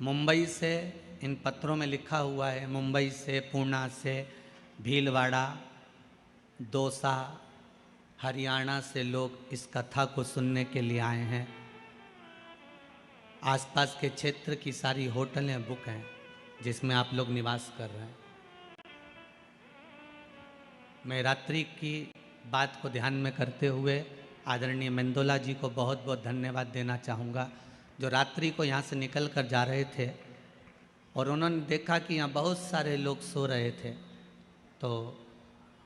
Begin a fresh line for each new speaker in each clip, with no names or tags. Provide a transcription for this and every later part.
मुंबई से, इन पत्रों में लिखा हुआ है, मुंबई से, पूना से, भीलवाड़ा, दौसा, हरियाणा से लोग इस कथा को सुनने के लिए आए हैं। आसपास के क्षेत्र की सारी होटलें बुक हैं जिसमें आप लोग निवास कर रहे हैं। मैं रात्रि की बात को ध्यान में करते हुए आदरणीय मेंदोला जी को बहुत बहुत धन्यवाद देना चाहूँगा, जो रात्रि को यहाँ से निकल कर जा रहे थे और उन्होंने देखा कि यहाँ बहुत सारे लोग सो रहे थे, तो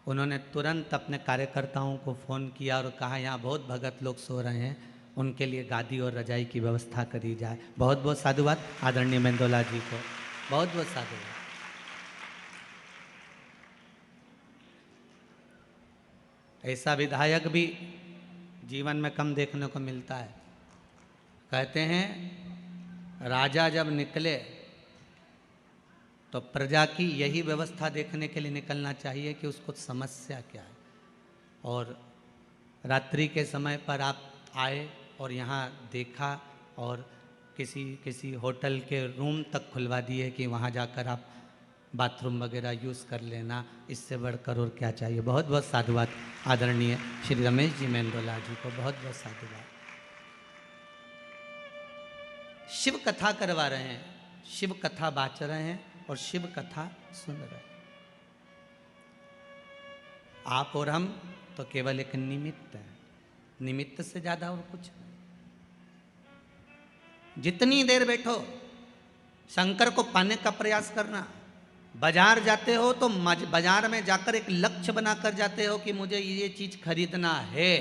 उन्होंने तुरंत अपने कार्यकर्ताओं को फ़ोन किया और कहा यहाँ बहुत भगत लोग सो रहे हैं, उनके लिए गादी और रजाई की व्यवस्था करी जाए। बहुत बहुत साधुवाद आदरणीय मेंदोला जी को, बहुत बहुत साधुवाद। ऐसा विधायक भी जीवन में कम देखने को मिलता है। कहते हैं राजा जब निकले तो प्रजा की यही व्यवस्था देखने के लिए निकलना चाहिए कि उसको समस्या क्या है। और रात्रि के समय पर आप आए और यहाँ देखा और किसी होटल के रूम तक खुलवा दिए कि वहाँ जाकर आप बाथरूम वगैरह यूज़ कर लेना, इससे बढ़कर और क्या चाहिए। बहुत बहुत साधुवाद आदरणीय श्री रमेश जी मेंदोला जी को, बहुत बहुत साधुवाद। शिव कथा करवा रहे हैं, शिव कथा बाच रहे हैं और शिव कथा सुन रहे हैं। आप और हम तो केवल एक निमित्त है, निमित्त से ज्यादा और कुछ नहीं। जितनी देर बैठो शंकर को पाने का प्रयास करना। बाजार जाते हो तो बाजार में जाकर एक लक्ष्य बनाकर जाते हो कि मुझे ये चीज खरीदना है,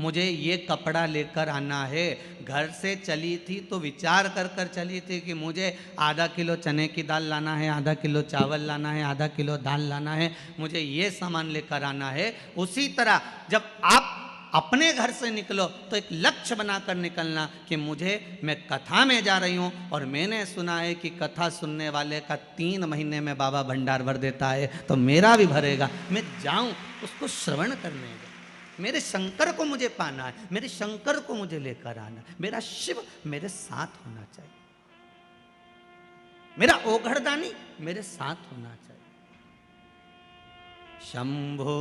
मुझे ये कपड़ा लेकर आना है। घर से चली थी तो विचार कर कर चली थी कि मुझे आधा किलो चने की दाल लाना है, आधा किलो चावल लाना है, आधा किलो दाल लाना है, मुझे ये सामान लेकर आना है। उसी तरह जब आप अपने घर से निकलो तो एक लक्ष्य बनाकर निकलना कि मैं कथा में जा रही हूँ और मैंने सुना है कि कथा सुनने वाले का 3 महीने में बाबा भंडार भर देता है, तो मेरा भी भरेगा। मैं जाऊं उसको श्रवण करने, मेरे शंकर को मुझे पाना है, मेरे शंकर को मुझे लेकर आना, मेरा शिव मेरे साथ होना चाहिए, मेरा ओघड़दानी मेरे साथ होना चाहिए। शंभो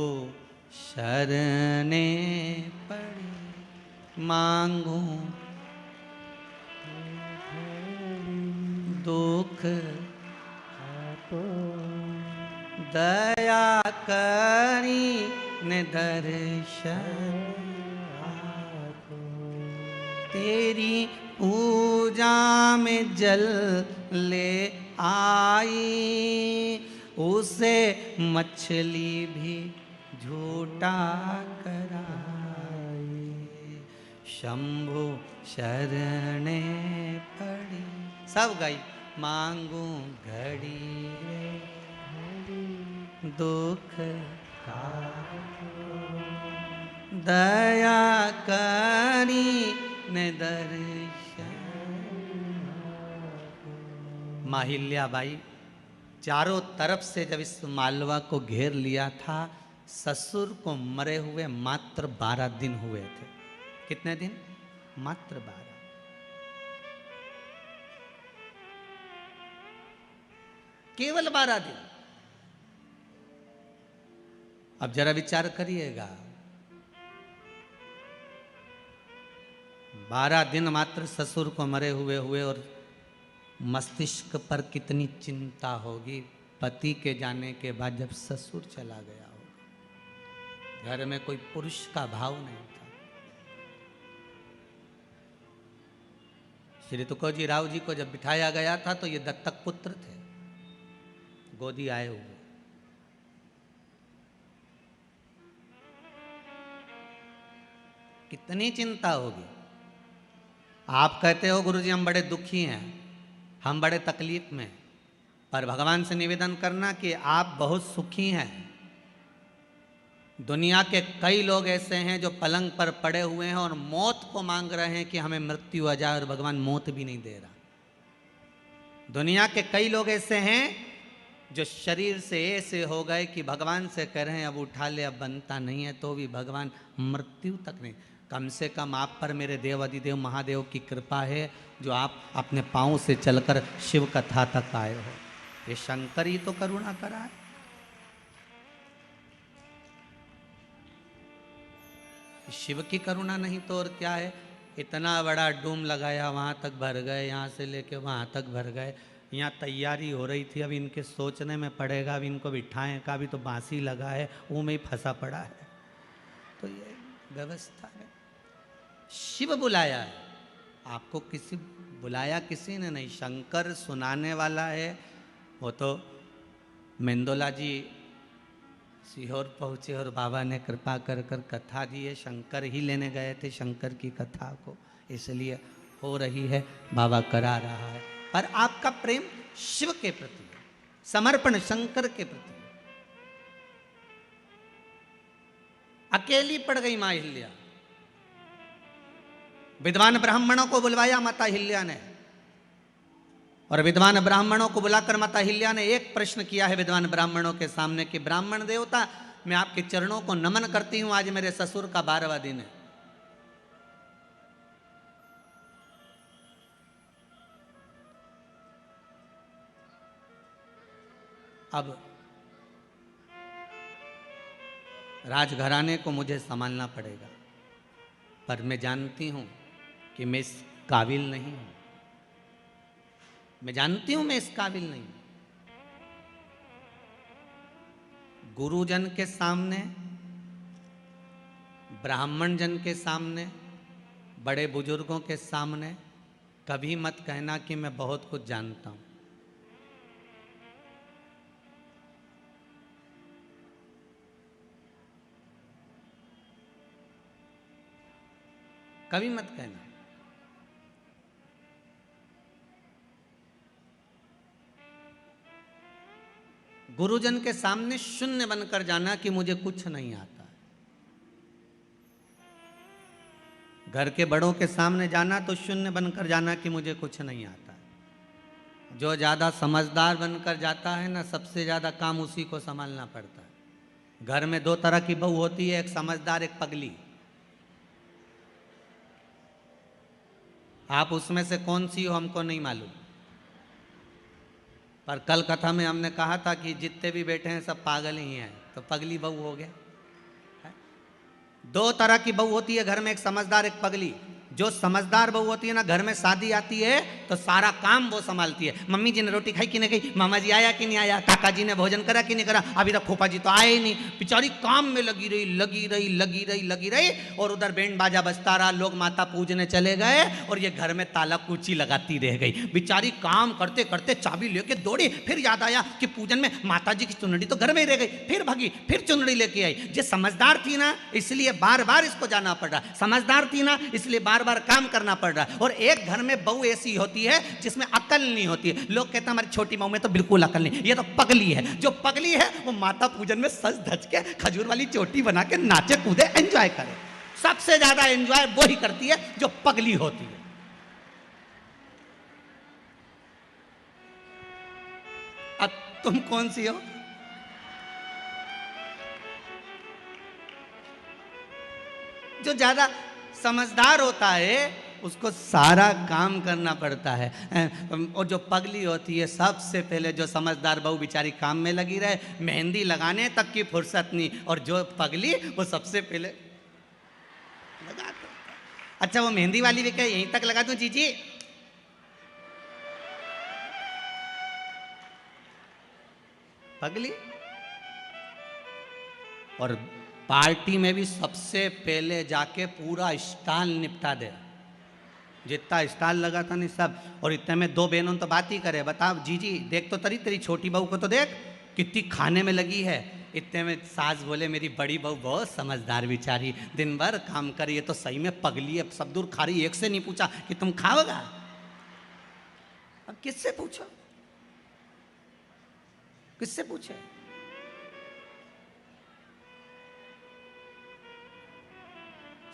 शरणे पड़े मांगू दुख दया करी ने दर्शन तेरी पूजा में जल ले आई, उसे मछली भी झूठा कराई। शंभु शरणे पड़ी, सब गई मांगू घड़ी दुख का दया करी ने दर्शन। माहिल्याबाई चारों तरफ से जब इस मालवा को घेर लिया था, ससुर को मरे हुए मात्र 12 दिन हुए थे। कितने दिन? मात्र 12। केवल 12 दिन। अब जरा विचार करिएगा, 12 दिन मात्र ससुर को मरे हुए और मस्तिष्क पर कितनी चिंता होगी पति के जाने के बाद जब ससुर चला गया होगा। घर में कोई पुरुष का भाव नहीं था। श्री तुकोजी राव जी को जब बिठाया गया था तो ये दत्तक पुत्र थे, गोदी आए हुए। कितनी चिंता होगी। आप कहते हो गुरुजी हम बड़े दुखी हैं, हम बड़े तकलीफ में, पर भगवान से निवेदन करना कि आप बहुत सुखी हैं। दुनिया के कई लोग ऐसे हैं जो पलंग पर पड़े हुए हैं और मौत को मांग रहे हैं कि हमें मृत्यु आ जाए, और भगवान मौत भी नहीं दे रहा। दुनिया के कई लोग ऐसे हैं जो शरीर से ऐसे हो गए कि भगवान से कह रहे हैं अब उठा ले, अब बनता नहीं है, तो भी भगवान मृत्यु तक नहीं। कम से कम आप पर मेरे देव अधिदेव महादेव की कृपा है जो आप अपने पाँव से चलकर शिव कथा तक आए हो। ये शंकर ही तो करुणा करा है। शिव की करुणा नहीं तो और क्या है। इतना बड़ा डूम लगाया, वहाँ तक भर गए, यहाँ से लेके वहाँ तक भर गए। यहाँ तैयारी हो रही थी, अब इनके सोचने में पड़ेगा, अब इनको बिठाएं का, भी तो बांसी लगा है, वो में ही फंसा पड़ा है। तो ये व्यवस्था है। शिव बुलाया है आपको, किसी बुलाया किसी ने नहीं। शंकर सुनाने वाला है। वो तो मेंदोला जी सीहोर पहुँचे और बाबा ने कृपा कर कर कथा दी है। शंकर ही लेने गए थे शंकर की कथा को, इसलिए हो रही है, बाबा करा रहा है। पर आपका प्रेम शिव के प्रति है, समर्पण शंकर के प्रति है। अकेली पड़ गई माँ अहिल्या। विद्वान ब्राह्मणों को बुलवाया माता अहिल्या ने, और विद्वान ब्राह्मणों को बुलाकर माता अहिल्या ने एक प्रश्न किया है विद्वान ब्राह्मणों के सामने कि ब्राह्मण देवता, मैं आपके चरणों को नमन करती हूं, आज मेरे ससुर का 12वां दिन है। अब राजघराने को मुझे संभालना पड़ेगा, पर मैं जानती हूं कि मैं इस काबिल नहीं हूं। मैं जानती हूं मैं इस काबिल नहीं हूं। गुरुजन के सामने, ब्राह्मण जन के सामने, बड़े बुजुर्गों के सामने कभी मत कहना कि मैं बहुत कुछ जानता हूं। कभी मत कहना। गुरुजन के सामने शून्य बनकर जाना कि मुझे कुछ नहीं आता। घर के बड़ों के सामने जाना तो शून्य बनकर जाना कि मुझे कुछ नहीं आता। जो ज़्यादा समझदार बनकर जाता है ना, सबसे ज़्यादा काम उसी को संभालना पड़ता है। घर में 2 तरह की बहू होती है, एक समझदार, एक पगली। आप उसमें से कौन सी हो हमको नहीं मालूम, पर कल कथा में हमने कहा था कि जितने भी बैठे हैं सब पागल ही हैं, तो पगली बहू हो गया। 2 तरह की बहू होती है घर में, एक समझदार, एक पगली। जो समझदार बहू होती है ना, घर में शादी आती है तो सारा काम वो संभालती है। मम्मी जी ने रोटी खाई कि नहीं खाई, मामा जी आया कि नहीं आया, काका जी ने भोजन करा कि नहीं करा, अभी तक फूफा जी तो आए ही नहीं। बेचारी काम में लगी रही लगी रही लगी रही लगी रही, और उधर बैंड बाजा बजता रहा, लोग माता पूजने चले गए, और ये घर में ताला कुची लगाती रह गई। बेचारी काम करते करते चाबी लेके दौड़ी, फिर याद आया कि पूजन में माता जी की चुनरी तो घर में ही रह गई, फिर भागी, फिर चुनरी लेके आई। ये समझदार थी ना, इसलिए बार बार इसको जाना पड़ रहा। समझदार थी ना, इसलिए बार बार काम करना पड़ रहा। और एक घर में बहू ऐसी होती है जिसमें अकल नहीं होती है। लोग कहते हैं हमारी छोटी बहू में तो बिल्कुल अकल नहीं, ये तो पगली है। जो पगली है वो माता पूजन में सज धज के खजूर वाली चोटी बना के नाचे कूदे, एंजॉय करे। सबसे ज्यादा एंजॉय वो ही करती है जो पगली होती है। अब तुम कौन सी हो? जो ज्यादा समझदार होता है उसको सारा काम करना पड़ता है, और जो पगली होती है, सबसे पहले जो समझदार बहू बेचारी काम में लगी रहे, मेहंदी लगाने तक की फुर्सत नहीं, और जो पगली वो सबसे पहले लगा दो। अच्छा, वो मेहंदी वाली भी क्या यहीं तक लगा दूं जीजी? पगली। और पार्टी में भी सबसे पहले जाके पूरा स्टॉल निपटा दे, जितना स्टॉल लगा था नहीं सब। और इतने में 2 बहनों तो बात ही करे, बताओ जीजी देख तो तेरी छोटी बहू को तो देख कितनी खाने में लगी है। इतने में सास बोले मेरी बड़ी बहू बहुत समझदार बेचारी, दिन भर काम करी है, तो सही में पगली है, सब दूर खा रही। एक से नहीं पूछा कि तुम खाओगा, अब किससे पूछो, किससे पूछे?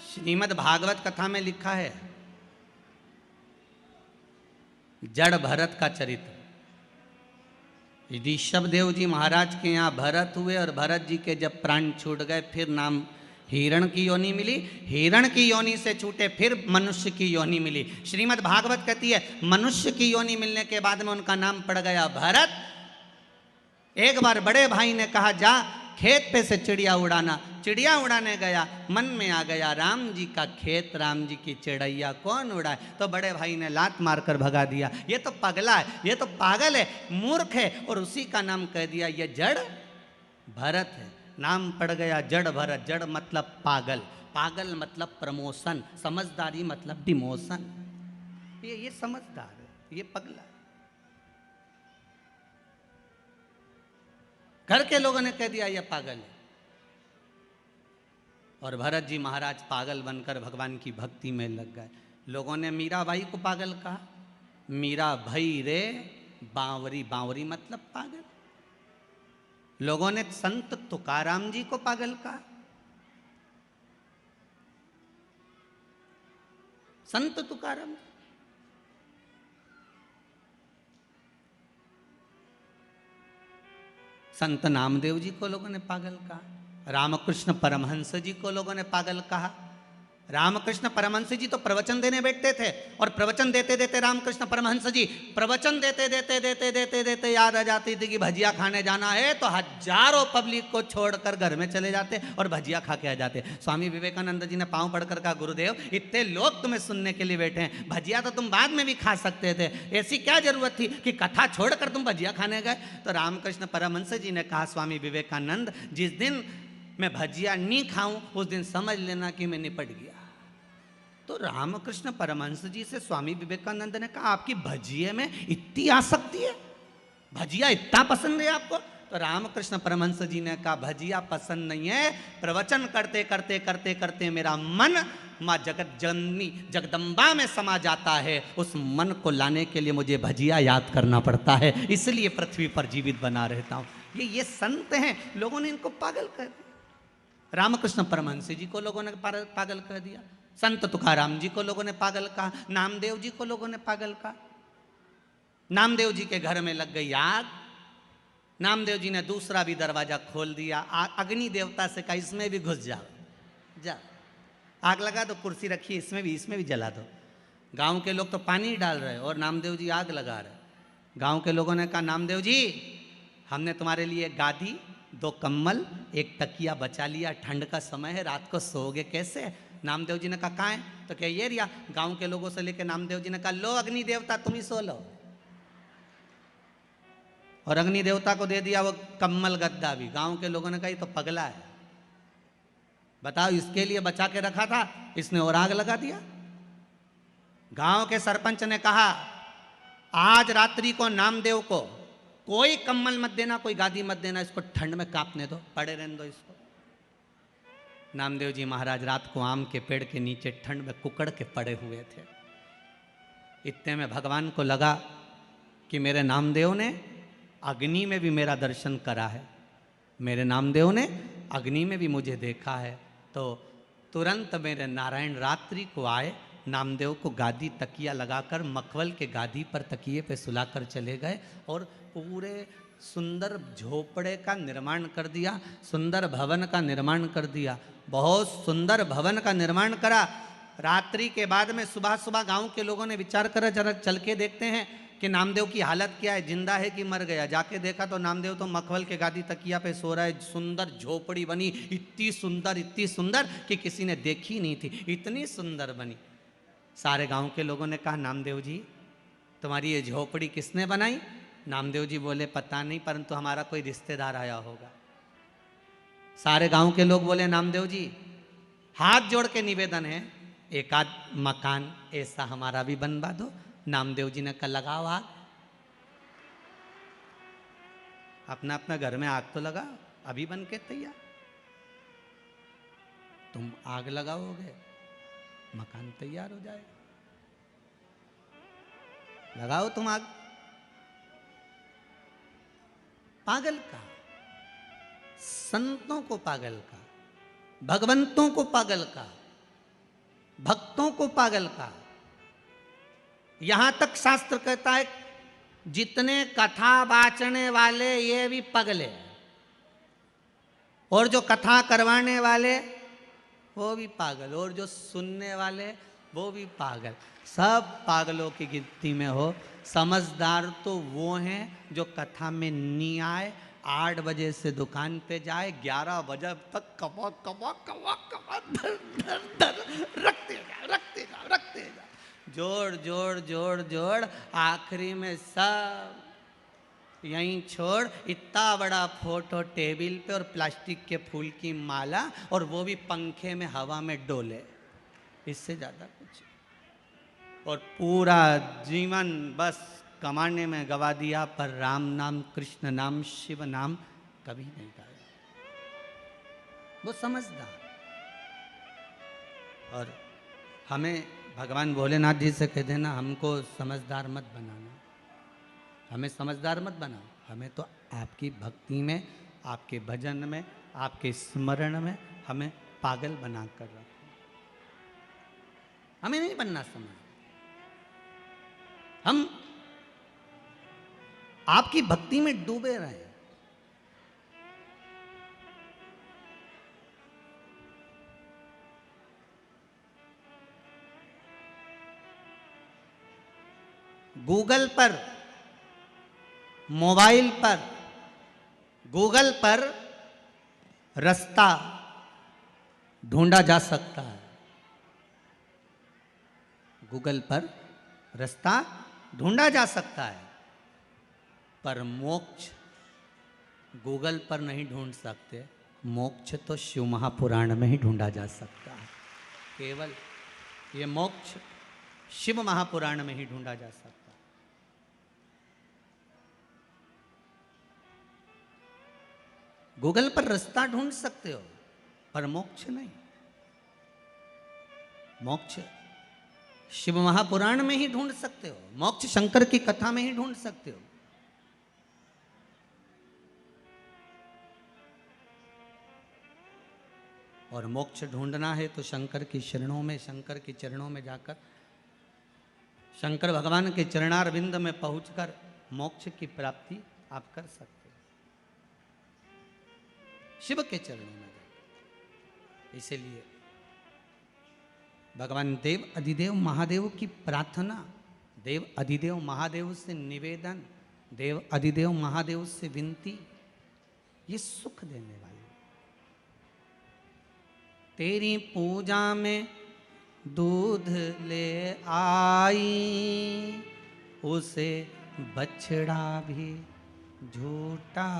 श्रीमद् भागवत कथा में लिखा है, जड़ भरत का चरित्र। ऋषभ देव जी महाराज के यहाँ भरत हुए, और भरत जी के जब प्राण छूट गए, फिर नाम हिरण की योनि मिली, हिरण की योनि से छूटे फिर मनुष्य की योनि मिली। श्रीमद् भागवत कहती है मनुष्य की योनि मिलने के बाद में उनका नाम पड़ गया भरत। एक बार बड़े भाई ने कहा जा खेत पे से चिड़िया उड़ाना। चिड़िया उड़ाने गया, मन में आ गया राम जी का खेत, राम जी की चिड़ैया कौन उड़ाए। तो बड़े भाई ने लात मारकर भगा दिया, ये तो पगला है, ये तो पागल है, मूर्ख है, और उसी का नाम कह दिया ये जड़ भरत है। नाम पड़ गया जड़ भरत। जड़ मतलब पागल, पागल मतलब प्रमोशन, समझदारी मतलब डिमोशन। ये समझदार है, ये पगला है। घर के लोगों ने कह दिया ये पागल है। और भरत जी महाराज पागल बनकर भगवान की भक्ति में लग गए। लोगों ने मीराबाई को पागल कहा, मीरा भई रे बावरी, बावरी मतलब पागल। लोगों ने संत तुकाराम जी को पागल कहा। संत तुकाराम जी, संत नामदेव जी को लोगों ने पागल कहा। रामकृष्ण परमहंस जी को लोगों ने पागल कहा। रामकृष्ण परमहंस जी तो प्रवचन देने बैठते थे, और प्रवचन देते देते रामकृष्ण परमहंस जी प्रवचन देते देते देते देते देते याद आ जाती थी कि भजिया खाने जाना है, तो हजारों पब्लिक को छोड़कर घर में चले जाते और भजिया खा के आ जाते। स्वामी विवेकानंद जी ने पांव पड़कर कहा गुरुदेव इतने लोग तुम्हें सुनने के लिए बैठे हैं, भजिया तो तुम बाद में भी खा सकते थे, ऐसी क्या जरूरत थी कि कथा छोड़कर तुम भजिया खाने गए। तो रामकृष्ण परमहंस जी ने कहा स्वामी विवेकानंद जिस दिन मैं भजिया नहीं खाऊं उस दिन समझ लेना कि मैं निपट गया। तो रामकृष्ण परमहंस जी से स्वामी विवेकानंद ने कहा आपकी भजिए में इतनी आसक्ति है, भजिया इतना पसंद है आपको। तो रामकृष्ण परमहंस जी ने कहा भजिया पसंद नहीं है, प्रवचन करते करते करते करते मेरा मन माँ जगत जननी जगदम्बा में समा जाता है, उस मन को लाने के लिए मुझे भजिया याद करना पड़ता है, इसलिए पृथ्वी पर जीवित बना रहता हूँ। ये संत हैं, लोगों ने इनको पागल कर दिया। रामकृष्ण परमहंस जी को लोगों ने पागल कर दिया, संत तुकाराम जी को लोगों ने पागल कहा, नामदेव जी को लोगों ने पागल कहा। नामदेव जी के घर में लग गई आग, नामदेव जी ने दूसरा भी दरवाजा खोल दिया, अग्नि देवता से कहा इसमें भी घुस जाओ, जा आग लगा दो, कुर्सी रखी इसमें भी जला दो। गांव के लोग तो पानी डाल रहे और नामदेव जी आग लगा रहे। गांव के लोगों ने कहा नामदेव जी हमने तुम्हारे लिए गादी, 2 कम्बल, 1 तकिया बचा लिया, ठंड का समय है, रात को सोओगे कैसे। नामदेव जी ने कहा कहाँ है, तो क्या ये रिया। गांव के लोगों से लेकर नामदेव जी ने कहा लो अग्नि देवता तुम ही सो लो, और अग्नि देवता को दे दिया वो कम्बल गद्दा भी। गांव के लोगों ने कहा ये तो पगला है, बताओ इसके लिए बचा के रखा था, इसने और आग लगा दिया। गांव के सरपंच ने कहा आज रात्रि को नामदेव को कोई कम्बल मत देना, कोई गादी मत देना, इसको ठंड में कांपने दो, पड़े रहने दो इसको। नामदेव जी महाराज रात को आम के पेड़ के नीचे ठंड में कुकड़ के पड़े हुए थे। इतने में भगवान को लगा कि मेरे नामदेव ने अग्नि में भी मेरा दर्शन करा है, मेरे नामदेव ने अग्नि में भी मुझे देखा है। तो तुरंत मेरे नारायण रात्रि को आए, नामदेव को गादी तकिया लगाकर मखवल के गादी पर तकिए पे सुलाकर चले गए और पूरे सुंदर झोपड़े का निर्माण कर दिया, सुंदर भवन का निर्माण कर दिया, बहुत सुंदर भवन का निर्माण करा। रात्रि के बाद में सुबह सुबह गांव के लोगों ने विचार करा जरा चल के देखते हैं कि नामदेव की हालत क्या है, जिंदा है कि मर गया। जाके देखा तो नामदेव तो मखवल के गादी तकिया पे सो रहा है। सुंदर झोपड़ी बनी, इतनी सुंदर कि किसी ने देखी नहीं थी, इतनी सुंदर बनी। सारे गांव के लोगों ने कहा नामदेव जी तुम्हारी ये झोपड़ी किसने बनाई। नामदेव जी बोले पता नहीं, परंतु हमारा कोई रिश्तेदार आया होगा। सारे गांव के लोग बोले नामदेव जी हाथ जोड़ के निवेदन है एक आध मकान ऐसा हमारा भी बनवा दो। नामदेव जी ने कहा लगाओ आग, अपना अपना घर में आग तो लगा, अभी बन के तैयार। तुम आग लगाओगे मकान तैयार हो जाएगा, लगाओ तुम आग। पागल का, संतों को पागल का, भगवंतों को पागल का, भक्तों को पागल का। यहां तक शास्त्र कहता है जितने कथा बाचने वाले ये भी पगले, और जो कथा करवाने वाले वो भी पागल, और जो सुनने वाले वो भी पागल, सब पागलों की गिनती में हो। समझदार तो वो हैं जो कथा में नहीं आए, 8 बजे से दुकान पे जाए, 11 बजे तक कमा कमा कमा कमा धर धर धर रखते जा, जोड़ जोड़ जोड़ जोड़, आखिरी में सब यहीं छोड़, इतना बड़ा फोटो टेबल पे और प्लास्टिक के फूल की माला, और वो भी पंखे में हवा में डोले, इससे ज़्यादा कुछ। और पूरा जीवन बस कमाने में गवा दिया, पर राम नाम, कृष्ण नाम, शिव नाम कभी नहीं गाया। वो समझदार। और हमें भगवान भोलेनाथ जी से कह देना, हमको समझदार मत बनाना, हमें समझदार मत बनाओ, हमें तो आपकी भक्ति में, आपके भजन में, आपके स्मरण में हमें पागल बना कर रखो, हमें नहीं बनना समझ। हम आपकी भक्ति में डूबे रहे। गूगल पर, मोबाइल पर, गूगल पर रास्ता ढूंढा जा सकता है, गूगल पर रास्ता ढूंढा जा सकता है, पर मोक्ष गूगल पर नहीं ढूंढ सकते। मोक्ष तो शिव महापुराण में ही ढूंढा जा सकता है। केवल ये मोक्ष शिव महापुराण में ही ढूंढा जा सकता है। गूगल पर रास्ता ढूंढ सकते हो, पर मोक्ष नहीं। मोक्ष शिव महापुराण में ही ढूंढ सकते हो, मोक्ष शंकर की कथा में ही ढूंढ सकते हो। और मोक्ष ढूंढना है तो शंकर की शरणों में, शंकर के चरणों में जाकर, शंकर भगवान के चरणारविंद में पहुंचकर मोक्ष की प्राप्ति आप कर सकते हो, शिव के चरणों में जाकर। इसीलिए भगवान देव अधिदेव महादेव की प्रार्थना, देव अधिदेव महादेव से निवेदन, देव अधिदेव महादेव से विनती, ये सुख देने वाली। तेरी पूजा में दूध ले आई, उसे बछड़ा भी झूठा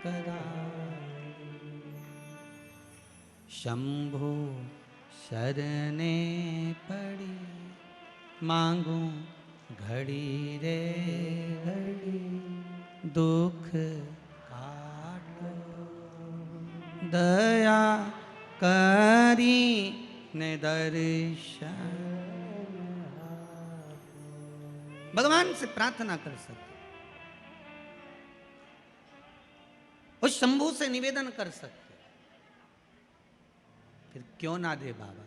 कराई। शंभु शरणे पड़ी, मांगू घड़ी रे घड़ी, दुख काटो दया करी ने दर्शन। भगवान से प्रार्थना कर सकते, उस शंभू से निवेदन कर सकते, फिर क्यों ना दे बाबा।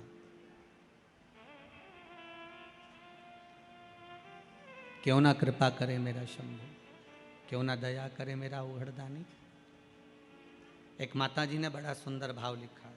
क्यों ना कृपा करे मेरा शंभू, क्यों ना दया करे मेरा उघड़दानी। एक माता जी ने बड़ा सुंदर भाव लिखा,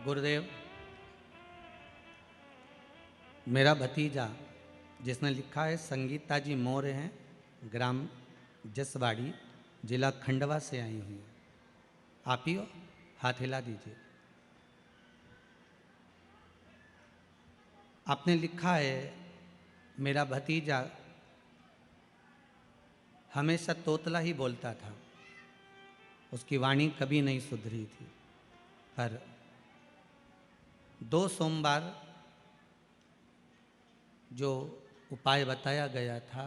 गुरुदेव, मेरा भतीजा जिसने लिखा है, संगीता जी मौर्य हैं, ग्राम जसवाड़ी, जिला खंडवा से आई हुई है। आप ही हो, हाथ हिला दीजिए। आपने लिखा है, मेरा भतीजा हमेशा तोतला ही बोलता था, उसकी वाणी कभी नहीं सुधरी थी, पर 2 सोमवार जो उपाय बताया गया था,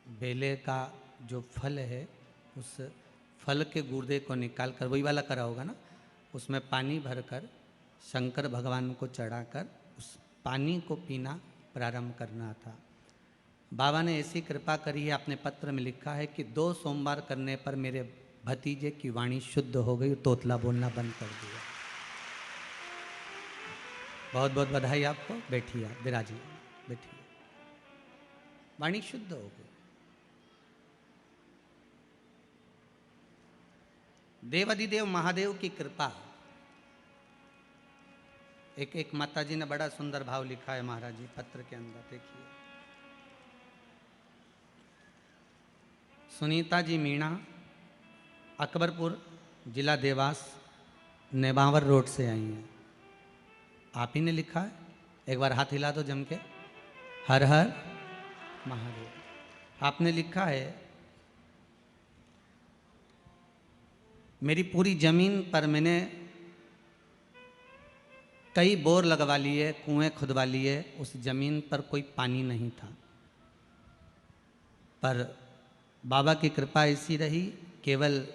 बेले का जो फल है उस फल के गुर्दे को निकाल कर, वही वाला करा होगा ना, उसमें पानी भरकर शंकर भगवान को चढ़ाकर उस पानी को पीना प्रारंभ करना था। बाबा ने ऐसी कृपा करी है, अपने पत्र में लिखा है कि 2 सोमवार करने पर मेरे भतीजे की वाणी शुद्ध हो गई, तोतला बोलना बंद कर दिया। बहुत बहुत बधाई आपको। बैठिए, आप विराजिए, बैठिए। वाणी शुद्ध हो गई। देवाधिदेव महादेव की कृपा। एक माता जी ने बड़ा सुंदर भाव लिखा है महाराज जी पत्र के अंदर, देखिए। सुनीता जी मीणा, अकबरपुर जिला देवास, नेबावर रोड से आई हैं। आप ही ने लिखा है, एक बार हाथ हिला दो जम के। हर हर महादेव। आपने लिखा है, मेरी पूरी जमीन पर मैंने कई बोर लगवा लिए, कुएं खुदवा लिए, उस जमीन पर कोई पानी नहीं था, पर बाबा की कृपा ऐसी रही, केवल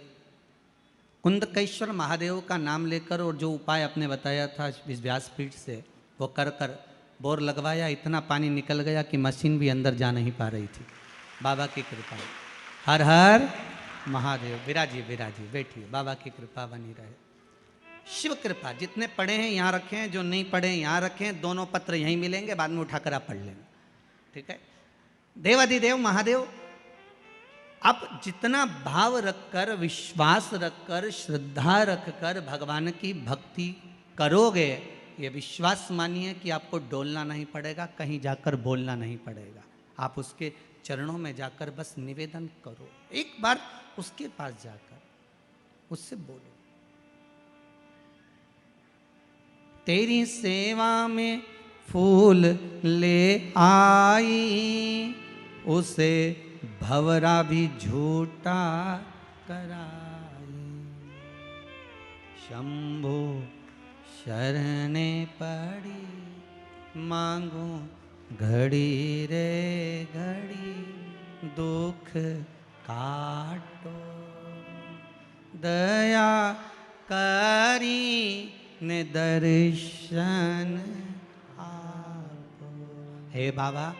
कुंदकेश्वर महादेव का नाम लेकर और जो उपाय आपने बताया था इस व्यासपीठ से, वो कर कर बोर लगवाया, इतना पानी निकल गया कि मशीन भी अंदर जा नहीं पा रही थी। बाबा की कृपा। हर हर महादेव। विराजिए विराजिए, बैठिए, बाबा की कृपा बनी रहे। शिव कृपा। जितने पढ़े हैं यहाँ रखे हैं, जो नहीं पढ़े हैं यहाँ रखे हैं, दोनों पत्र यहीं मिलेंगे, बाद में उठाकर आप पढ़ लेंगे, ठीक है। देवाधिदेव महादेव, आप जितना भाव रखकर, विश्वास रखकर, श्रद्धा रखकर भगवान की भक्ति करोगे, ये विश्वास मानिए कि आपको डोलना नहीं पड़ेगा, कहीं जाकर बोलना नहीं पड़ेगा। आप उसके चरणों में जाकर बस निवेदन करो, एक बार उसके पास जाकर उससे बोलो। तेरी सेवा में फूल ले आई, उसे भवरा भी झूठा कराई। शंभु शरणे पड़ी, मांगू घड़ी रे घड़ी, दुख काटो दया करी ने दर्शन आपो। हे बाबा,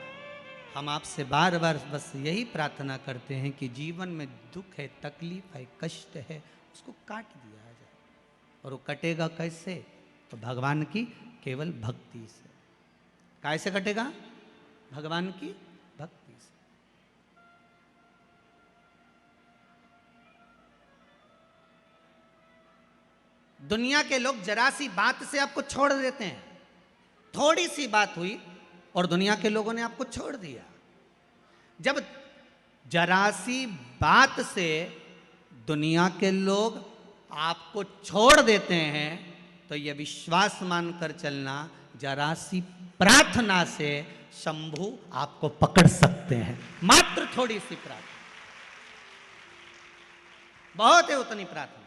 हम आपसे बार बार बस यही प्रार्थना करते हैं कि जीवन में दुख है, तकलीफ है, कष्ट है, उसको काट दिया जाए। और वो कटेगा कैसे? तो भगवान की केवल भक्ति से। कैसे कटेगा? भगवान की भक्ति से। दुनिया के लोग जरा सी बात से आपको छोड़ देते हैं। थोड़ी सी बात हुई और दुनिया के लोगों ने आपको छोड़ दिया। जब जरा सी बात से दुनिया के लोग आपको छोड़ देते हैं, तो यह विश्वास मानकर चलना, जरा सी प्रार्थना से शंभु आपको पकड़ सकते हैं। मात्र थोड़ी सी प्रार्थना, बहुत है उतनी प्रार्थना।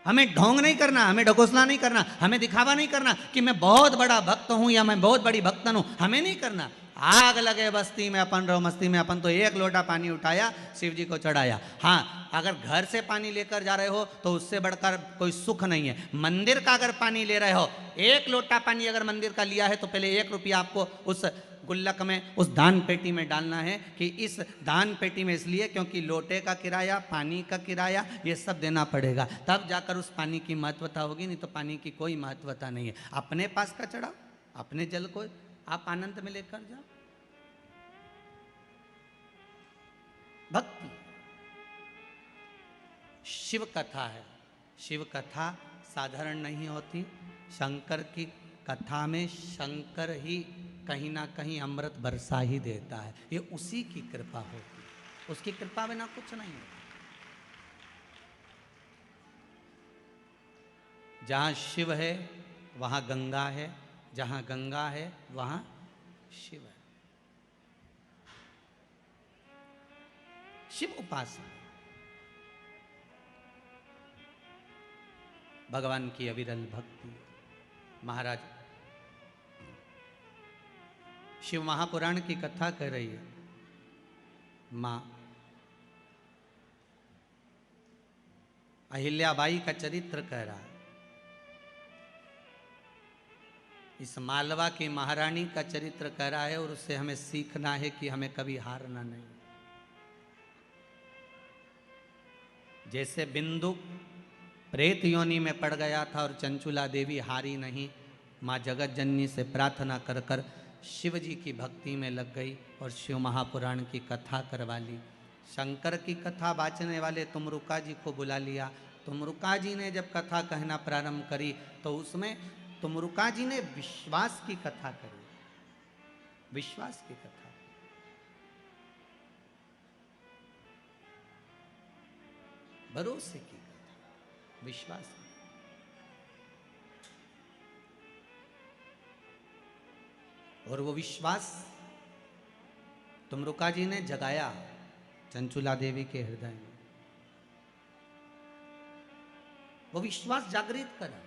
हमें ढोंग नहीं करना, हमें ढकोसला नहीं करना, हमें दिखावा नहीं करना कि मैं बहुत बड़ा भक्त हूं या मैं बहुत बड़ी भक्तन हूं, हमें नहीं करना। आग लगे बस्ती में अपन रहो मस्ती में, अपन तो एक लोटा पानी उठाया, शिव जी को चढ़ाया। हाँ, अगर घर से पानी लेकर जा रहे हो तो उससे बढ़कर कोई सुख नहीं है। मंदिर का अगर पानी ले रहे हो, एक लोटा पानी अगर मंदिर का लिया है तो पहले 1 रुपया आपको उस गुल्लक में, उस दान पेटी में डालना है कि इस दान पेटी में इसलिए क्योंकि लोटे का किराया, पानी का किराया, ये सब देना पड़ेगा, तब जाकर उस पानी की महत्वता होगी, नहीं तो पानी की कोई महत्वता नहीं है। अपने पास का चढ़ाओ, अपने जल को आप आनंद में लेकर जाओ। भक्ति शिव कथा है। शिव कथा साधारण नहीं होती। शंकर की कथा में शंकर ही कहीं ना कहीं अमृत बरसा ही देता है। ये उसी की कृपा होती है, उसकी कृपा बिना कुछ नहीं होता। जहाँ शिव है वहाँ गंगा है, जहाँ गंगा है वहाँ शिव है। शिव उपासना, भगवान की अविरल भक्ति। महाराज शिव महापुराण की कथा कर रही है माँ अहिल्याबाई का चरित्र कह रहा है। इस मालवा की महारानी का चरित्र कह रहा है और उससे हमें सीखना है कि हमें कभी हारना नहीं। जैसे बिंदु प्रेत योनि में पड़ गया था और चंचुला देवी हारी नहीं, माँ जगत जननी से प्रार्थना कर कर शिव जी की भक्ति में लग गई और शिव महापुराण की कथा करवा ली। शंकर की कथा बाँचने वाले तुमरुका जी को बुला लिया। तुमरुका जी ने जब कथा कहना प्रारंभ करी तो उसमें तुमरुका जी ने विश्वास की कथा करी, विश्वास की कथा। भरोसे की कथा, विश्वास की। और वो विश्वास तुमरुका जी ने जगाया चंचुला देवी के हृदय में, वो विश्वास जागृत करा।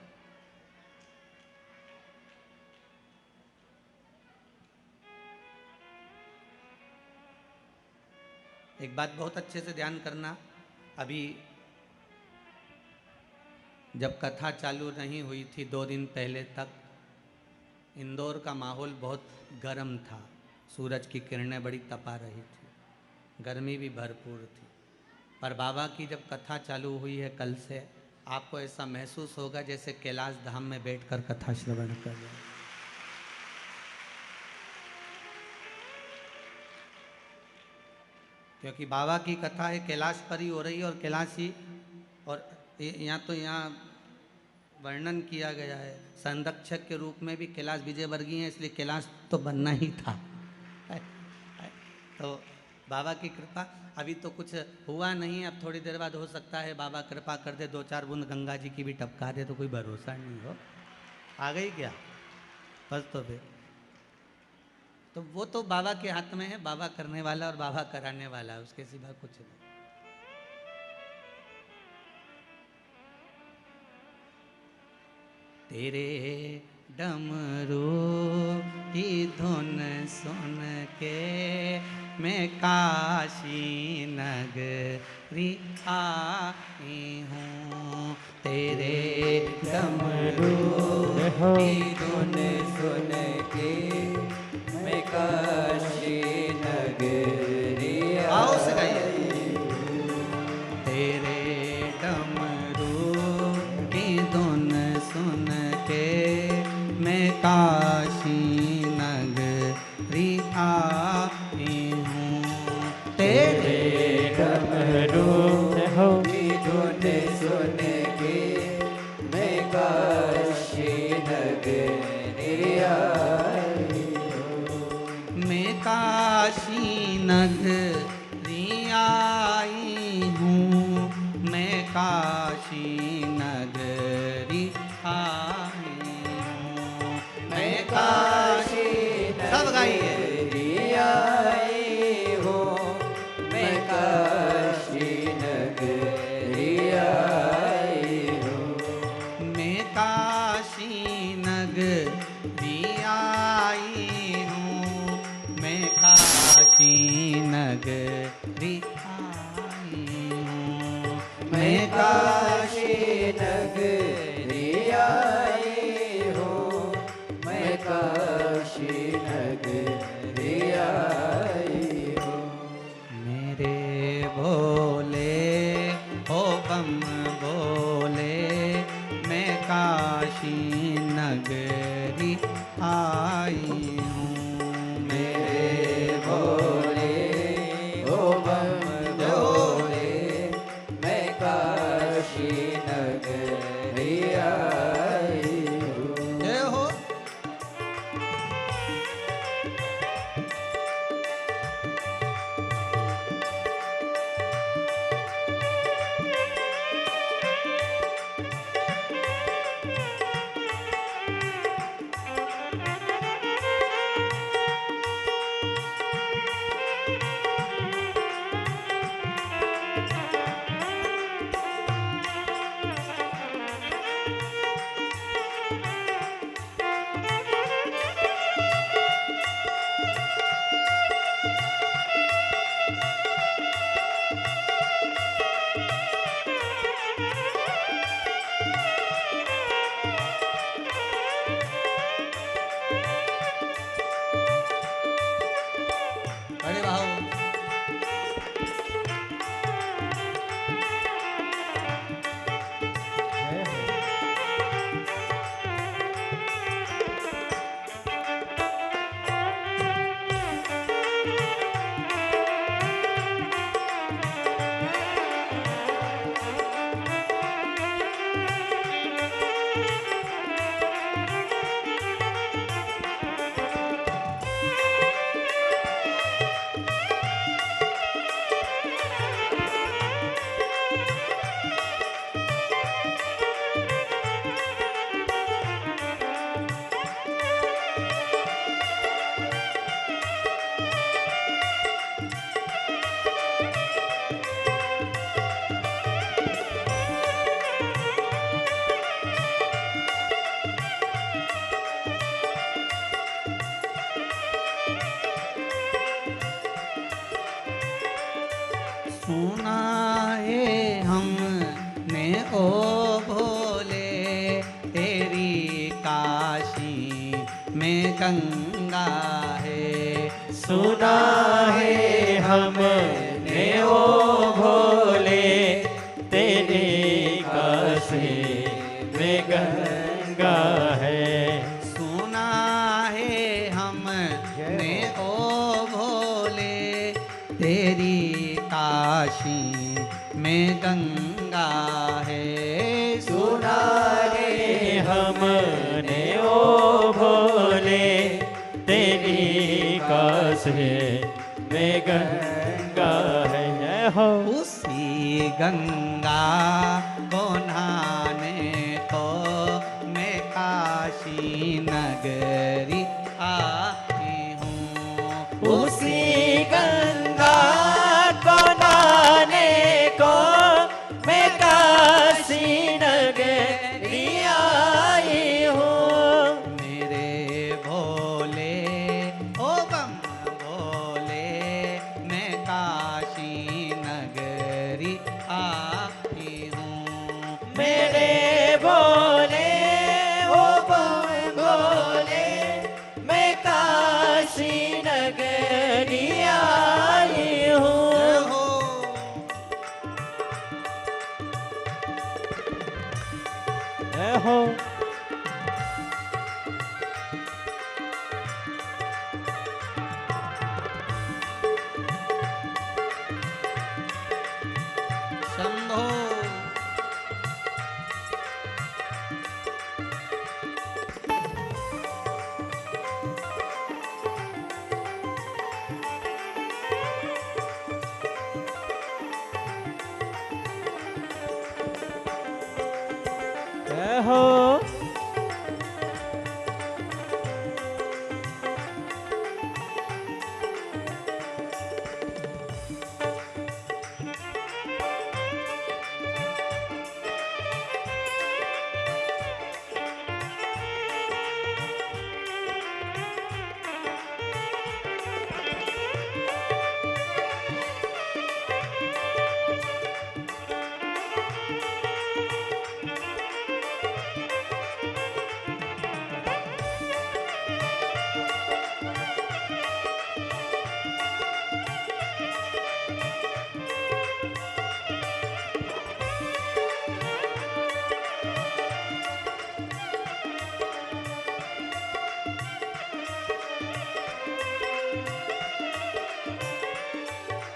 एक बात बहुत अच्छे से ध्यान करना, अभी जब कथा चालू नहीं हुई थी 2 दिन पहले तक इंदौर का माहौल बहुत गर्म था, सूरज की किरणें बड़ी तपा रही थी, गर्मी भी भरपूर थी। पर बाबा की जब कथा चालू हुई है कल से, आपको ऐसा महसूस होगा जैसे कैलाश धाम में बैठकर कथा श्रवण कर रहे हैं। क्योंकि बाबा की कथा है कैलाश पर ही हो रही है और कैलाशी, और यहाँ तो यहाँ वर्णन किया गया है संरक्षक के रूप में भी कैलाश विजयवर्गीय है, इसलिए कैलाश तो बनना ही था। तो बाबा की कृपा, अभी तो कुछ हुआ नहीं, अब थोड़ी देर बाद हो सकता है बाबा कृपा कर दे 2-4 बूंद गंगा जी की भी टपका दे, तो कोई भरोसा नहीं हो। आ गई क्या बस, तो फिर तो वो तो बाबा के हाथ में है, बाबा करने वाला और बाबा कराने वाला है, उसके सिवा कुछ नहीं। तेरे डमरू की धुन सुन के मैं काशी नगरी आई हूँ। तेरे डमरू की धुन सुन के मैं काशी नगरी आओ सगाइए। तेरे डमरू की धुन सुन के मैं काशी नगरी आई हूँ। तेरे डमरू की धुन सुन के मैं काशी नगरी आई हूँ। मैं काशी नगरी आई हूँ, मैं काशी नगरी आई हूँ। मैं काशी सब गाइए आई हूँ, मैं काशी नगरी आई हूँ। मैं काशी नगरी आई हूँ, मैं काशी नगरी आई हूँ। मैं काशी नगरी आई हूँ, मैं काशी नगरी आई हूँ। मेरे भोले हो बम बोले, मैं काशी नगरी आई हूँ। मेरे भोले हो बम बोले, मैं काशी नगरी आई हूँ। जय हो। सुना है हमने ओ भोले तेरी काशी में गंगा है।
सुना है हमने ओ भोले तेरी काशी में गंगा है।
सुना है हमने ओ भोले तेरी काशी में गंगा है।
सुना है हमने ओ भोले तेरी काशी में गंगा है। जय हो।
उसी गंगा को नहाने को मैं काशी नगरी आई हूँ।
उसी गंगा को नहाने को मैं काशी नगरी आई हूँ।
मेरे भोले ओ बम भोले मैं काशी नगरी आई हूँ।
मेरे भोले ओ भोले मैं काशी नगरी आई हूँ। जय हो।
शंभो
जय हो।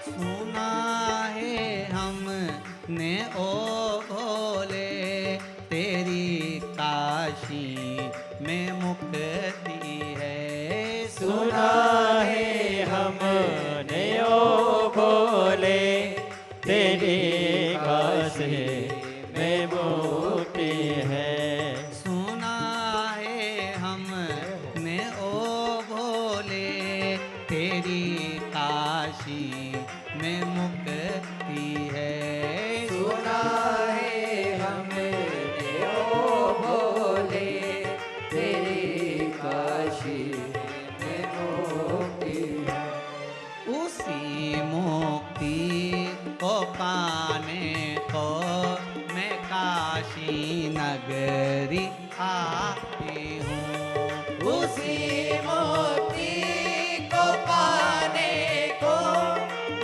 सुना है हमने ओ भोले तेरी काशी में मुक्ति है।
सुना है हमने ओ भोले तेरी काशी में मुक्ति है।
सुना है हमने ओ भोले तेरी काशी में मुक्ति है।
सुना है हमने ओ भोले तेरी काशी में मुक्ति है।
उसी मुक्ति को पाने को मैं काशी नगरी आई हूँ।
उसी मुक्ति को पाने को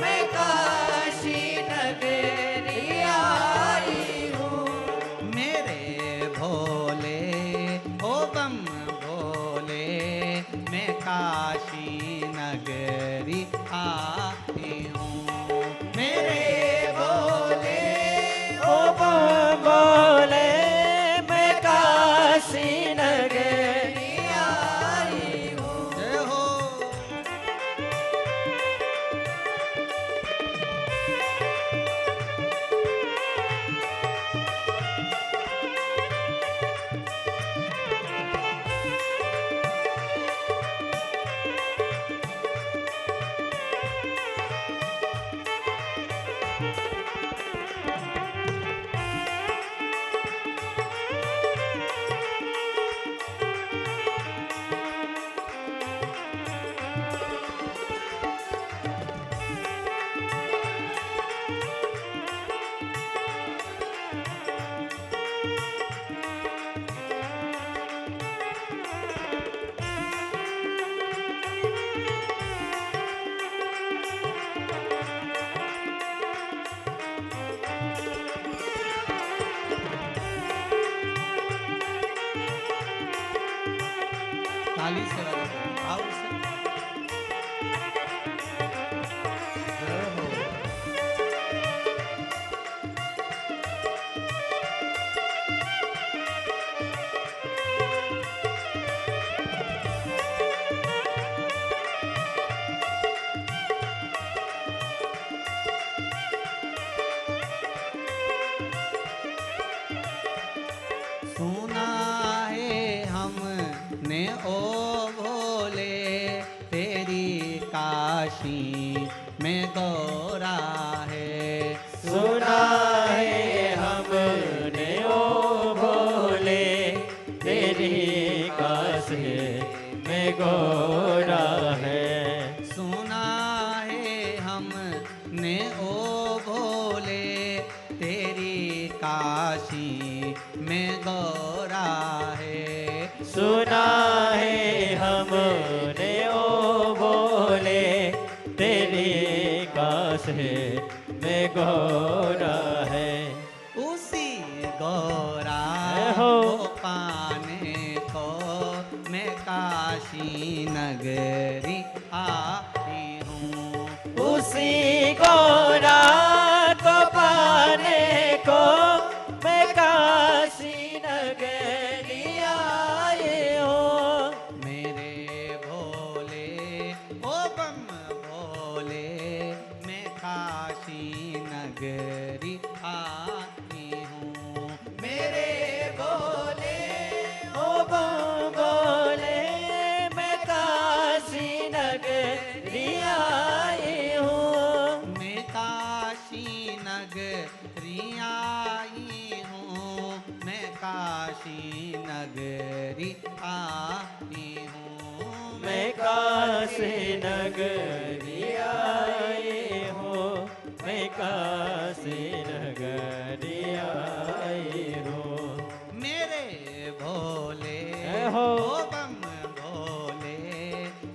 मैं काशी नगरी आई हूँ।
मेरे भोले ओ बम भोले मैं काशी नगरी आई हूँ। मेरे
भोले ओ बोले मैं काशी
थाली से आओ उसे। सुना है हमने ओ भोले तेरी काशी में गौरा है।
सुना है हमने ओ भोले तेरी काशी में गौरा है।
सुना है हमने ओ भोले तेरी काशी में गौरा है।
सुना है हमने ओ भोले तेरी काशी में गौरा है।
उसी गौरा
हो।
को पाने को मैं काशी नगरी आई हूँ।
उसी गौरा को पाने को मैं काशी नगरी आए हूँ।
मेरे भोले ओ बम भोले मैं काशी नगरी आई हूँ।
मेरे भोले ओ बम भोले मैं काशी नगरी आए हूँ।
मैं काशी नगरी आई हूँ। मैं काशी नगरी आई हूँ।
मैं काशी नगरी आए हूँ। मैं काशी नगरी आए हूँ।
मेरे भोले
हो।
ओ बम भोले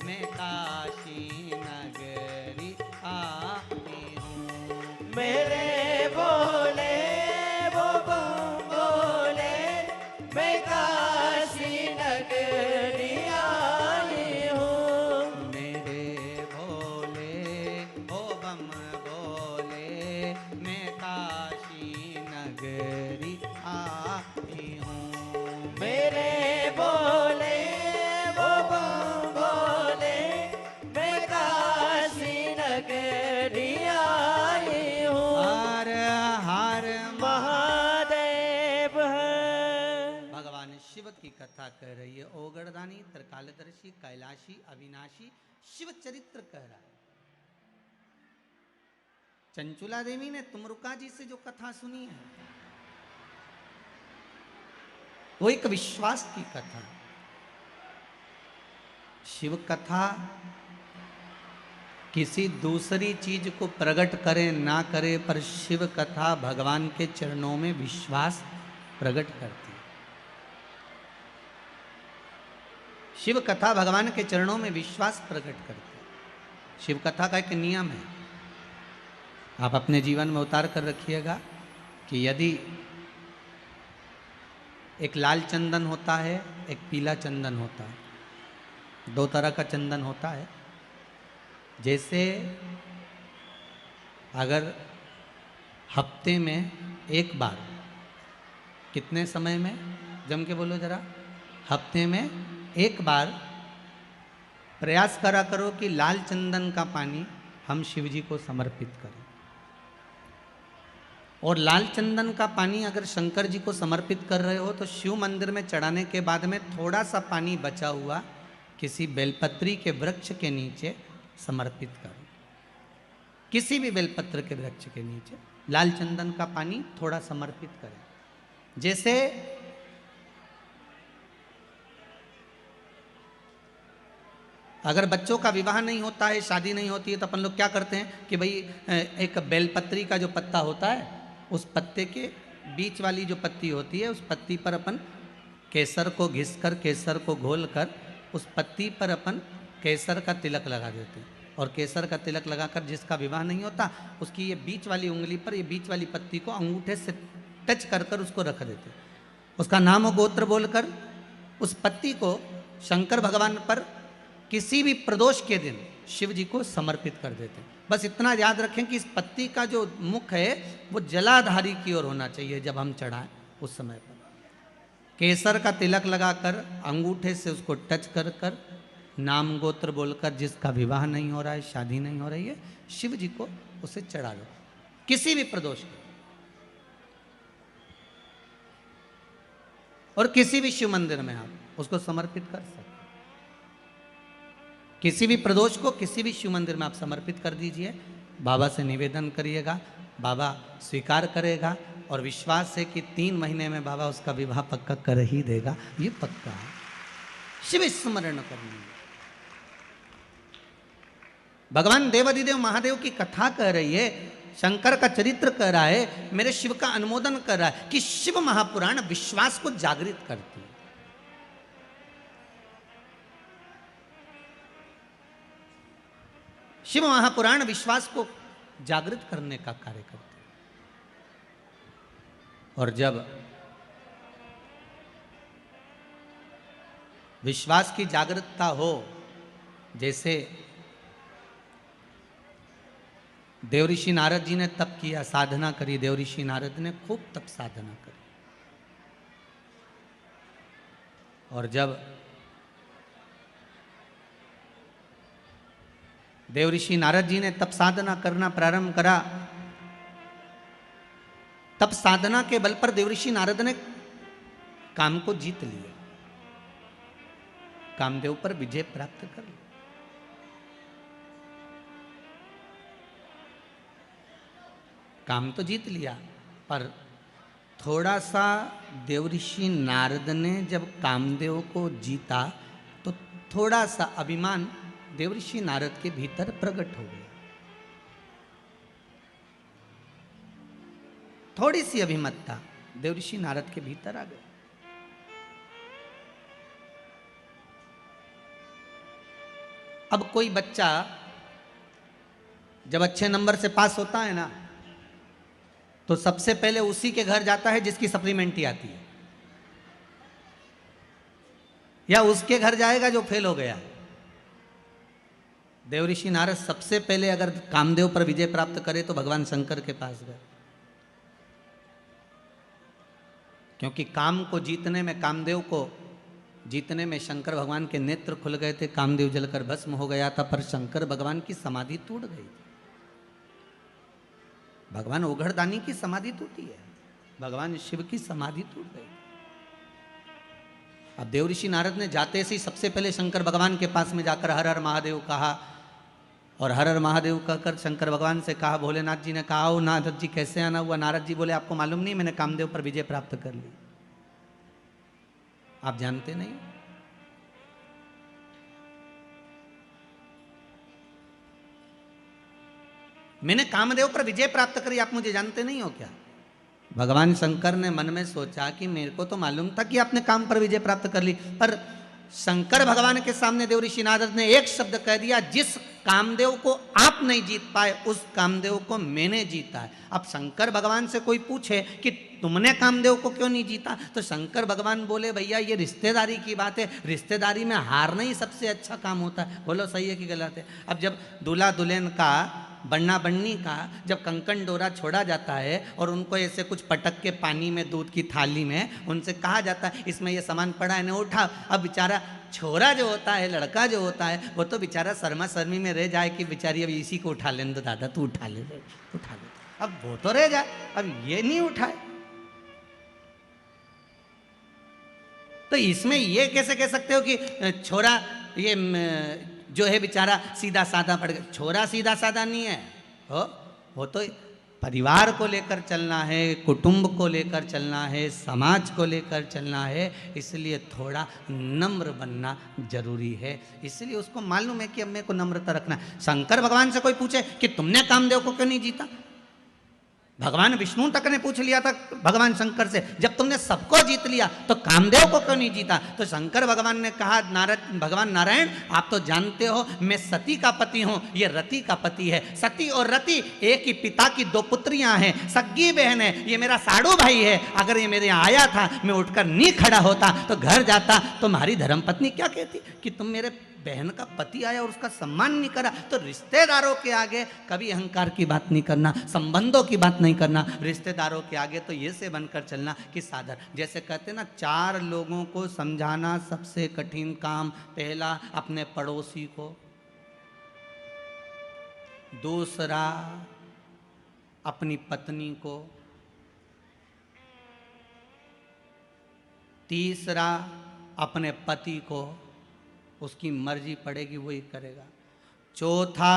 मैं काशी नगरी आई हूँ।
मेरे भोले वो बम भोले मैं काशी नगरी आई हूँ।
मेरे भोले ओ बम भोले मैं काशी नगरी आई हूँ।
मेरे भोले वो बम भोले मैं काशी नगरी आई हूँ।
हर हर
महादेव
भगवान शिव की कथा कह रही है। ओगरदानी त्रिकालदर्शी कैलाशी अविनाशी शिव चरित्र कह रहा है। चंचुला देवी ने तुमरुका जी से जो कथा सुनी है वो एक विश्वास की कथा। शिव कथा किसी दूसरी चीज को प्रकट करे ना करे, पर शिव कथा भगवान के चरणों में विश्वास प्रकट करती है। शिव कथा भगवान के चरणों में विश्वास प्रकट करती है। शिव कथा का एक नियम है, आप अपने जीवन में उतार कर रखिएगा कि यदि एक लाल चंदन होता है, एक पीला चंदन होता है, दो तरह का चंदन होता है। जैसे अगर हफ्ते में एक बार, कितने समय में, जम के बोलो जरा, हफ्ते में एक बार प्रयास करा करो कि लाल चंदन का पानी हम शिव जी को समर्पित करें। और लाल चंदन का पानी अगर शंकर जी को समर्पित कर रहे हो तो शिव मंदिर में चढ़ाने के बाद में थोड़ा सा पानी बचा हुआ किसी बेलपत्री के वृक्ष के नीचे समर्पित करो। किसी भी बेलपत्र के वृक्ष के नीचे लाल चंदन का पानी थोड़ा समर्पित करें। जैसे अगर बच्चों का विवाह नहीं होता है, शादी नहीं होती है, तो अपन लोग क्या करते हैं कि भाई एक बेलपत्री का जो पत्ता होता है, उस पत्ते के बीच वाली जो पत्ती होती है, उस पत्ती पर अपन केसर को घिसकर, केसर को घोलकर उस पत्ती पर अपन केसर का तिलक लगा देते हैं। और केसर का तिलक लगाकर जिसका विवाह नहीं होता, उसकी ये बीच वाली उंगली पर ये बीच वाली पत्ती को अंगूठे से टच कर कर उसको रख देते हैं। उसका नाम और गोत्र बोलकर उस पत्ती को शंकर भगवान पर किसी भी प्रदोष के दिन शिव जी को समर्पित कर देते हैं। बस इतना याद रखें कि इस पत्ती का जो मुख है वो जलाधारी की ओर होना चाहिए जब हम चढ़ाएं उस समय पर। केसर का तिलक लगाकर अंगूठे से उसको टच कर कर नाम गोत्र बोलकर, जिसका विवाह नहीं हो रहा है, शादी नहीं हो रही है, शिव जी को उसे चढ़ा दो किसी भी प्रदोष के। और किसी भी शिव मंदिर में आप उसको समर्पित कर सकते। किसी भी प्रदोष को किसी भी शिव मंदिर में आप समर्पित कर दीजिए, बाबा से निवेदन करिएगा, बाबा स्वीकार करेगा और विश्वास है कि 3 महीने में बाबा उसका विवाह पक्का कर ही देगा। ये पक्का है। शिव स्मरण करनी। भगवान देवाधिदेव महादेव की कथा कह रही है, शंकर का चरित्र कह रहा है, मेरे शिव का अनुमोदन कर रहा है कि शिव महापुराण विश्वास को जागृत करती है। शिव महापुराण विश्वास को जागृत करने का कार्य करते हैं। और जब विश्वास की जागृतता हो, जैसे देवऋषि नारद जी ने तप किया, साधना करी, देवऋषि नारद ने खूब तप साधना करी। और जब देवऋषि नारद जी ने तप साधना करना प्रारंभ करा, तप साधना के बल पर देवऋषि नारद ने काम को जीत लिया, कामदेव पर विजय प्राप्त कर लिया। काम तो जीत लिया, पर थोड़ा सा देवऋषि नारद ने जब कामदेव को जीता तो थोड़ा सा अभिमान देवऋषि नारद के भीतर प्रकट हो गया। थोड़ी सी अभिमतता देवऋषि नारद के भीतर आ गई। अब कोई बच्चा जब अच्छे नंबर से पास होता है ना, तो सबसे पहले उसी के घर जाता है जिसकी सप्लीमेंट्री आती है, या उसके घर जाएगा जो फेल हो गया। देवऋषि नारद सबसे पहले अगर कामदेव पर विजय प्राप्त करे तो भगवान शंकर के पास गए, क्योंकि काम को जीतने में, कामदेव को जीतने में शंकर भगवान के नेत्र खुल गए थे। कामदेव जलकर भस्म हो गया था, पर शंकर भगवान की समाधि टूट गई थी। भगवान ओघड़दानी की समाधि टूटी है, भगवान शिव की समाधि टूट गई। अब देवऋषि नारद ने जाते से ही सबसे पहले शंकर भगवान के पास में जाकर हर हर महादेव कहा, और हर हर महादेव कहकर शंकर भगवान से कहा। भोलेनाथ जी ने कहा, ओ नारद जी कैसे आना हुआ? नारद जी बोले, आपको मालूम नहीं, मैंने कामदेव पर विजय प्राप्त कर ली। आप जानते नहीं? मैंने कामदेव पर विजय प्राप्त करी, आप मुझे जानते नहीं हो क्या? भगवान शंकर ने मन में सोचा कि मेरे को तो मालूम था कि आपने काम पर विजय प्राप्त कर ली, पर शंकर भगवान के सामने देवऋषि नारद ने एक शब्द कह दिया, जिस कामदेव को आप नहीं जीत पाए उस कामदेव को मैंने जीता है। अब शंकर भगवान से कोई पूछे कि तुमने कामदेव को क्यों नहीं जीता, तो शंकर भगवान बोले, भैया ये रिश्तेदारी की बात है, रिश्तेदारी में हारना ही सबसे अच्छा काम होता है। बोलो सही है कि गलत है? अब जब दूल्हा दुल्हन का, बन्ना बन्नी का जब कंकन डोरा छोड़ा जाता है और उनको ऐसे कुछ पटक के पानी में, दूध की थाली में उनसे कहा जाता है इसमें ये सामान पड़ा है ना, उठा। अब बेचारा छोरा जो होता है, लड़का जो होता है, वो तो बेचारा शर्मा शर्मी में रह जाए कि बेचारी अब इसी को उठा लेने दो, दादा तू उठा ले, उठा ले। अब वो तो रह जाए, अब ये नहीं उठाए। तो इसमें ये कैसे कह सकते हो कि छोरा ये जो है बेचारा सीधा साधा पड़ गया? छोरा सीधा साधा नहीं है, वो तो परिवार को लेकर चलना है, कुटुंब को लेकर चलना है, समाज को लेकर चलना है, इसलिए थोड़ा नम्र बनना जरूरी है। इसलिए उसको मालूम है कि अब मेरे को नम्रता रखना है। शंकर भगवान से कोई पूछे कि तुमने कामदेव को क्यों नहीं जीता, भगवान विष्णु तक ने पूछ लिया था भगवान शंकर से, जब तुमने सबको जीत लिया तो कामदेव को क्यों नहीं जीता? तो शंकर भगवान ने कहा, भगवान नारायण आप तो जानते हो मैं सती का पति हूँ, ये रति का पति है। सती और रति एक ही पिता की दो पुत्रियां हैं, सग्गी बहन है, ये मेरा साड़ू भाई है। अगर ये मेरे यहाँ आया था, मैं उठकर नहीं खड़ा होता तो घर जाता, तो हमारी धर्मपत्नी क्या कहती कि तुम मेरे बहन का पति आया और उसका सम्मान नहीं करा। तो रिश्तेदारों के आगे कभी अहंकार की बात नहीं करना, संबंधों की बात नहीं करना, रिश्तेदारों के आगे तो ये से बनकर चलना कि साधर। जैसे कहते ना, 4 लोगों को समझाना सबसे कठिन काम। पहला अपने पड़ोसी को, दूसरा अपनी पत्नी को, तीसरा अपने पति को, उसकी मर्जी पड़ेगी वही करेगा। चौथा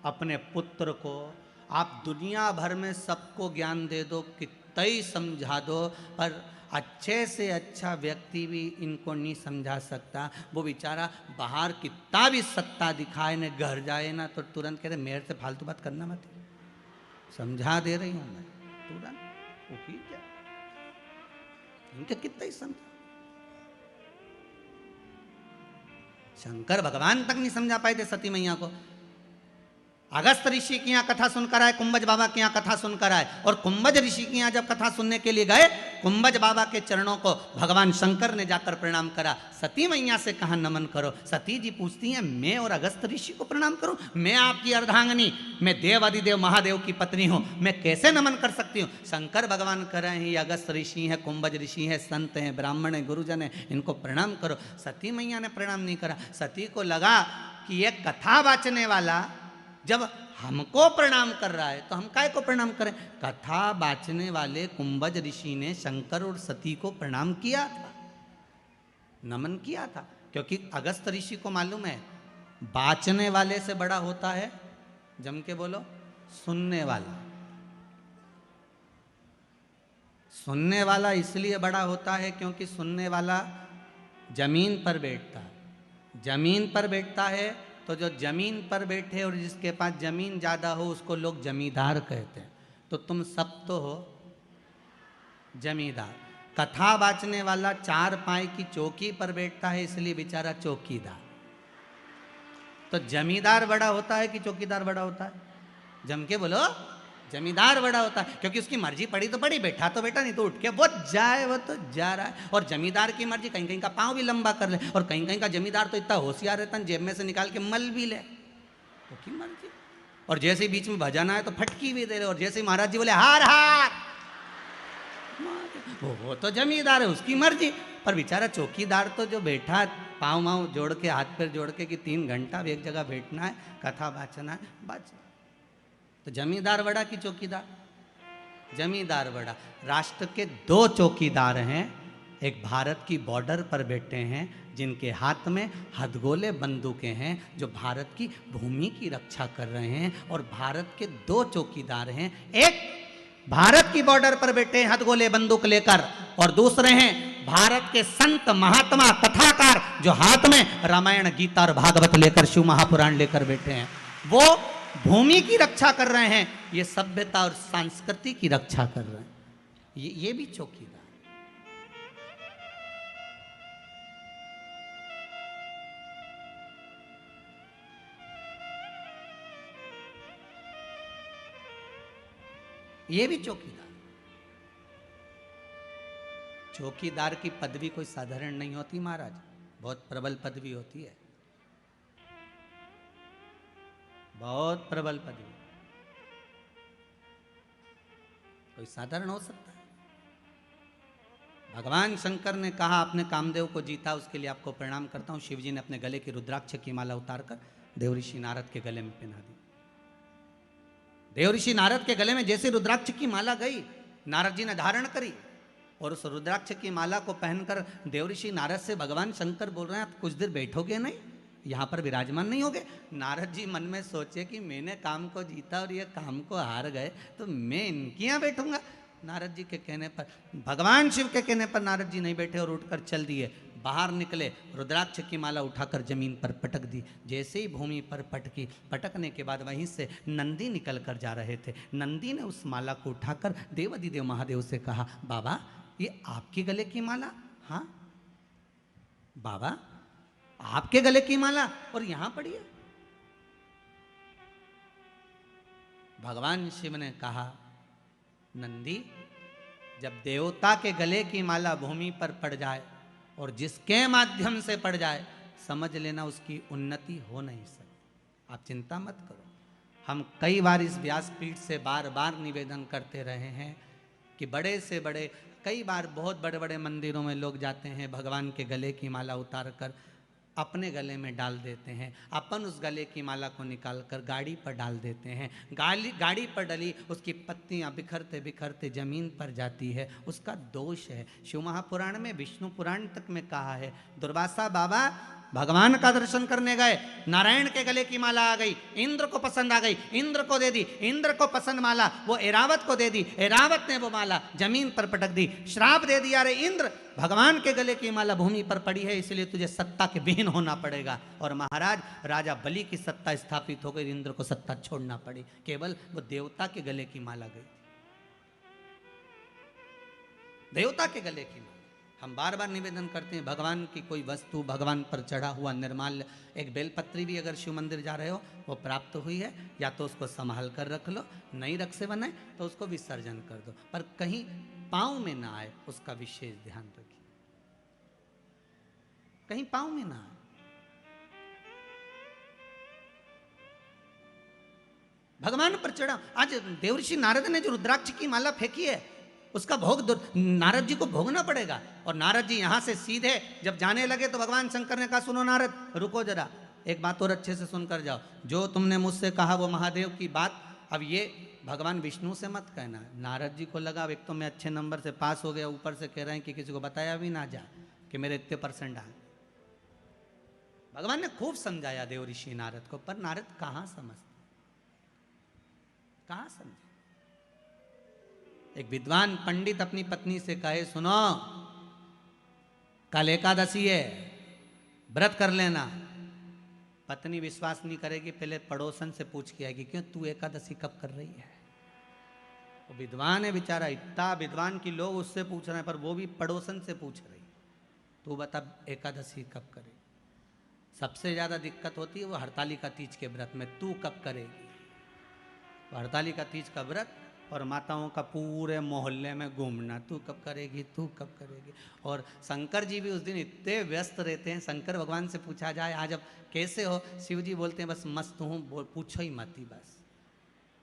अपने पुत्र को। आप दुनिया भर में सबको ज्ञान दे दो, कितना ही समझा दो, पर अच्छे से अच्छा व्यक्ति भी इनको नहीं समझा सकता। वो बेचारा बाहर कितना भी सत्ता दिखाए न, घर जाए ना तो तुरंत कह रहे मेरे से फालतू बात करना मत, समझा दे रही हूँ मैं, तुरंत वो की क्या, इनके कितना ही समझा। शंकर भगवान तक नहीं समझा पाए थे सती मैया को। अगस्त ऋषि की यहाँ कथा सुनकर आए, कुंभज बाबा की यहाँ कथा सुनकर आए, और कुंभज ऋषि की यहाँ जब कथा सुनने के लिए गए, कुंभज बाबा के चरणों को भगवान शंकर ने जाकर प्रणाम करा। सती मैया से कहा नमन करो। सती जी पूछती हैं मैं और अगस्त ऋषि को प्रणाम करूं? मैं आपकी अर्धांगिनी, मैं देव अधिदेव महादेव की पत्नी हूं, मैं कैसे नमन कर सकती हूं? शंकर भगवान कह रहे हैं ये अगस्त ऋषि हैं, कुंभज ऋषि हैं, संत हैं, ब्राह्मण हैं, गुरुजन हैं, इनको प्रणाम करो। सती मैया ने प्रणाम नहीं करा। सती को लगा कि ये कथा वाचने वाला जब हमको प्रणाम कर रहा है तो हम काय को प्रणाम करें। कथा बाचने वाले कुंभज ऋषि ने शंकर और सती को प्रणाम किया था, नमन किया था, क्योंकि अगस्त ऋषि को मालूम है बाचने वाले से बड़ा होता है, जम के बोलो, सुनने वाला। सुनने वाला इसलिए बड़ा होता है क्योंकि सुनने वाला जमीन पर बैठता है। जमीन पर बैठता है तो जो जमीन पर बैठे और जिसके पास जमीन ज़्यादा हो उसको लोग जमींदार कहते हैं। तो तुम सब तो हो जमींदार। कथा बाचने वाला 4 पाई की चौकी पर बैठता है इसलिए बेचारा चौकीदार। तो जमींदार बड़ा होता है कि चौकीदार बड़ा होता है? जम के बोलो, जमींदार बड़ा होता है, क्योंकि उसकी मर्जी पड़ी तो पड़ी, बैठा तो बैठा, नहीं तो उठ के वो जाए, वो तो जा रहा है। और जमींदार की मर्जी कहीं कहीं का पाँव भी लंबा कर ले, और कहीं कहीं का जमींदार तो इतना होशियार रहता है जेब में से निकाल के मल भी ले, वो की मर्जी। और जैसे बीच में भजन आए तो फटकी भी दे ले, और जैसे महाराज जी बोले हार हार, वो तो जमींदार है, उसकी मर्जी। पर बेचारा चौकीदार तो जो बैठा पाँव वाँव जोड़ के, हाथ पैर जोड़ के कि 3 घंटा एक जगह बैठना है, कथा बाचना है, बाच। तो जमींदार बड़ा कि चौकीदार? जमींदार बड़ा। राष्ट्र के 2 चौकीदार हैं। एक भारत की बॉर्डर पर बैठे हैं जिनके हाथ में हथगोले बंदूकें हैं, जो भारत की भूमि की रक्षा कर रहे हैं। और भारत के 2 चौकीदार हैं, एक भारत की बॉर्डर पर बैठे हैं हथगोले बंदूक लेकर, और दूसरे हैं भारत के संत महात्मा कथाकार जो हाथ में रामायण गीता और भागवत लेकर, शिव महापुराण लेकर बैठे हैं। वो भूमि की रक्षा कर रहे हैं, ये सभ्यता और संस्कृति की रक्षा कर रहे हैं। ये भी चौकीदार। ये भी चौकीदार। चौकीदार की पदवी कोई साधारण नहीं होती महाराज, बहुत प्रबल पदवी होती है, बहुत प्रबल पदवी। कोई साधारण हो सकता है? भगवान शंकर ने कहा आपने कामदेव को जीता, उसके लिए आपको प्रणाम करता हूं। शिव जी ने अपने गले की रुद्राक्ष की माला उतारकर देवऋषि नारद के गले में पहना दी। देवऋषि नारद के गले में जैसे रुद्राक्ष की माला गई, नारद जी ने धारण करी, और उस रुद्राक्ष की माला को पहनकर देवऋषि नारद से भगवान शंकर बोल रहे हैं आप कुछ देर बैठोगे नहीं, यहाँ पर विराजमान नहीं होगे? नारद जी मन में सोचे कि मैंने काम को जीता और ये काम को हार गए, तो मैं इनके यहाँ बैठूंगा। नारद जी के कहने पर, भगवान शिव के कहने पर नारद जी नहीं बैठे और उठकर चल दिए। बाहर निकले, रुद्राक्ष की माला उठाकर जमीन पर पटक दी। जैसे ही भूमि पर पटकी, पटकने के बाद वहीं से नंदी निकल कर जा रहे थे। नंदी ने उस माला को उठाकर देवाधिदेव महादेव से कहा, बाबा ये आपके गले की माला? हाँ बाबा आपके गले की माला और यहां पड़ी है। भगवान शिव ने कहा, नंदी जब देवता के गले की माला भूमि पर पड़ जाए और जिसके माध्यम से पड़ जाए, समझ लेना उसकी उन्नति हो नहीं सकती। आप चिंता मत करो। हम कई बार इस व्यासपीठ से बार बार निवेदन करते रहे हैं कि बड़े से बड़े, कई बार बहुत बड़े बड़े मंदिरों में लोग जाते हैं, भगवान के गले की माला उतार कर अपने गले में डाल देते हैं। अपन उस गले की माला को निकाल कर गाड़ी पर डाल देते हैं। गाड़ी पर डली उसकी पत्तियां बिखरते बिखरते जमीन पर जाती है। उसका दोष है। शिव महापुराण में, विष्णु पुराण तक में कहा है, दुर्वासा बाबा भगवान का दर्शन करने गए, नारायण के गले की माला आ गई, इंद्र को पसंद आ गई, इंद्र को दे दी, इंद्र को पसंद माला वो एरावत को दे दी, एरावत ने वो माला जमीन पर पटक दी, श्राप दे दिया, अरे इंद्र भगवान के गले की माला भूमि पर पड़ी है, इसलिए तुझे सत्ता के विहीन होना पड़ेगा। और महाराज राजा बलि की सत्ता स्थापित हो गई, इंद्र को सत्ता छोड़ना पड़ी, केवल वो देवता के गले की माला गई, देवता के गले की माला। हम बार बार निवेदन करते हैं, भगवान की कोई वस्तु, भगवान पर चढ़ा हुआ निर्माल्य, एक बेलपत्री भी अगर शिव मंदिर जा रहे हो वो प्राप्त हुई है, या तो उसको संभाल कर रख लो, नहीं रख से बनाए तो उसको विसर्जन कर दो, पर कहीं पांव में ना आए उसका विशेष ध्यान रखिए, कहीं पांव में ना आए। भगवान पर चढ़ा, आज देवर्षि नारद ने जो रुद्राक्ष की माला फेंकी है उसका भोग नारद जी को भोगना पड़ेगा। और नारद जी यहां से सीधे जब जाने लगे तो भगवान शंकर ने कहा, सुनो नारद, रुको जरा, एक बात और अच्छे से सुनकर जाओ, जो तुमने मुझसे कहा वो महादेव की बात अब ये भगवान विष्णु से मत कहना। नारद जी को लगा, एक तो मैं अच्छे नंबर से पास हो गया, ऊपर से कह रहे हैं कि किसी को बताया भी ना जा कि मेरे इतने परसेंट आए। भगवान ने खूब समझाया देवऋषि नारद को, पर नारद कहां समझते, कहां समझे। एक विद्वान पंडित अपनी पत्नी से कहे, सुनो कल एकादशी है, व्रत कर लेना। पत्नी विश्वास नहीं करेगी, पहले पड़ोसन से पूछ के आएगी, क्यों तू एकादशी कब कर रही है। वो विद्वान है बेचारा, इतना विद्वान की लोग उससे पूछ रहे हैं, पर वो भी पड़ोसन से पूछ रही, तू बता एकादशी कब करे। सबसे ज्यादा दिक्कत होती है वो हरतालिका तीज के व्रत में, तू कब करेगी। तो हरतालिका तीज का व्रत और माताओं का पूरे मोहल्ले में घूमना, तू कब करेगी, तू कब करेगी। और शंकर जी भी उस दिन इतने व्यस्त रहते हैं, शंकर भगवान से पूछा जाए आज अब कैसे हो, शिव जी बोलते हैं बस मस्त हूँ, पूछो ही मत ही बस।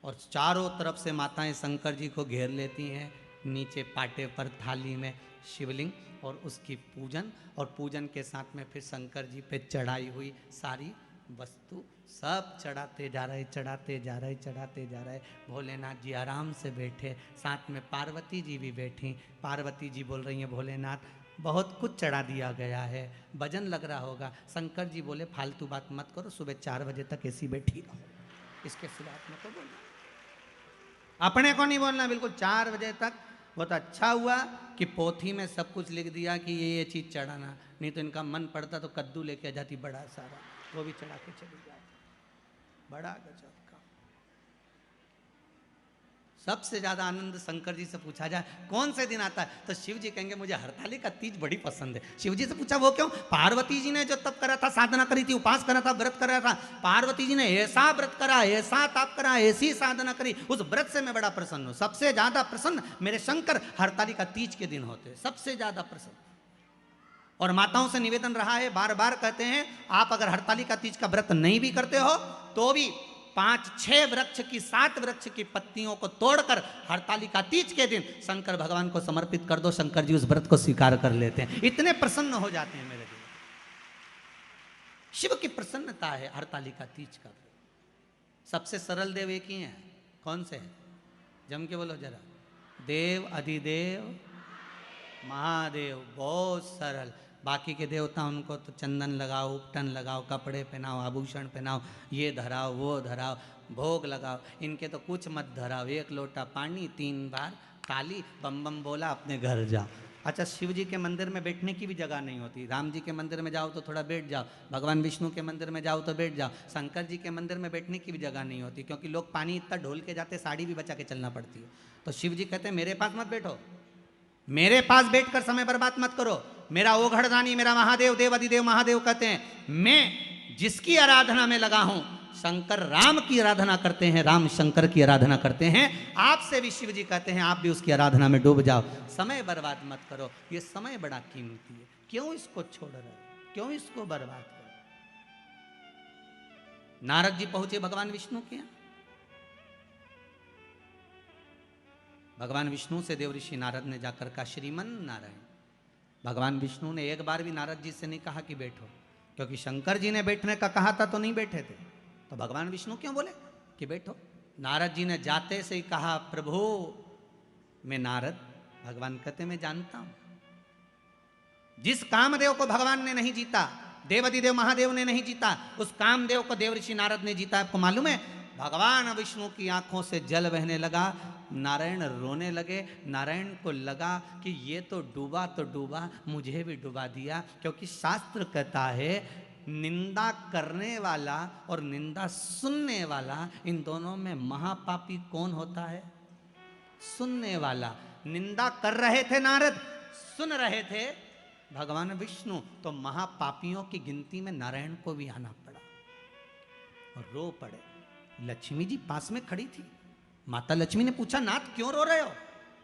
और चारों तरफ से माताएं शंकर जी को घेर लेती हैं, नीचे पाटे पर थाली में शिवलिंग और उसकी पूजन, और पूजन के साथ में फिर शंकर जी पे चढ़ाई हुई सारी वस्तु सब चढ़ाते जा रहे, चढ़ाते जा रहे, चढ़ाते जा रहे। भोलेनाथ जी आराम से बैठे, साथ में पार्वती जी भी बैठी। पार्वती जी बोल रही हैं, भोलेनाथ बहुत कुछ चढ़ा दिया गया है, भजन लग रहा होगा। शंकर जी बोले फालतू बात मत करो, सुबह 4 बजे तक ऐसी बैठी रहो, इसके सिवा अपने को बोलना, अपने को नहीं बोलना बिल्कुल 4 बजे तक। बहुत अच्छा हुआ कि पोथी में सब कुछ लिख दिया कि ये चीज़ चढ़ाना, नहीं तो इनका मन पड़ता तो कद्दू लेके आ जाती बड़ा सारा, वो भी चढ़ा के चली जाती, बड़ा गजब का। सबसे ज्यादा आनंद शंकर जी से पूछा जाए कौन से दिन आता है, तो शिव जी कहेंगे मुझे हरतालिका तीज बड़ी पसंद है। शिव जी से पूछा वो क्यों, पार्वती जी ने जो तप करा था, साधना करी थी, उपास करा था, व्रत करा था, पार्वती जी ने ऐसा व्रत करा, ऐसा तप करा, ऐसी साधना करी, उस व्रत से मैं बड़ा प्रसन्न हूं। सबसे ज्यादा प्रसन्न मेरे शंकर हरतालिका तीज के दिन होते, सबसे ज्यादा प्रसन्न। और माताओं से निवेदन रहा है, बार बार कहते हैं, आप अगर हरतालिका तीज का व्रत नहीं भी करते हो तो भी 5-6 वृक्ष की 7 वृक्ष की पत्तियों को तोड़कर हरतालिका तीज के दिन शंकर भगवान को समर्पित कर दो, शंकर जी उस व्रत को स्वीकार कर लेते हैं, इतने प्रसन्न हो जाते हैं मेरे दिल। शिव की प्रसन्नता है हरतालिका तीज का। सबसे सरल देव एक ही है, कौन से है, जम के बोलो जरा, देव अधिदेव महादेव, बहुत सरल। बाकी के देवता उनको तो चंदन लगाओ, उपटन लगाओ, कपड़े पहनाओ, आभूषण पहनाओ, ये धराओ वो धराओ, भोग लगाओ, इनके तो कुछ मत धराओ, 1 लोटा पानी 3 बार ताली, बम बम बोला, अपने घर जाओ, अच्छा, शिव जी के मंदिर में बैठने की भी जगह नहीं होती। राम जी के मंदिर में जाओ तो थोड़ा बैठ जाओ, भगवान विष्णु के मंदिर में जाओ तो बैठ जाओ, शंकर जी के मंदिर में बैठने की भी जगह नहीं होती, क्योंकि लोग पानी इतना ढोल के जाते, साड़ी भी बचा के चलना पड़ती है। तो शिव जी कहते हैं मेरे पास मत बैठो, मेरे पास बैठकर समय बर्बाद मत करो। मेरा ओघड़दानी, मेरा महादेव, देव अधिदेव महादेव कहते हैं, मैं जिसकी आराधना में लगा हूं, शंकर राम की आराधना करते हैं, राम शंकर की आराधना करते हैं। आपसे भी शिव जी कहते हैं आप भी उसकी आराधना में डूब जाओ, समय बर्बाद मत करो। ये समय बड़ा कीमती है, क्यों इसको छोड़ रहे हो, क्यों इसको बर्बाद करो। नारद जी पहुंचे भगवान विष्णु के यहां। भगवान विष्णु से देवऋषि नारद ने जाकर कहा, श्रीमन नारायण। भगवान विष्णु ने एक बार भी नारद जी से नहीं कहा कि बैठो, क्योंकि शंकर जी ने बैठने का कहा था तो नहीं बैठे थे, तो भगवान विष्णु क्यों बोले कि बैठो। नारद जी ने जाते से ही कहा, प्रभु मैं नारद। भगवान कहते मैं जानता हूं, जिस कामदेव को भगवान ने नहीं जीता, देवाधिदेव महादेव ने नहीं जीता, उस कामदेव को देवऋषि नारद ने जीता। आपको मालूम है, भगवान विष्णु की आंखों से जल बहने लगा, नारायण रोने लगे। नारायण को लगा कि ये तो डूबा, मुझे भी डुबा दिया, क्योंकि शास्त्र कहता है निंदा करने वाला और निंदा सुनने वाला, इन दोनों में महापापी कौन होता है? सुनने वाला। निंदा कर रहे थे नारद, सुन रहे थे भगवान विष्णु, तो महापापियों की गिनती में नारायण को भी आना पड़ा और रो पड़े। लक्ष्मी जी पास में खड़ी थी। माता लक्ष्मी ने पूछा, नाथ क्यों रो रहे हो?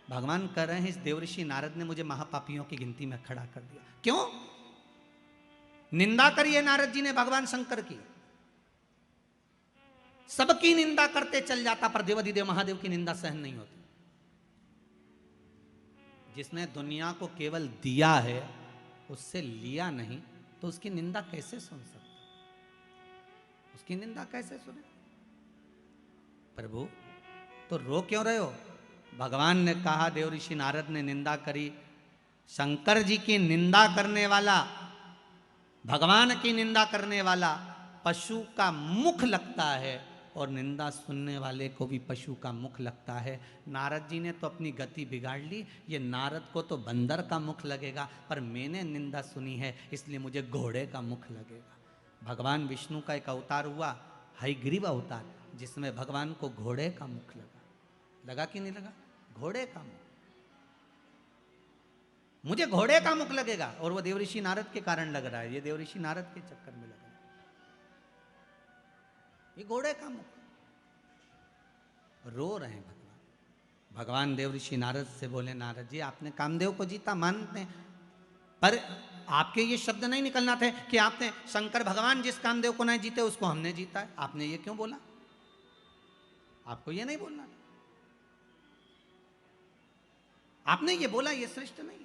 भगवान कह रहे हैं, इस देवऋषि नारद ने मुझे महापापियों की गिनती में खड़ा कर दिया। क्यों? निंदा करी है नारद जी ने भगवान शंकर की, सबकी निंदा करते चल जाता, पर देवाधिदेव महादेव की निंदा सहन नहीं होती। जिसने दुनिया को केवल दिया है, उससे लिया नहीं, तो उसकी निंदा कैसे सुन सकते? उसकी निंदा कैसे सुने? प्रभु तो रो क्यों रहे हो? भगवान ने कहा, देवऋषि नारद ने निंदा करी। शंकर जी की निंदा करने वाला, भगवान की निंदा करने वाला पशु का मुख लगता है, और निंदा सुनने वाले को भी पशु का मुख लगता है। नारद जी ने तो अपनी गति बिगाड़ ली, ये नारद को तो बंदर का मुख लगेगा, पर मैंने निंदा सुनी है इसलिए मुझे घोड़े का मुख लगेगा। भगवान विष्णु का एक अवतार हुआ, हयग्रीव अवतार, जिसमें भगवान को घोड़े का मुख लगा कि नहीं लगा? घोड़े का मुख, मुझे घोड़े का मुख लगेगा, और वो देवऋषि नारद के कारण लग रहा है। ये देवऋषि नारद के चक्कर में लग रहा है, ये घोड़े का मुख। रो रहे हैं भगवान। भगवान देवऋषि नारद से बोले, नारद जी आपने कामदेव को जीता मानते हैं, पर आपके ये शब्द नहीं निकलना थे कि आपने शंकर भगवान जिस कामदेव को नहीं जीते उसको हमने जीता है। आपने ये क्यों बोला? आपको ये नहीं बोलना था। आपने ये बोला, ये श्रेष्ठ नहीं।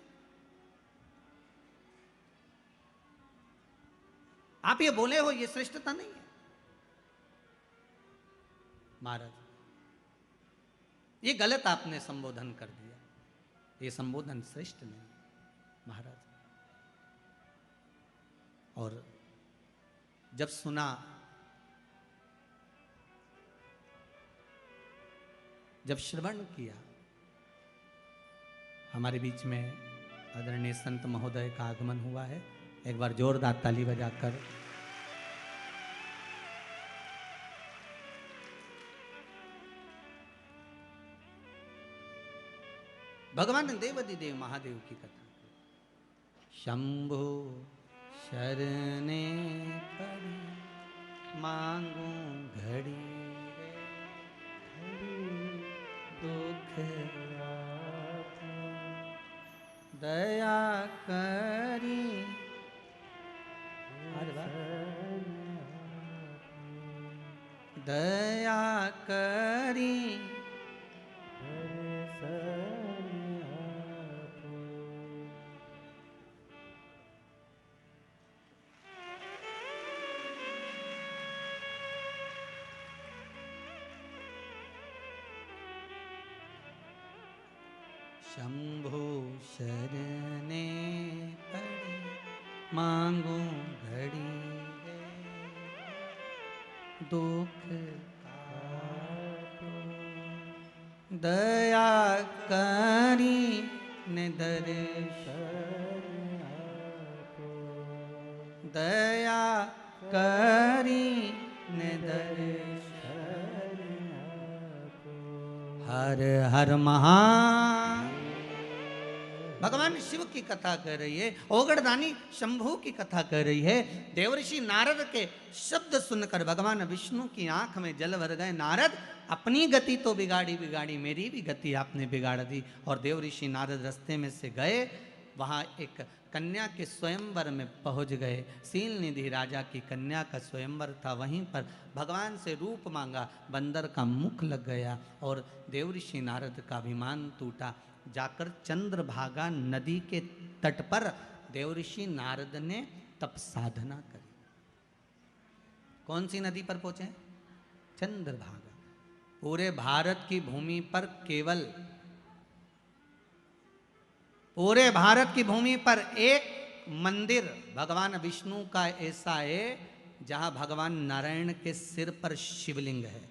आप ये बोले हो, ये श्रेष्ठता नहीं है। महाराज ये गलत आपने संबोधन कर दिया, ये संबोधन श्रेष्ठ नहीं महाराज। और जब सुना, जब श्रवण किया, हमारे बीच में आदरणीय संत महोदय का आगमन हुआ है। एक बार जोरदार ताली बजाकर भगवान देवाधिदेव महादेव की कथा। शंभो शरणे पड़ी मांगू घड़ी रे, दुख दया करी। अरे वाह, दया करी शंभो शरणे पड़ी मांगू घड़ी रे, दुख काटो दया करी ने दर्श दया करी ने दर्श हर हर महान। भगवान शिव की कथा कर रही है, ओगड़दानी शंभू की कथा कर रही है। देवर्षि नारद के शब्द सुनकर भगवान विष्णु की आंख में जल भर गए। नारद अपनी गति तो बिगाड़ी बिगाड़ी, मेरी भी गति आपने बिगाड़ दी। और देवर्षि नारद रास्ते में से गए, वहां एक कन्या के स्वयंवर में पहुंच गए। सील निधि राजा की कन्या का स्वयंवर था, वहीं पर भगवान से रूप मांगा, बंदर का मुख लग गया और देवर्षि नारद का अभिमान टूटा। जाकर चंद्रभागा नदी के तट पर देवर्षि नारद ने तप साधना करी। कौन सी नदी पर पहुंचे? चंद्रभागा। पूरे भारत की भूमि पर केवल, पूरे भारत की भूमि पर एक मंदिर भगवान विष्णु का ऐसा है जहां भगवान नारायण के सिर पर शिवलिंग है।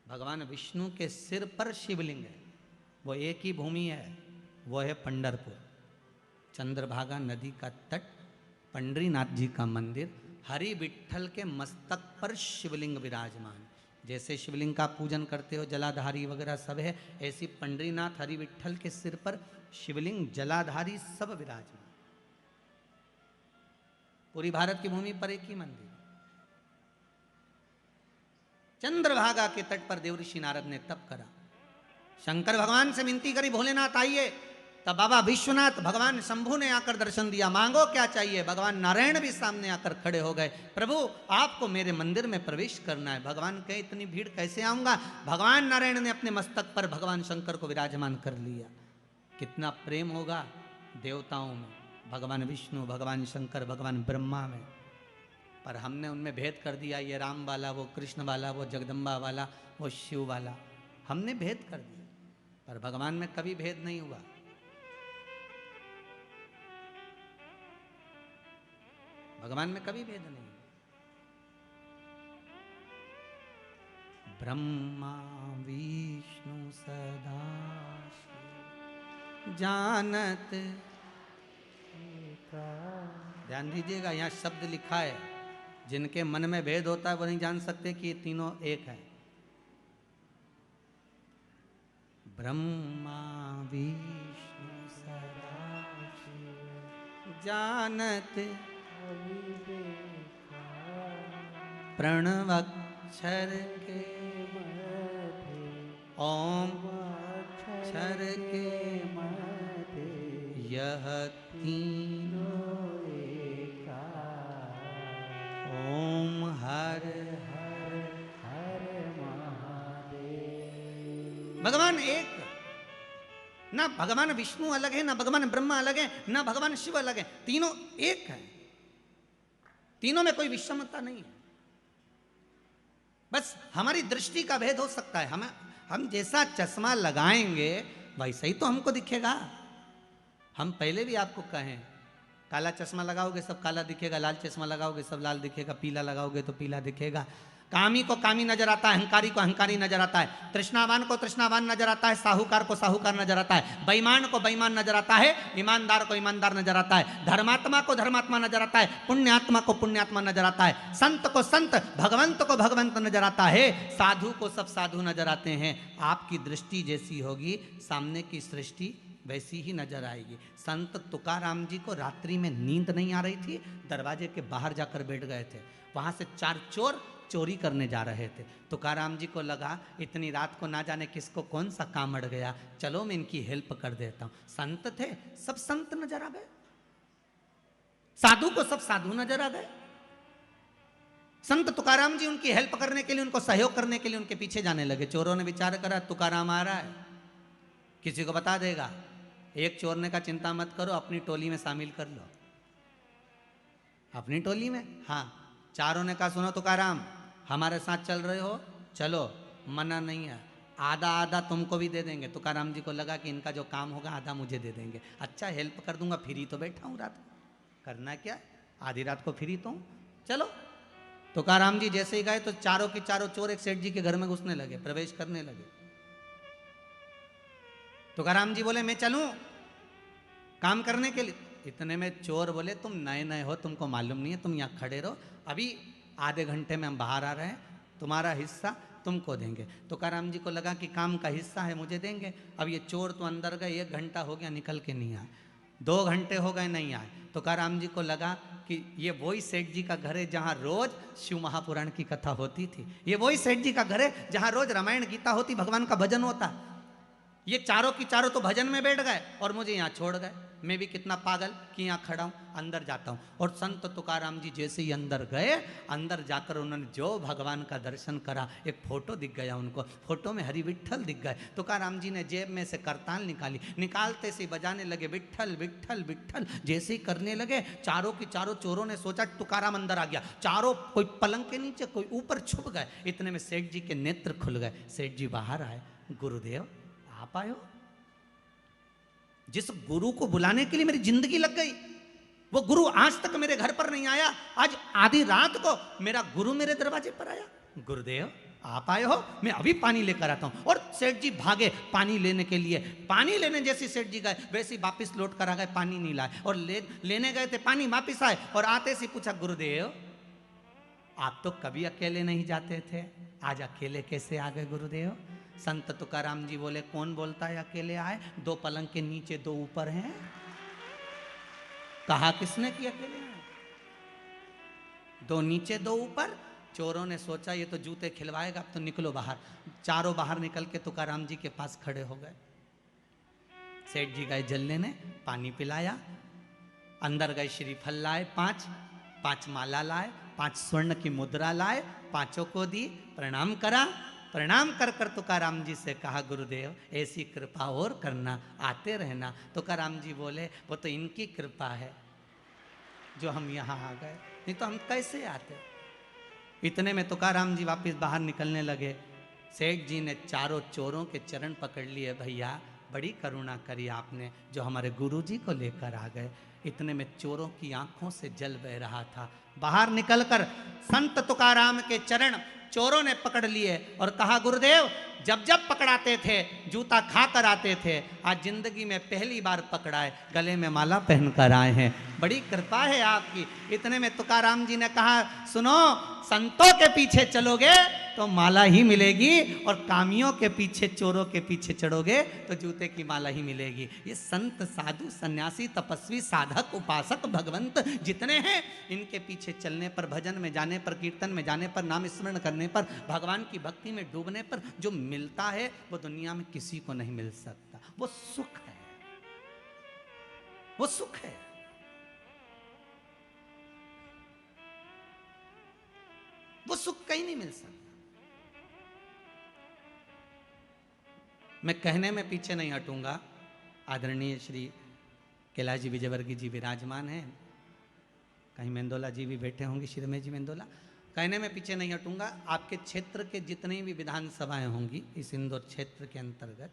भगवान विष्णु के सिर पर शिवलिंग है, वो एक ही भूमि है, वो है पंढरपुर। चंद्रभागा नदी का तट, पंडरीनाथ जी का मंदिर, हरि विठ्ठल के मस्तक पर शिवलिंग विराजमान। जैसे शिवलिंग का पूजन करते हो, जलाधारी वगैरह सब है, ऐसी पंडरीनाथ हरि विठ्ठल के सिर पर शिवलिंग, जलाधारी सब विराजमान। पूरी भारत की भूमि पर एक ही मंदिर। चंद्रभागा के तट पर देवर्षि नारद ने तप करा। शंकर भगवान से विनती करी, भोलेनाथ आइए। तब बाबा विश्वनाथ भगवान शंभु ने आकर दर्शन दिया, मांगो क्या चाहिए। भगवान नारायण भी सामने आकर खड़े हो गए, प्रभु आपको मेरे मंदिर में प्रवेश करना है। भगवान कहे इतनी भीड़ कैसे आऊंगा। भगवान नारायण ने अपने मस्तक पर भगवान शंकर को विराजमान कर लिया। कितना प्रेम होगा देवताओं में, भगवान विष्णु, भगवान शंकर, भगवान ब्रह्मा में। पर हमने उनमें भेद कर दिया, ये राम वाला, वो कृष्ण वाला, वो जगदम्बा वाला, वो शिव वाला, हमने भेद कर दिया। पर भगवान में कभी भेद नहीं हुआ। भगवान में कभी भेद नहीं। ब्रह्मा विष्णु सदा जानत। ध्यान दीजिएगा, यहाँ शब्द लिखा है, जिनके मन में भेद होता है वो नहीं जान सकते कि ये तीनों एक है। ब्रह्मा विष्णु सदा जानत प्रणवक्षर के ओम अक्षर के यह तीनों ओम हर हर हर महादेव। भगवान एक, ना भगवान विष्णु अलग है, ना भगवान ब्रह्मा अलग है, ना भगवान शिव अलग है, तीनों एक है। तीनों में कोई विषमता नहीं है। बस हमारी दृष्टि का भेद हो सकता है। हम जैसा चश्मा लगाएंगे वैसा ही तो हमको दिखेगा। हम पहले भी आपको कहें, काला चश्मा लगाओगे सब काला दिखेगा, लाल चश्मा लगाओगे सब लाल दिखेगा, पीला लगाओगे तो पीला दिखेगा। कामी को कामी नजर आता है, अहंकारी को अहंकारी नजर आता है, तृष्णावान को तृष्णावान नजर आता है, साहूकार को साहूकार नजर आता है, बेईमान को बेईमान नजर आता है, ईमानदार को ईमानदार नजर आता है, धर्मात्मा को धर्मात्मा नजर आता है, पुण्यात्मा को पुण्यात्मा नजर आता है, संत को संत, भगवंत को भगवंत नजर आता है, साधु को सब साधु नजर आते हैं। आपकी दृष्टि जैसी होगी सामने की सृष्टि वैसी ही नजर आएगी। संत तुकाराम जी को रात्रि में नींद नहीं आ रही थी, दरवाजे के बाहर जाकर बैठ गए थे। वहां से 4 चोर चोरी करने जा रहे थे। तुकाराम जी को लगा इतनी रात को ना जाने किसको कौन सा काम अड़ गया, चलो मैं इनकी हेल्प कर देता हूं। संत थे, सब संत नजर आ गए, साधु को सब साधु नजर आ गए। संत तुकाराम जी उनकी हेल्प करने के लिए, उनको सहयोग करने के लिए उनके पीछे जाने लगे। चोरों ने विचार करा तुकाराम आ रहा है, किसी को बता देगा। एक चोर ने कहा चिंता मत करो, अपनी टोली में शामिल कर लो। अपनी टोली में? हाँ। चारों ने कहा सुनो तुकाराम, हमारे साथ चल रहे हो, चलो, मना नहीं है, आधा आधा तुमको भी दे देंगे। तुकाराम जी को लगा कि इनका जो काम होगा आधा मुझे दे देंगे। अच्छा हेल्प कर दूंगा, फ्री तो बैठा हूँ रात को, करना क्या, आधी रात को फ्री तो हूँ, चलो। तुकाराम जी जैसे ही गए तो चारों के चारों चोर एक सेठ जी के घर में घुसने लगे, प्रवेश करने लगे। तुकाराम जी बोले मैं चलूं काम करने के लिए। इतने में चोर बोले तुम नए नए हो, तुमको मालूम नहीं है, तुम यहाँ खड़े रहो, अभी आधे घंटे में हम बाहर आ रहे हैं, तुम्हारा हिस्सा तुमको देंगे। तुकाराम जी को लगा कि काम का हिस्सा है, मुझे देंगे। अब ये चोर तो अंदर गए, 1 घंटा हो गया निकल के नहीं आए, 2 घंटे हो गए नहीं आए। तुकाराम जी को लगा कि ये वही सेठ जी का घर है जहाँ रोज शिव महापुराण की कथा होती थी, ये वही सेठ जी का घर है जहाँ रोज रामायण गीता होती, भगवान का भजन होता। ये चारों की चारों तो भजन में बैठ गए और मुझे यहाँ छोड़ गए। मैं भी कितना पागल कि यहाँ खड़ा हूँ, अंदर जाता हूँ। और संत तुकाराम जी जैसे ही अंदर गए, अंदर जाकर उन्होंने जो भगवान का दर्शन करा, एक फोटो दिख गया उनको, फोटो में हरि विट्ठल दिख गए। तुकाराम जी ने जेब में से करताल निकाली, निकालते से बजाने लगे विट्ठल विट्ठल विट्ठल। जैसे ही करने लगे, चारों की चारों चोरों ने सोचा तुकाराम अंदर आ गया, चारों कोई पलंग के नीचे कोई ऊपर छुप गए। इतने में सेठ जी के नेत्र खुल गए, सेठ जी बाहर आए, गुरुदेव आप आए हो। जिस गुरु को बुलाने के लिए मेरी जिंदगी लग गई, वो गुरु आज तक मेरे घर पर नहीं आया, आज आधी रात को मेरा गुरु मेरे दरवाजे पर आया। गुरुदेव आप आए हो, मैं अभी पानी लेकर आता हूं। और सेठ जी भागे पानी लेने के लिए, पानी लेने जैसे सेठ जी गए वैसे वापिस लौट कर आ गए, पानी नहीं लाए। और लेने गए थे पानी, वापिस आए और आते से पूछा गुरुदेव आप तो कभी अकेले नहीं जाते थे, आज अकेले कैसे आ गए गुरुदेव। संत तुकाराम जी बोले कौन बोलता है अकेले आए, 2 पलंग के नीचे 2 ऊपर हैं, कहा किसने कि अकेले आए, 2 नीचे 2 ऊपर। चोरों ने सोचा ये तो जूते खिलवाएगा, अब तो निकलो बाहर। चारों बाहर निकल के तुकाराम जी के पास खड़े हो गए। सेठ जी गए जल लेने, पानी पिलाया, अंदर गए श्रीफल लाए 5 माला लाए, 5 स्वर्ण की मुद्रा लाए, 5 को दी, प्रणाम करा। प्रणाम कर कर तुकाराम जी से कहा गुरुदेव ऐसी कृपा और करना, आते रहना। तुकाराम जी बोले वो तो इनकी कृपा है जो हम यहाँ आ गए, नहीं तो हम कैसे आते। इतने में तुकाराम जी वापस बाहर निकलने लगे। सेठ जी ने चारों चोरों के चरण पकड़ लिए, भैया बड़ी करुणा करी आपने जो हमारे गुरुजी को लेकर आ गए। इतने में चोरों की आंखों से जल बह रहा था। बाहर निकलकर संत तुकाराम के चरण चोरों ने पकड़ लिए और कहा गुरुदेव जब जब पकड़ाते थे जूता खा कर आते थे, आज जिंदगी में पहली बार पकड़ाए, गले में माला पहन कर आए हैं, बड़ी कृपा है आपकी। इतने में तुकाराम जी ने कहा सुनो, संतों के पीछे चलोगे तो माला ही मिलेगी और कामियों के पीछे चोरों के पीछे चढ़ोगे तो जूते की माला ही मिलेगी। ये संत साधु सन्यासी तपस्वी साधक उपासक भगवंत जितने हैं, इनके पीछे चलने पर, भजन में जाने पर, कीर्तन में जाने पर, नाम स्मरण करने पर, भगवान की भक्ति में डूबने पर जो मिलता है वो दुनिया में किसी को नहीं मिल सकता। वो सुख है, वो सुख है। वो सुख कहीं नहीं मिल सकता। मैं कहने में पीछे नहीं हटूंगा। आदरणीय श्री कैलाश जी विजयवर्गीय जी विराजमान हैं, कहीं मेंदोला जी भी बैठे होंगे, श्री रमेश जी मेंदोला। कहने में पीछे नहीं हटूंगा। आपके क्षेत्र के जितनी भी विधानसभाएं होंगी इस इंदौर क्षेत्र के अंतर्गत,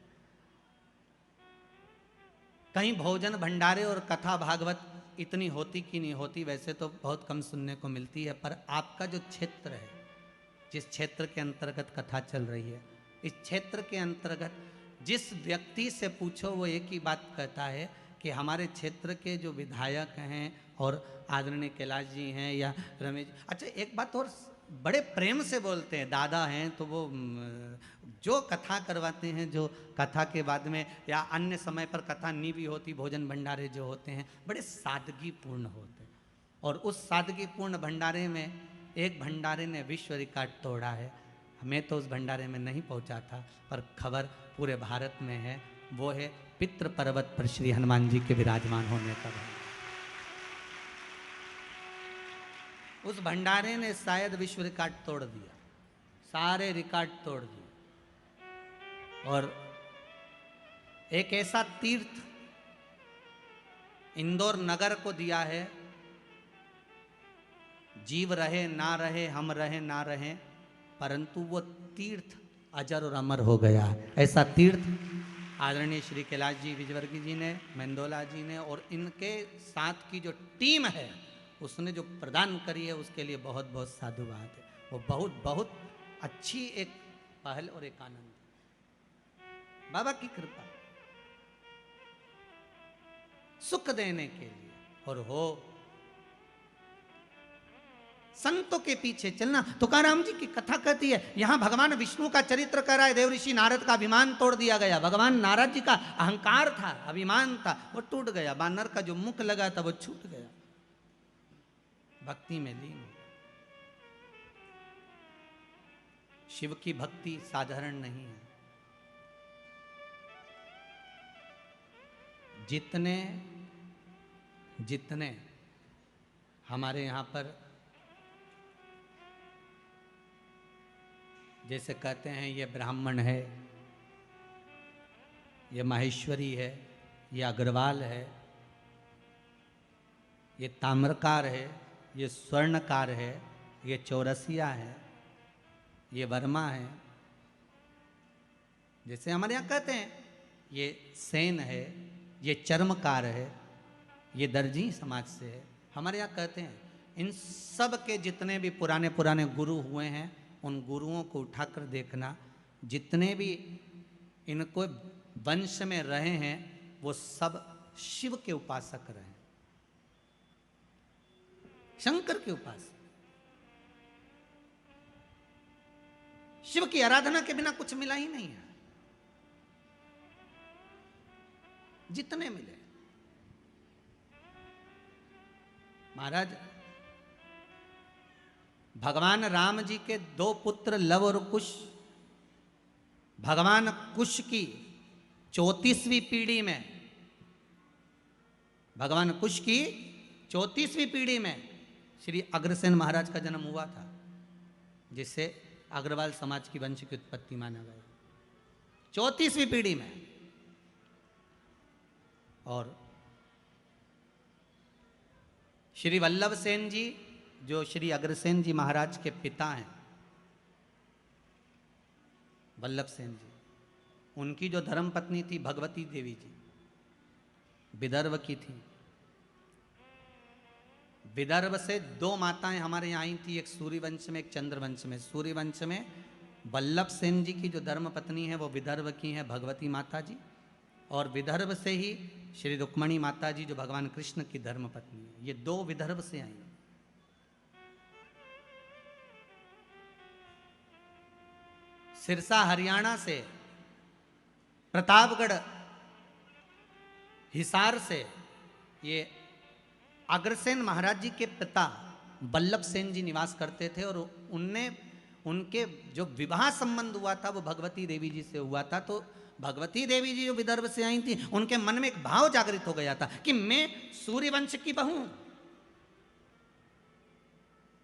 कहीं भोजन भंडारे और कथा भागवत इतनी होती कि नहीं होती, वैसे तो बहुत कम सुनने को मिलती है। पर आपका जो क्षेत्र है, जिस क्षेत्र के अंतर्गत कथा चल रही है, इस क्षेत्र के अंतर्गत जिस व्यक्ति से पूछो वो एक ही बात कहता है कि हमारे क्षेत्र के जो विधायक हैं और आदरणीय कैलाश जी हैं या रमेश। अच्छा एक बात और बड़े प्रेम से बोलते हैं, दादा हैं तो वो जो कथा करवाते हैं, जो कथा के बाद में या अन्य समय पर कथा नहीं भी होती, भोजन भंडारे जो होते हैं बड़े सादगीपूर्ण होते हैं। और उस सादगीपूर्ण भंडारे में एक भंडारे ने विश्व रिकॉर्ड तोड़ा है। मैं तो उस भंडारे में नहीं पहुंचा था, पर खबर पूरे भारत में है। वो है पितृ पर्वत पर श्री हनुमान जी के विराजमान होने का। उस भंडारे ने शायद विश्व रिकॉर्ड तोड़ दिया, सारे रिकॉर्ड तोड़ दिए। और एक ऐसा तीर्थ इंदौर नगर को दिया है, जीव रहे ना रहे, हम रहे ना रहे, परंतु वो तीर्थ अजर और अमर हो गया है। ऐसा तीर्थ आदरणीय श्री कैलाश जी विजयवर्गीय जी ने, मेंदोला जी ने और इनके साथ की जो टीम है उसने जो प्रदान करी है, उसके लिए बहुत बहुत साधुवाद है। वो बहुत बहुत अच्छी एक पहल और एक आनंद, बाबा की कृपा। सुख देने के लिए। और हो संतों के पीछे चलना। तुकाराम जी की कथा कहती है, यहां भगवान विष्णु का चरित्र कर रहा है। देव ऋषि नारद का अभिमान तोड़ दिया गया। भगवान नारद जी का अहंकार था, अभिमान था, वो टूट गया। बानर का जो मुख लगा था वो छूट गया, भक्ति में लीन। शिव की भक्ति साधारण नहीं है। जितने जितने हमारे यहां पर जैसे कहते हैं ये ब्राह्मण है, ये माहेश्वरी है, ये अग्रवाल है, ये ताम्रकार है, ये स्वर्णकार है, ये चौरसिया है, ये वर्मा है, जैसे हमारे यहाँ कहते हैं ये सेन है, ये चर्मकार है, ये दर्जी समाज से है। हमारे यहाँ कहते हैं इन सब के जितने भी पुराने पुराने गुरु हुए हैं, उन गुरुओं को उठाकर देखना। जितने भी इनको वंश में रहे हैं वो सब शिव के उपासक रहे, शंकर के उपासक। शिव की आराधना के बिना कुछ मिला ही नहीं है। जितने मिले महाराज, भगवान राम जी के दो पुत्र लव और कुश, भगवान कुश की 34वीं पीढ़ी में, भगवान कुश की 34वीं पीढ़ी में श्री अग्रसेन महाराज का जन्म हुआ था, जिससे अग्रवाल समाज की वंश की उत्पत्ति माना गया। 34वीं पीढ़ी में। और श्री वल्लभ सेन जी जो श्री अग्रसेन जी महाराज के पिता हैं, वल्लभ सेन जी, उनकी जो धर्मपत्नी थी भगवती देवी जी, विदर्भ की थी। विदर्भ से दो माताएं हमारे यहाँ आई थी, एक सूर्यवंश में, एक चंद्रवंश में। सूर्यवंश में वल्लभ सेन जी की जो धर्मपत्नी है वो विदर्भ की है भगवती माता जी, और विदर्भ से ही श्री रुक्मणी माता जी जो भगवान कृष्ण की धर्मपत्नी है। ये दो विदर्भ से आई। सिरसा हरियाणा से, प्रतापगढ़ हिसार से ये अग्रसेन महाराज जी के पिता वल्लभ सेन जी निवास करते थे। और उनके जो विवाह संबंध हुआ था वो भगवती देवी जी से हुआ था। तो भगवती देवी जी जो विदर्भ से आई थी, उनके मन में एक भाव जागृत हो गया था कि मैं सूर्यवंश की बहू,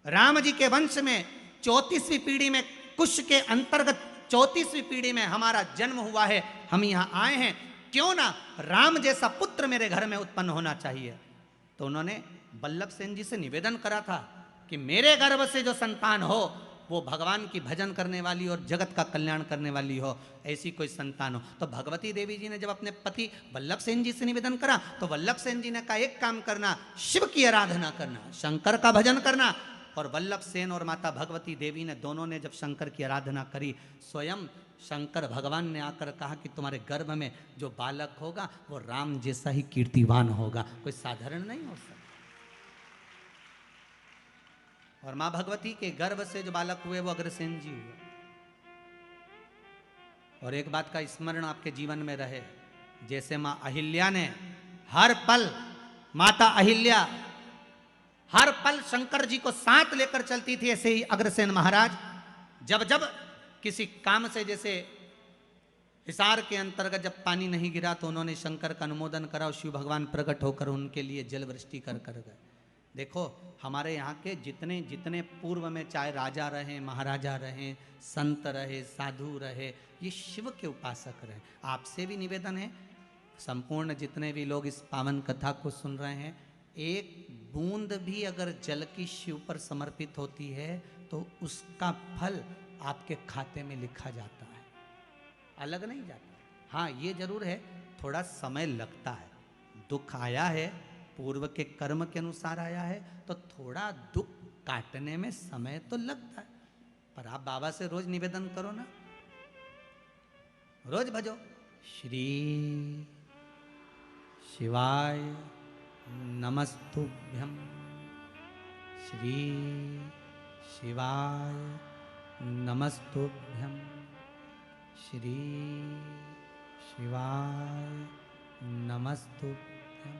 राम जी के वंश में 34वीं पीढ़ी में, कुश के अंतर्गत 34वीं पीढ़ी में हमारा जन्म हुआ है, हम यहां आए हैं, क्यों ना राम जैसा पुत्र मेरे घर में उत्पन्न होना चाहिए। तो उन्होंने वल्लभ सेन जी से निवेदन करा था कि मेरे गर्भ से जो संतान हो वो भगवान की भजन करने वाली और जगत का कल्याण करने वाली हो, ऐसी कोई संतान हो। तो भगवती देवी जी ने जब अपने पति वल्लभ सेन जी से निवेदन करा तो वल्लभ सेन जी ने कहा एक काम करना, शिव की आराधना करना, शंकर का भजन करना। और वल्लभ सेन और माता भगवती देवी ने दोनों ने जब शंकर की आराधना करी, स्वयं शंकर भगवान ने आकर कहा कि तुम्हारे गर्भ में जो बालक होगा वो राम जैसा ही कीर्तिवान होगा, कोई साधारण नहीं हो सकता। और मां भगवती के गर्भ से जो बालक हुए वो अग्रसेन जी हुए। और एक बात का स्मरण आपके जीवन में रहे, जैसे मां अहिल्या ने हर पल, माता अहिल्या हर पल शंकर जी को साथ लेकर चलती थी, ऐसे ही अग्रसेन महाराज जब जब किसी काम से, जैसे हिसार के अंतर्गत जब पानी नहीं गिरा तो उन्होंने शंकर का अनुमोदन करा और शिव भगवान प्रकट होकर उनके लिए जल वृष्टि कर गए। देखो हमारे यहाँ के जितने जितने पूर्व में चाहे राजा रहे, महाराजा रहे, संत रहे, साधु रहे, ये शिव के उपासक रहे। आपसे भी निवेदन है, संपूर्ण जितने भी लोग इस पावन कथा को सुन रहे हैं, एक बूंद भी अगर जल की शिव पर समर्पित होती है तो उसका फल आपके खाते में लिखा जाता है, अलग नहीं जाता। हाँ ये जरूर है, थोड़ा समय लगता है, दुख आया है, पूर्व के कर्म के अनुसार आया है, तो थोड़ा दुख काटने में समय तो लगता है। पर आप बाबा से रोज निवेदन करो ना, रोज भजो, श्री शिवाय नमस्तुभ्यं श्री शिवाय नमस्तुभ्यं श्री शिवाय नमस्तुभ्यं।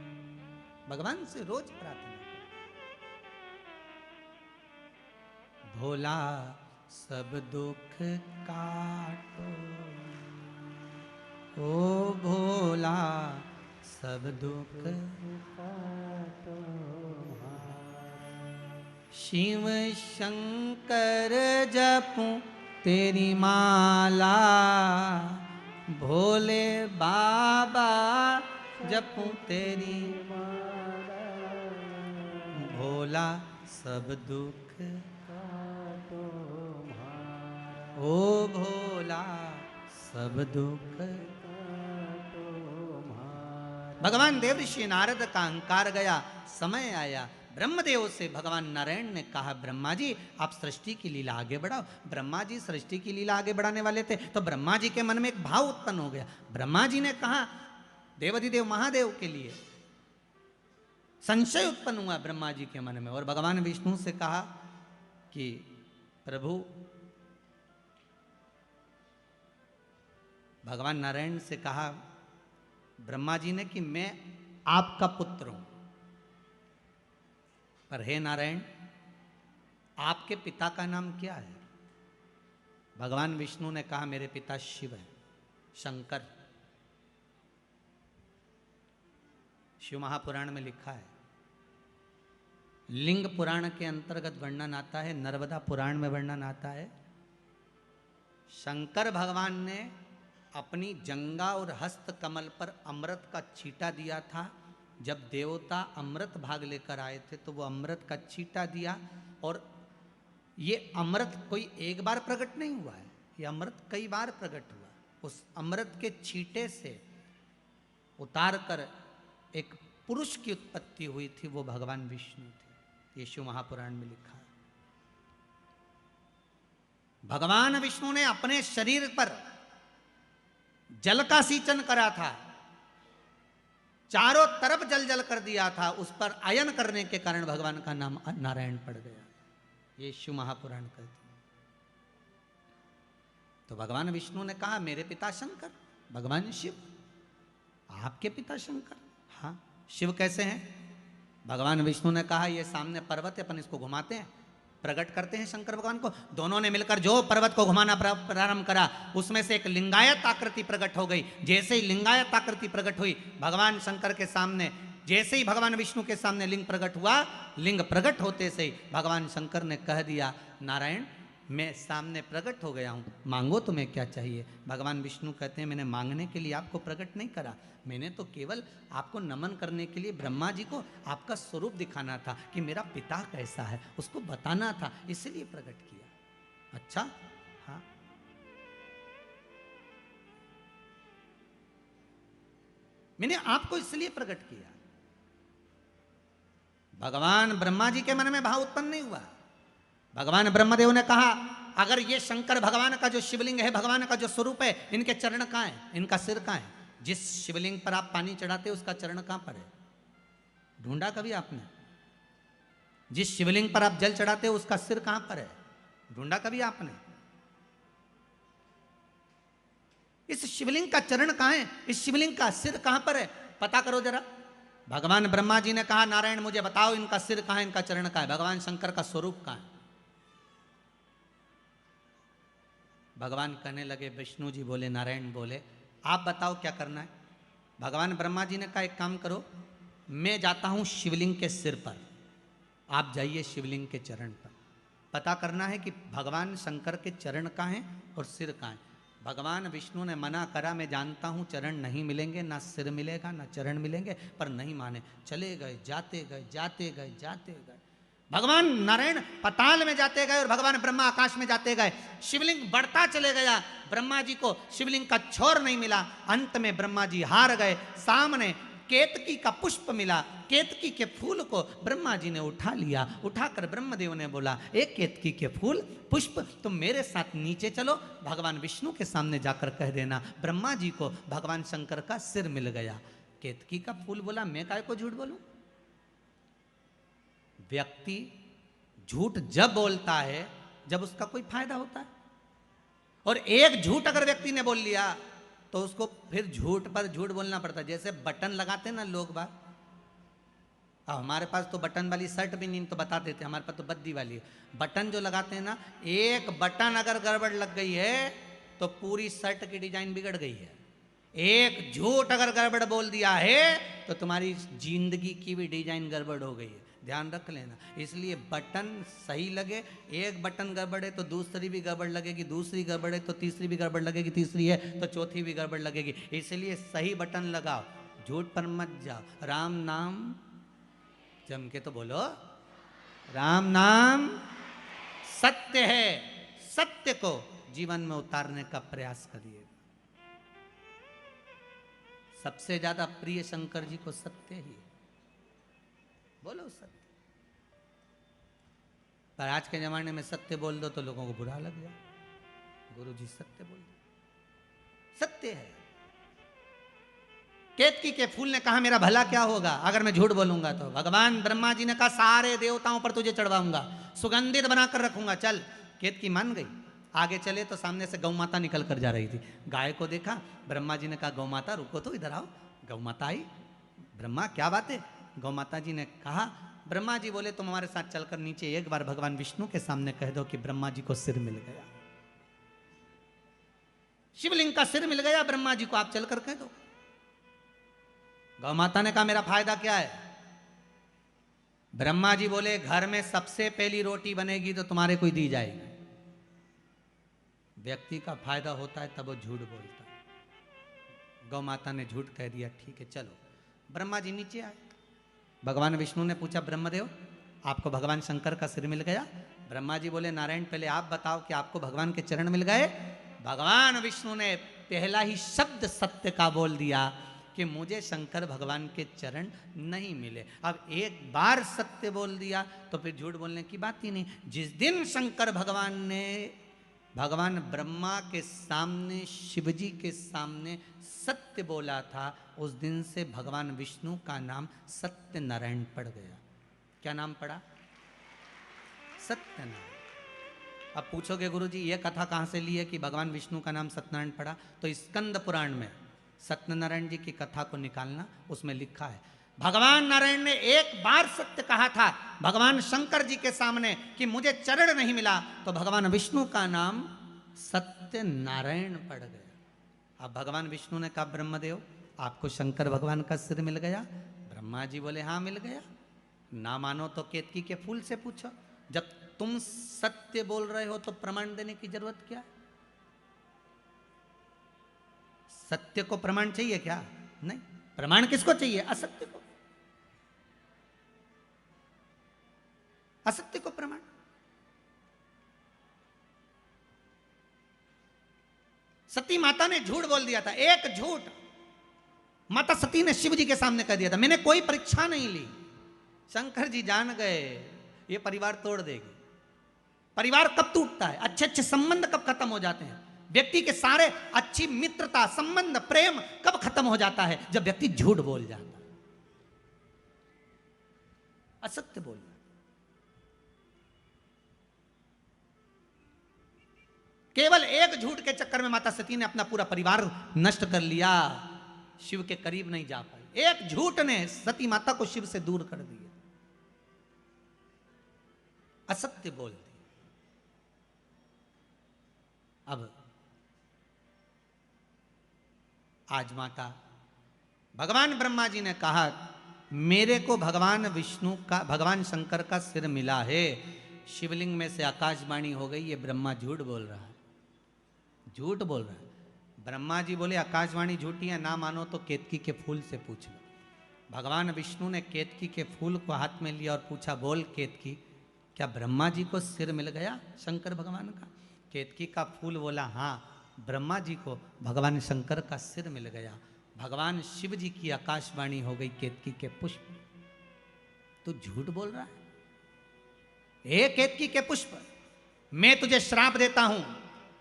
भगवान से रोज प्रार्थना करो। भोला सब दुख काटो, ओ भोला सब दुख काटो। शिव शंकर जपूं तेरी माला, भोले बाबा जपूं तेरी माला। भोला सब दुख काटो, ओ भोला सब दुख काटो। भगवान देव ऋषि नारद का अहंकार गया, समय आया। ब्रह्मदेव से भगवान नारायण ने कहा, ब्रह्मा जी आप सृष्टि की लीला आगे बढ़ाओ। ब्रह्मा जी सृष्टि की लीला आगे बढ़ाने वाले थे, तो ब्रह्मा जी के मन में एक भाव उत्पन्न हो गया। ब्रह्मा जी ने कहा, देवाधिदेव महादेव के लिए संशय उत्पन्न हुआ ब्रह्मा जी के मन में, और भगवान विष्णु से कहा कि प्रभु, भगवान नारायण से कहा ब्रह्मा जी ने कि मैं आपका पुत्र हूं, पर हे नारायण आपके पिता का नाम क्या है? भगवान विष्णु ने कहा मेरे पिता शिव है, शंकर। शिव महापुराण में लिखा है। लिंग पुराण के अंतर्गत वर्णन आता है, नर्मदा पुराण में वर्णन आता है। शंकर भगवान ने अपनी जंगा और हस्त कमल पर अमृत का छींटा दिया था। जब देवता अमृत भाग लेकर आए थे तो वो अमृत का छींटा दिया, और ये अमृत कोई एक बार प्रकट नहीं हुआ है, ये अमृत कई बार प्रकट हुआ। उस अमृत के छींटे से उतार कर एक पुरुष की उत्पत्ति हुई थी, वो भगवान विष्णु थे। ये शिव महापुराण में लिखा है। भगवान विष्णु ने अपने शरीर पर जल का सींचन करा था, चारों तरफ जल जल कर दिया था, उस पर आयन करने के कारण भगवान का नाम नारायण पड़ गया। ये शिव महापुराण कहते हैं। तो भगवान विष्णु ने कहा मेरे पिता शंकर, भगवान शिव आपके पिता शंकर। हाँ, शिव कैसे हैं? भगवान विष्णु ने कहा ये सामने पर्वत है, अपन इसको घुमाते हैं, प्रकट करते हैं शंकर भगवान को। दोनों ने मिलकर जो पर्वत को घुमाना प्रारंभ करा, उसमें से एक लिंगायत आकृति प्रकट हो गई। जैसे ही लिंगायत आकृति प्रकट हुई भगवान शंकर के सामने, जैसे ही भगवान विष्णु के सामने लिंग प्रकट हुआ, लिंग प्रकट होते से ही भगवान शंकर ने कह दिया नारायण मैं सामने प्रकट हो गया हूँ, मांगो तुम्हें क्या चाहिए। भगवान विष्णु कहते हैं मैंने मांगने के लिए आपको प्रकट नहीं करा, मैंने तो केवल आपको नमन करने के लिए ब्रह्मा जी को आपका स्वरूप दिखाना था कि मेरा पिता कैसा है, उसको बताना था, इसलिए प्रकट किया। अच्छा, हाँ। मैंने आपको इसलिए प्रकट किया। भगवान ब्रह्मा जी के मन में भाव उत्पन्न नहीं हुआ। भगवान ब्रह्मदेव ने कहा अगर ये शंकर भगवान का जो शिवलिंग है, भगवान का जो स्वरूप है, इनके चरण कहाँ है, इनका सिर कहाँ है? जिस शिवलिंग पर आप पानी चढ़ाते हो उसका चरण कहाँ पर है? ढूंढा कभी आपने? जिस शिवलिंग पर आप जल चढ़ाते हो उसका सिर कहाँ पर है? ढूंढा कभी आपने? इस शिवलिंग का चरण कहाँ है? इस शिवलिंग का सिर कहाँ पर है? पता करो जरा। भगवान ब्रह्मा जी ने कहा नारायण मुझे बताओ इनका सिर कहाँ है, इनका चरण कहाँ है? भगवान शंकर का स्वरूप कहाँ है? भगवान कहने लगे, विष्णु जी बोले, नारायण बोले आप बताओ क्या करना है। भगवान ब्रह्मा जी ने कहा एक काम करो, मैं जाता हूं शिवलिंग के सिर पर, आप जाइए शिवलिंग के चरण पर। पता करना है कि भगवान शंकर के चरण कहाँ हैं और सिर कहाँ है। भगवान विष्णु ने मना करा, मैं जानता हूँ चरण नहीं मिलेंगे, ना सिर मिलेगा ना चरण मिलेंगे, पर नहीं माने, चले गए, जाते गए, जाते गए, जाते गए। भगवान नारायण पताल में जाते गए और भगवान ब्रह्मा आकाश में जाते गए। शिवलिंग बढ़ता चले गया, ब्रह्मा जी को शिवलिंग का छोर नहीं मिला। अंत में ब्रह्मा जी हार गए। सामने केतकी का पुष्प मिला, केतकी के फूल को ब्रह्मा जी ने उठा लिया। उठाकर ब्रह्मदेव ने बोला, एक केतकी के फूल पुष्प तुम मेरे साथ नीचे चलो, भगवान विष्णु के सामने जाकर कह देना ब्रह्मा जी को भगवान शंकर का सिर मिल गया। केतकी का फूल बोला, मैं काय को झूठ बोलूं, व्यक्ति झूठ जब बोलता है जब उसका कोई फायदा होता है, और एक झूठ अगर व्यक्ति ने बोल लिया तो उसको फिर झूठ पर झूठ बोलना पड़ता है। जैसे बटन लगाते हैं ना लोग बात, अब हमारे पास तो बटन वाली शर्ट भी नहीं तो बता देते, हमारे पास तो बद्दी वाली है। बटन जो लगाते हैं ना, एक बटन अगर गड़बड़ लग गई है तो पूरी शर्ट की डिजाइन बिगड़ गई है। एक झूठ अगर गड़बड़ बोल दिया है तो तुम्हारी जिंदगी की भी डिजाइन गड़बड़ हो गई है, ध्यान रख लेना। इसलिए बटन सही लगे, एक बटन गड़बड़ है तो दूसरी भी गड़बड़ लगेगी, दूसरी गड़बड़ है तो तीसरी भी गड़बड़ लगेगी, तीसरी है तो चौथी भी गड़बड़ लगेगी। इसलिए सही बटन लगाओ, झूठ पर मत जाओ। राम नाम जम के तो बोलो, राम नाम सत्य है, सत्य को जीवन में उतारने का प्रयास करिए। सबसे ज्यादा प्रिय शंकर जी को सत्य ही है, बोलो सत्य। पर आज के जमाने में सत्य बोल दो तो लोगों को बुरा लग जाए। गुरु जी सत्य बोल दो, सत्य है। केतकी के फूल ने कहा मेरा भला क्या होगा अगर मैं झूठ बोलूंगा तो। भगवान ब्रह्मा जी ने कहा सारे देवताओं पर तुझे चढ़वाऊंगा, सुगंधित बनाकर रखूंगा, चल। केतकी मान गई। आगे चले तो सामने से गौ माता निकल कर जा रही थी। गाय को देखा, ब्रह्मा जी ने कहा गौ माता रुको तो, इधर आओ। गौ माता आई। ब्रह्मा क्या बात है? गौ माता जी ने कहा, ब्रह्मा जी बोले तुम हमारे साथ चलकर नीचे एक बार भगवान विष्णु के सामने कह दो कि ब्रह्मा जी को सिर मिल गया, शिवलिंग का सिर मिल गया ब्रह्मा जी को, आप चलकर कह दो। गौ माता ने कहा मेरा फायदा क्या है? ब्रह्मा जी बोले घर में सबसे पहली रोटी बनेगी तो तुम्हारे को दी जाएगी। व्यक्ति का फायदा होता है तब वो झूठ बोलता है। गौ माता ने झूठ कह दिया, ठीक है चलो। ब्रह्मा जी नीचे आए। भगवान विष्णु ने पूछा ब्रह्मदेव आपको भगवान शंकर का सिर मिल गया? ब्रह्मा जी बोले नारायण पहले आप बताओ कि आपको भगवान के चरण मिल गए? भगवान विष्णु ने पहला ही शब्द सत्य का बोल दिया कि मुझे शंकर भगवान के चरण नहीं मिले। अब एक बार सत्य बोल दिया तो फिर झूठ बोलने की बात ही नहीं। जिस दिन शंकर भगवान ने भगवान ब्रह्मा के सामने, शिवजी के सामने सत्य बोला था, उस दिन से भगवान विष्णु का नाम सत्य नारायण पड़ गया। क्या नाम पड़ा? सत्यनारायण। अब पूछोगे गुरुजी ये कथा कहाँ से ली है कि भगवान विष्णु का नाम सत्यनारायण पड़ा? तो स्कंद पुराण में सत्यनारायण जी की कथा को निकालना, उसमें लिखा है भगवान नारायण ने एक बार सत्य कहा था भगवान शंकर जी के सामने कि मुझे चरण नहीं मिला, तो भगवान विष्णु का नाम सत्य नारायण पड़ गया। अब भगवान विष्णु ने कहा ब्रह्मदेव आपको शंकर भगवान का सिर मिल गया? ब्रह्मा जी बोले हाँ मिल गया। ना मानो तो केतकी के फूल से पूछो। जब तुम सत्य बोल रहे हो तो प्रमाण देने की जरूरत क्या है? सत्य को प्रमाण चाहिए क्या? नहीं। प्रमाण किसको चाहिए? असत्य को। असत्य को प्रमाण। सती माता ने झूठ बोल दिया था, एक झूठ माता सती ने शिव जी के सामने कह दिया था, मैंने कोई परीक्षा नहीं ली। शंकर जी जान गए ये परिवार तोड़ देगी। परिवार कब टूटता है? अच्छे अच्छे संबंध कब खत्म हो जाते हैं? व्यक्ति के सारे अच्छी मित्रता, संबंध, प्रेम कब खत्म हो जाता है? जब व्यक्ति झूठ बोल जाता है, असत्य बोलना। केवल एक झूठ के चक्कर में माता सती ने अपना पूरा परिवार नष्ट कर लिया, शिव के करीब नहीं जा पाई। एक झूठ ने सती माता को शिव से दूर कर दिया, असत्य बोल दी। अब आज माता भगवान ब्रह्मा जी ने कहा मेरे को भगवान विष्णु का, भगवान शंकर का सिर मिला है। शिवलिंग में से आकाशवाणी हो गई, ये ब्रह्मा झूठ बोल रहा है, झूठ बोल रहा है। ब्रह्मा जी बोले आकाशवाणी झूठी है, ना मानो तो केतकी के फूल से पूछ लो। भगवान विष्णु ने केतकी के फूल को हाथ में लिया और पूछा बोल केतकी क्या ब्रह्मा जी को सिर मिल गया शंकर भगवान का? केतकी का फूल बोला हाँ, ब्रह्मा जी को भगवान शंकर का सिर मिल गया। भगवान शिव जी की आकाशवाणी हो गई केतकी के पुष्प। तू झूठ बोल रहा है? हे केतकी के पुष्प, मैं तुझे श्राप देता हूं,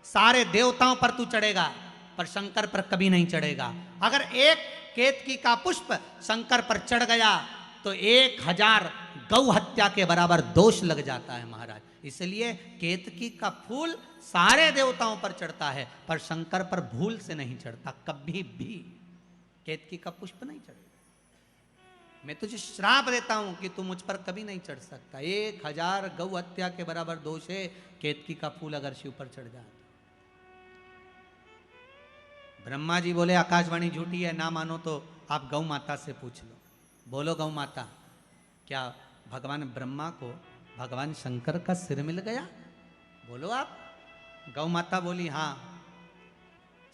सारे देवताओं पर तू चढ़ेगा पर शंकर पर कभी नहीं चढ़ेगा। अगर एक केतकी का पुष्प शंकर पर चढ़ गया तो 1000 गौ हत्या के बराबर दोष लग जाता है महाराज। इसलिए केतकी का फूल सारे देवताओं पर चढ़ता है, पर शंकर पर भूल से नहीं चढ़ता, कभी भी केतकी का पुष्प नहीं चढ़ेगा। मैं तुझे श्राप देता हूं कि तू मुझ पर कभी नहीं चढ़ सकता। 1000 गौ हत्या के बराबर दोष है केतकी का फूल अगर शिव पर चढ़ जाए। ब्रह्मा जी बोले आकाशवाणी झूठी है, ना मानो तो आप गौ माता से पूछ लो। बोलो गौ माता, क्या भगवान ब्रह्मा को भगवान शंकर का सिर मिल गया? बोलो आप। गौ माता बोली हाँ,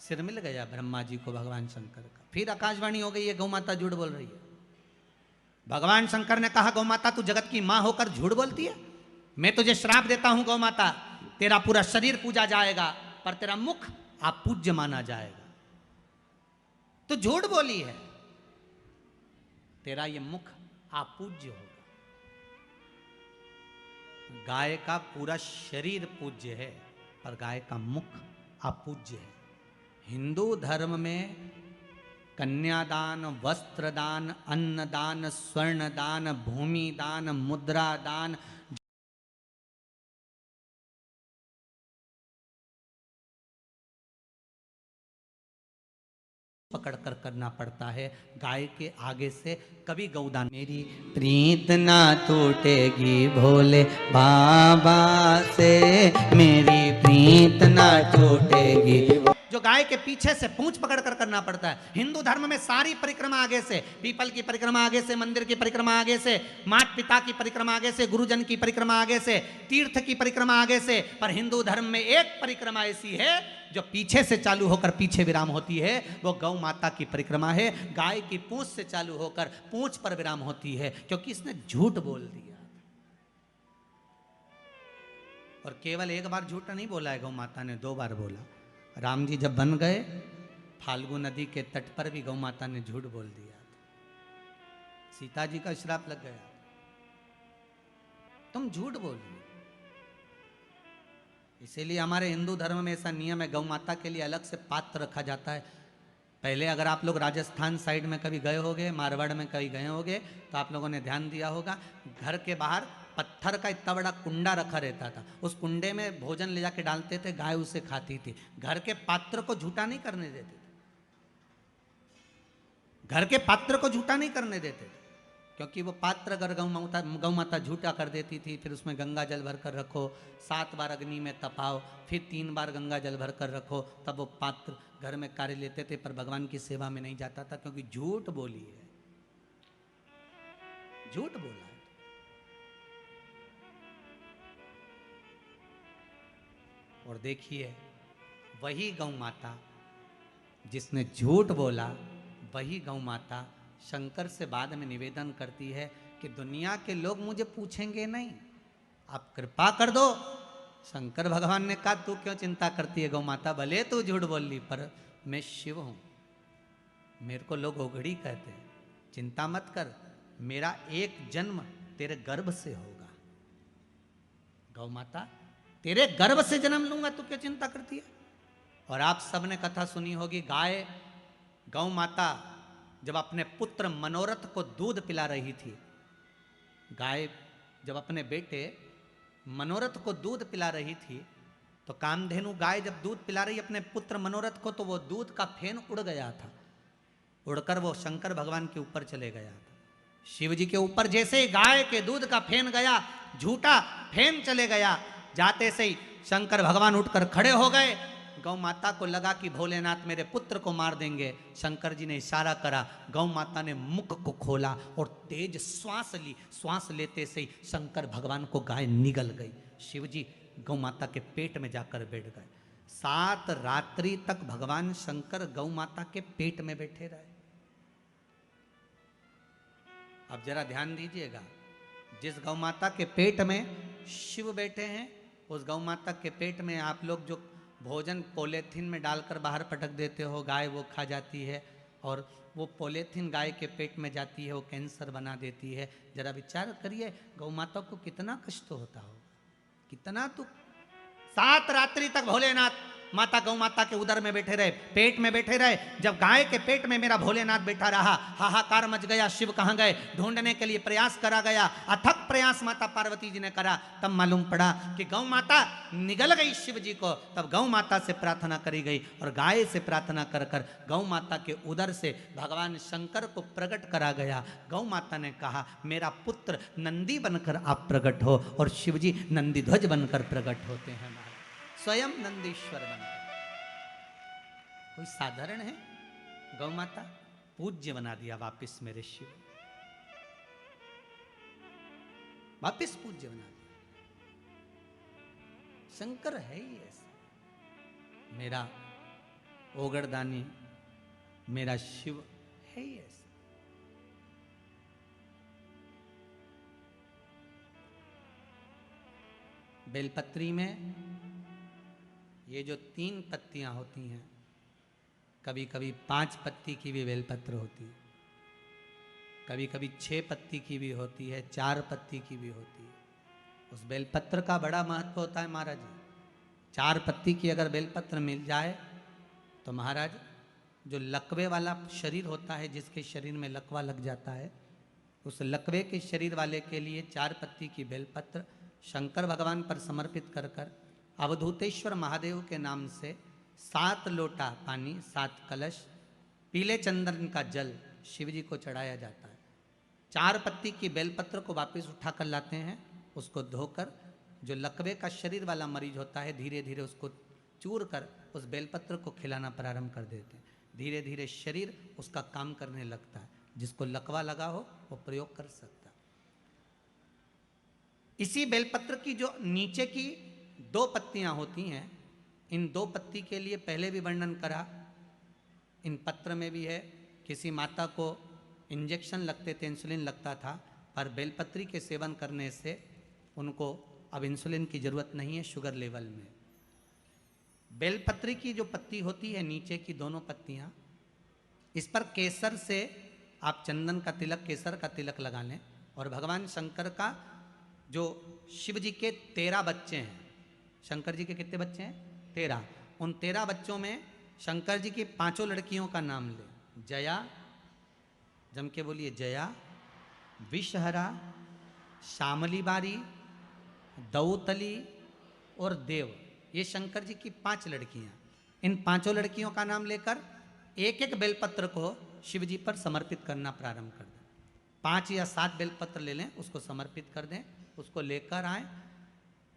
सिर मिल गया ब्रह्मा जी को भगवान शंकर का। फिर आकाशवाणी हो गई है गौ माता झूठ बोल रही है। भगवान शंकर ने कहा गौ माता तू जगत की मां होकर झूठ बोलती है, मैं तुझे श्राप देता हूं गौ माता, तेरा पूरा शरीर पूजा जाएगा पर तेरा मुख अपूज्य माना जाएगा। तो झूठ बोली है, तेरा ये मुख अपूज्य होगा। गाय का पूरा शरीर पूज्य है पर गाय का मुख अपूज्य है। हिंदू धर्म में कन्यादान, वस्त्रदान, अन्नदान, स्वर्णदान, भूमि दान, मुद्रा दान, पकड़ कर करना पड़ता है। गाय के आगे से कभी गौदान। मेरी प्रीत ना टूटेगी भोले बाबा से, मेरी प्रीत ना टूटेगी। जो गाय के पीछे से पूंछ पकड़ कर करना पड़ता है। हिंदू धर्म में सारी परिक्रमा आगे से, पीपल की परिक्रमा आगे से, मंदिर की परिक्रमा आगे से, माता पिता की परिक्रमा आगे से, गुरुजन की परिक्रमा आगे से, तीर्थ की परिक्रमा आगे से। पर हिंदू धर्म में एक परिक्रमा ऐसी है जो पीछे से चालू होकर पीछे विराम होती है, वो गौ माता की परिक्रमा है। गाय की पूंछ से चालू होकर पूंछ पर विराम होती है, क्योंकि इसने झूठ बोल दिया। और केवल एक बार झूठ नहीं बोला है गौ माता ने, 2 बार बोला। राम जी जब बन गए, फाल्गु नदी के तट पर भी गौ माता ने झूठ बोल दिया। सीता जी का श्राप लग गया, तुम झूठ बोली। इसीलिए हमारे हिंदू धर्म में ऐसा नियम है, गौ माता के लिए अलग से पात्र रखा जाता है। पहले अगर आप लोग राजस्थान साइड में कभी गए होगे, मारवाड़ में कभी गए होगे, तो आप लोगों ने ध्यान दिया होगा, घर के बाहर पत्थर का इतना बड़ा कुंडा रखा रहता था। उस कुंडे में भोजन ले जाके डालते थे, गाय उसे खाती थी। घर के पात्र को झूठा नहीं करने देते थे, घर के पात्र को झूठा नहीं करने देते थे, क्योंकि वो पात्र अगर गौ माता झूठा कर देती थी, फिर उसमें गंगा जल भर कर रखो, 7 बार अग्नि में तपाओ, फिर 3 बार गंगा जल भर कर रखो, तब वो पात्र घर में कार्य लेते थे, पर भगवान की सेवा में नहीं जाता था, क्योंकि झूठ बोली है, झूठ बोला है। और देखिए वही गौ माता जिसने झूठ बोला, वही गौ माता शंकर से बाद में निवेदन करती है कि दुनिया के लोग मुझे पूछेंगे नहीं, आप कृपा कर दो। शंकर भगवान ने कहा तू क्यों चिंता करती है गौ माता, भले तू झूठ बोल ली, पर मैं शिव हूं, मेरे को लोग ओघड़ी कहते हैं, चिंता मत कर, मेरा एक जन्म तेरे गर्भ से होगा। गौ माता तेरे गर्भ से जन्म लूंगा, तू क्यों चिंता करती है। और आप सबने कथा सुनी होगी, गौ माता जब अपने पुत्र मनोरथ को दूध पिला रही थी, गाय जब अपने बेटे मनोरथ को दूध पिला रही थी, तो कामधेनु गाय जब दूध पिला रही अपने पुत्र मनोरथ को, तो वो दूध का फेन उड़ गया था, उड़कर वो शंकर भगवान के ऊपर चले गया था। शिव जी के ऊपर जैसे ही गाय के दूध का फेन गया, झूठा फेन चले गया, जाते से ही शंकर भगवान उठकर खड़े हो गए। गौ माता को लगा कि भोलेनाथ मेरे पुत्र को मार देंगे। शंकर जी ने इशारा करा, गौ माता ने मुख को खोला और तेज श्वास ली। श्वास लेते से ही शंकर भगवान को गाय निगल गई। शिव जी गौ माता के पेट में जाकर बैठ गए। 7 रात्रि तक भगवान शंकर गौ माता के पेट में बैठे रहे। अब जरा ध्यान दीजिएगा, जिस गौ माता के पेट में शिव बैठे हैं, उस गौ माता के पेट में आप लोग जो भोजन पॉलीथीन में डालकर बाहर पटक देते हो, गाय वो खा जाती है, और वो पॉलीथीन गाय के पेट में जाती है, वो कैंसर बना देती है। जरा विचार करिए गौ माता को कितना कष्ट होता होगा, कितना दुख। 7 रात्रि तक भोलेनाथ माता गौ माता के उदर में बैठे रहे, पेट में बैठे रहे। जब गाय के पेट में मेरा भोलेनाथ बैठा रहा, हाहाकार मच गया, शिव कहाँ गए ढूंढने के लिए प्रयास करा गया, अथक प्रयास माता पार्वती जी ने करा। तब मालूम पड़ा कि गौ माता निगल गई शिव जी को। तब गौ माता से प्रार्थना करी गई और गाय से प्रार्थना कर कर गौ माता के उदर से भगवान शंकर को प्रकट करा गया। गौ माता ने कहा मेरा पुत्र नंदी बनकर आप प्रकट हो, और शिव जी नंदी ध्वज बनकर प्रकट होते हैं, स्वयं नंदीश्वर बनकर। कोई साधारण है? गौ माता पूज्य बना दिया वापिस मेरे शिव, वापिस पूज्य बना दिया। शंकर है ही ऐसा, मेरा ओगरदानी मेरा शिव है ही ऐसा। बेलपत्री में ये जो 3 पत्तियां होती हैं, कभी कभी 5 पत्ती की भी बेलपत्र होती है, कभी कभी 6 पत्ती की भी होती है, 4 पत्ती की भी होती है। उस बेलपत्र का बड़ा महत्व होता है महाराज जी। 4 पत्ती की अगर बेलपत्र मिल जाए तो महाराज जो लकवे वाला शरीर होता है, जिसके शरीर में लकवा लग जाता है, उस लकवे के शरीर वाले के लिए 4 पत्ती की बेलपत्र शंकर भगवान पर समर्पित कर कर अवधूतेश्वर महादेव के नाम से 7 लोटा पानी, 7 कलश, पीले चंदन का जल शिव जी को चढ़ाया जाता है। 4 पत्ती की बेलपत्र को वापस उठा कर लाते हैं, उसको धोकर जो लकवे का शरीर वाला मरीज होता है, धीरे धीरे उसको चूर कर उस बेलपत्र को खिलाना प्रारंभ कर देते हैं। धीरे धीरे शरीर उसका काम करने लगता है। जिसको लकवा लगा हो वो प्रयोग कर सकता है। इसी बेलपत्र की जो नीचे की 2 पत्तियां होती हैं, इन 2 पत्ती के लिए पहले भी वर्णन करा, इन पत्र में भी है। किसी माता को इंजेक्शन लगते थे, इंसुलिन लगता था, पर बेलपत्री के सेवन करने से उनको अब इंसुलिन की जरूरत नहीं है शुगर लेवल में। बेलपत्री की जो पत्ती होती है, नीचे की दोनों पत्तियां, इस पर केसर से आप चंदन का तिलक, केसर का तिलक लगा लें। और भगवान शंकर का जो शिव जी के 13 बच्चे हैं, शंकर जी के कितने बच्चे हैं? 13। उन 13 बच्चों में शंकर जी की 5 लड़कियों का नाम ले। जया, जम के बोलिए, जया, विषहरा, श्यामली बारी, दौतली और देव। ये शंकर जी की 5 लड़कियां। इन 5 लड़कियों का नाम लेकर एक एक बेलपत्र को शिव जी पर समर्पित करना प्रारंभ कर दें। 5 या 7 बेलपत्र ले लें, उसको समर्पित कर दें, उसको लेकर आए।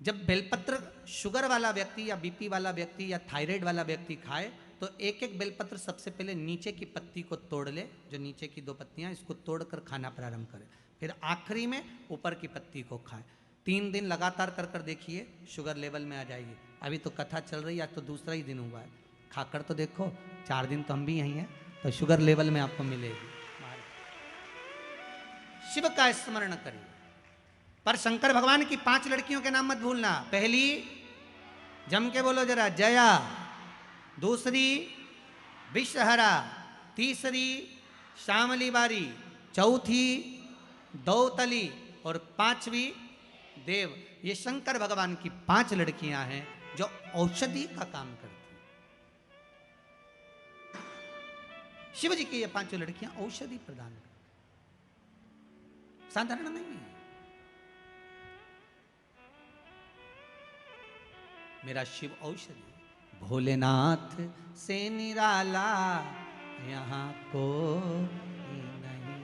जब बेलपत्र शुगर वाला व्यक्ति या बीपी वाला व्यक्ति या थायराइड वाला व्यक्ति खाए तो एक एक बेलपत्र सबसे पहले नीचे की पत्ती को तोड़ ले, जो नीचे की 2 पत्तियां, इसको तोड़कर खाना प्रारंभ करे। फिर आखिरी में ऊपर की पत्ती को खाए। 3 दिन लगातार कर कर देखिए, शुगर लेवल में आ जाएगी। अभी तो कथा चल रही है, आज तो दूसरा ही दिन हुआ है, खाकर तो देखो, 4 दिन तो हम भी यहीं हैं, तो शुगर लेवल में आपको मिलेगी। शिव का स्मरण करिए। पर शंकर भगवान की 5 लड़कियों के नाम मत भूलना। पहली, जम के बोलो जरा, जया। दूसरी, विषहरा। तीसरी, श्यामली बारी। चौथी, दौतली। और 5वीं, देव। ये शंकर भगवान की 5 लड़कियां हैं जो औषधि का काम करती हैं। शिव जी की ये 5 लड़कियां औषधि प्रदान करती, साधारण नहीं है। मेरा शिव औषधि। भोलेनाथ से निराला यहाँ कोई नहीं,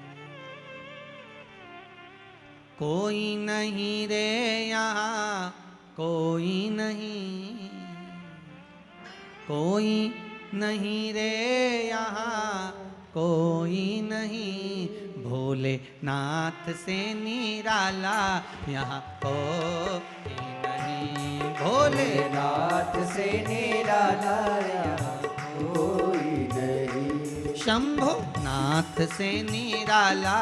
कोई नहीं रे यहाँ कोई नहीं, कोई नहीं रे यहाँ कोई नहीं, भोलेनाथ से निराला यहाँ कोई नहीं, भोलेनाथ
से निराला यहाँ कोई नहीं,
शंभुनाथ से निराला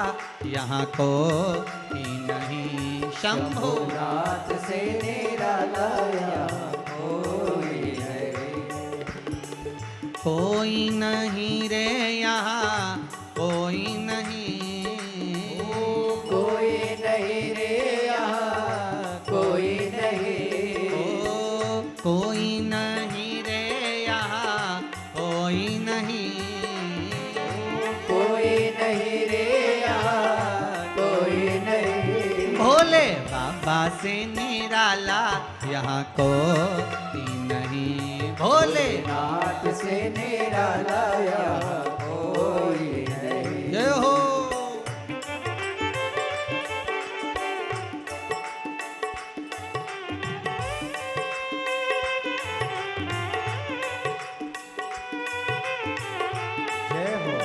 यहाँ कोई नहीं, शंभुनाथ
से निराला यहाँ कोई नहीं,
कोई नहीं रे यहाँ कोई नहीं,
कोई नहीं रे यहाँ कोई नहीं,
कोई नहीं रे से निराला यहाँ कोई नहीं। भोले
नाथ से निराला यहाँ कोई नहीं।
जय हो।
जय हो।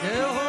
जय हो।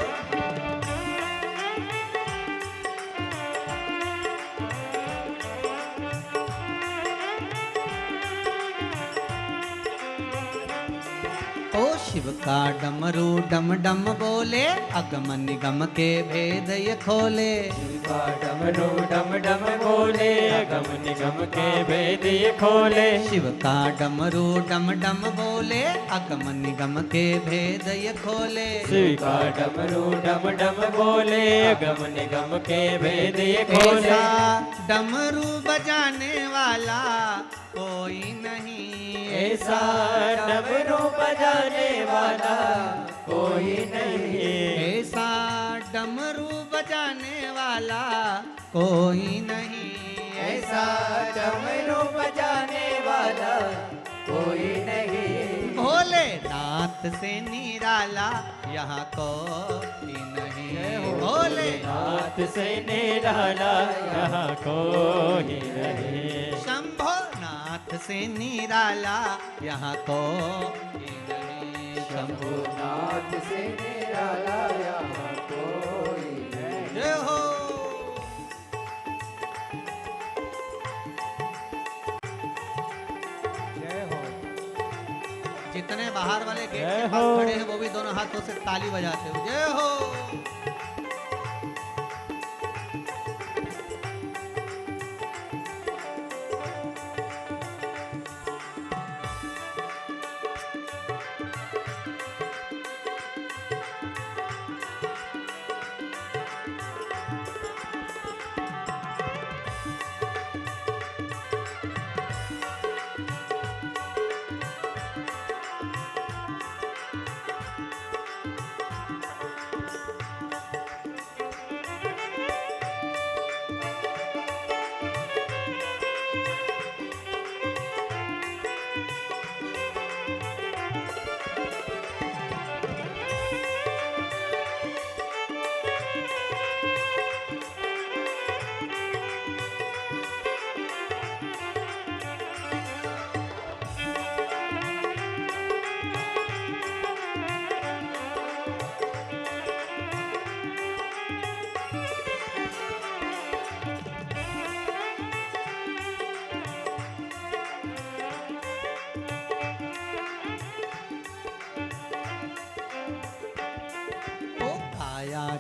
ओ शिव का डमरू डम डम बोले, अगम निगम के भेद ये खोले।
शिवा डमरू डम डम बोले, गम निगम के भेद ये खोले।
शिव का डमरू डम डम बोले, अगम निगम के भेद ये खोले।
शिव का डमरू डम डम बोले, गम निगम के भेद ये खोले।
ऐसा डमरू बजाने वाला कोई नहीं।
ऐसा डमरू बजाने वाला कोई नहीं।
ऐसा डमरू बजाने वाला कोई नहीं।
ऐसा डमरू बजाने वाला कोई नहीं।
भोलेनाथ से निराला यहाँ कोई नहीं। भोलेनाथ
नाथ से निराला यहाँ कोई नहीं।
शंभोनाथ से निराला यहाँ कोई नहीं।
शंभुनाथ से निराला यहाँ कोई नहीं।
जय हो।
जय हो।
जितने बाहर वाले गेट
जय
के पास
हो।
खड़े हैं वो भी दोनों हाथों से ताली बजाते हो। जय हो।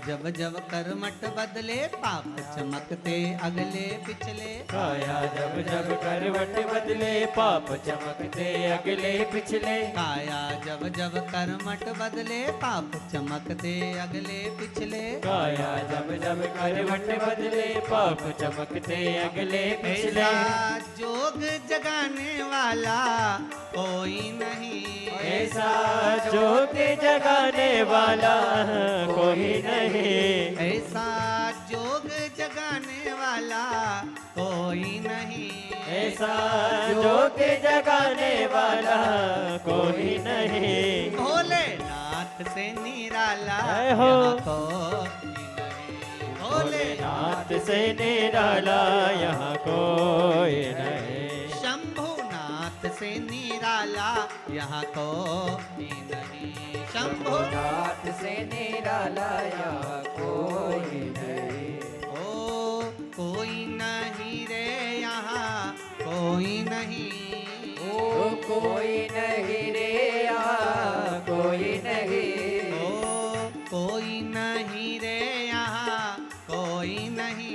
जब जब करमट बदले, पाप चमकते अगले पिछले।
काया जब जब करवट बदले, पाप चमकते अगले पिछले।
काया जब जब करमट बदले, पाप चमकते अगले पिछले।
काया जब जब करवट बदले, पाप चमकते अगले पिछले।
ऐसा जोग जगाने वाला कोई नहीं।
ऐसा ज्योति जगाने वाला कोई नहीं।
ऐसा जोग जगाने वाला कोई नहीं।
ऐसा ज्योति जगाने वाला कोई नहीं।
भोलेनाथ से निराला
जय हो।
यहाँ कोई नहीं।
भोलेनाथ से निराला यहाँ कोई नहीं।
शंभुनाथ से निराला यहाँ कोई नहीं। शंभो
नाथ से निराला यहाँ कोई नहीं।
ओ कोई नहीं रे यहाँ कोई नहीं।
ओ कोई नहीं रे यहाँ कोई नहीं।
ओ कोई नहीं रे यहाँ कोई नहीं।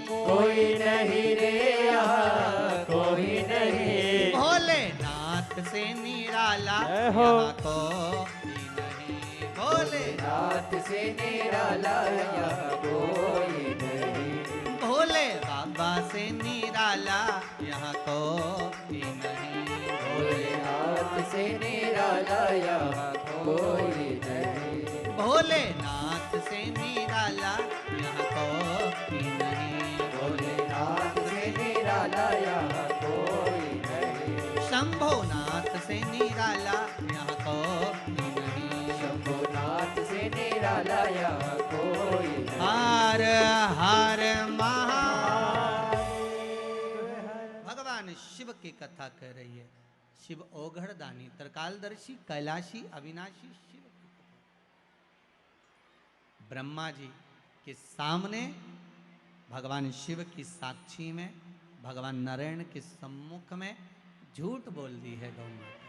कोई नहीं रे यहाँ कोई नहीं।
भोलेनाथ से निराला
जय हो।
यहाँ कोई नहीं। भोलेनाथ
नाथ से निराला यहाँ कोई नहीं।
भोले बाबा से निराला यहाँ कोई नहीं।
भोलेनाथ से निराला यहाँ कोई नहीं।
भोलेनाथ से निराला यहाँ कोई नहीं।
भोलेनाथ से निराला यहाँ कोई नहीं।
शंभोनाथ से निराला यहाँ कोई नहीं।
शंभुनाथ से निराला यहाँ कोई नहीं।
हर हर महा भगवान शिव की कथा कह रही है। शिव ओघड़ दानी त्रिकालदर्शी कैलाशी अविनाशी शिव की कथा। ब्रह्मा जी के सामने भगवान शिव की साक्षी में भगवान नारायण के सम्मुख में झूठ बोल दी है गौ माता।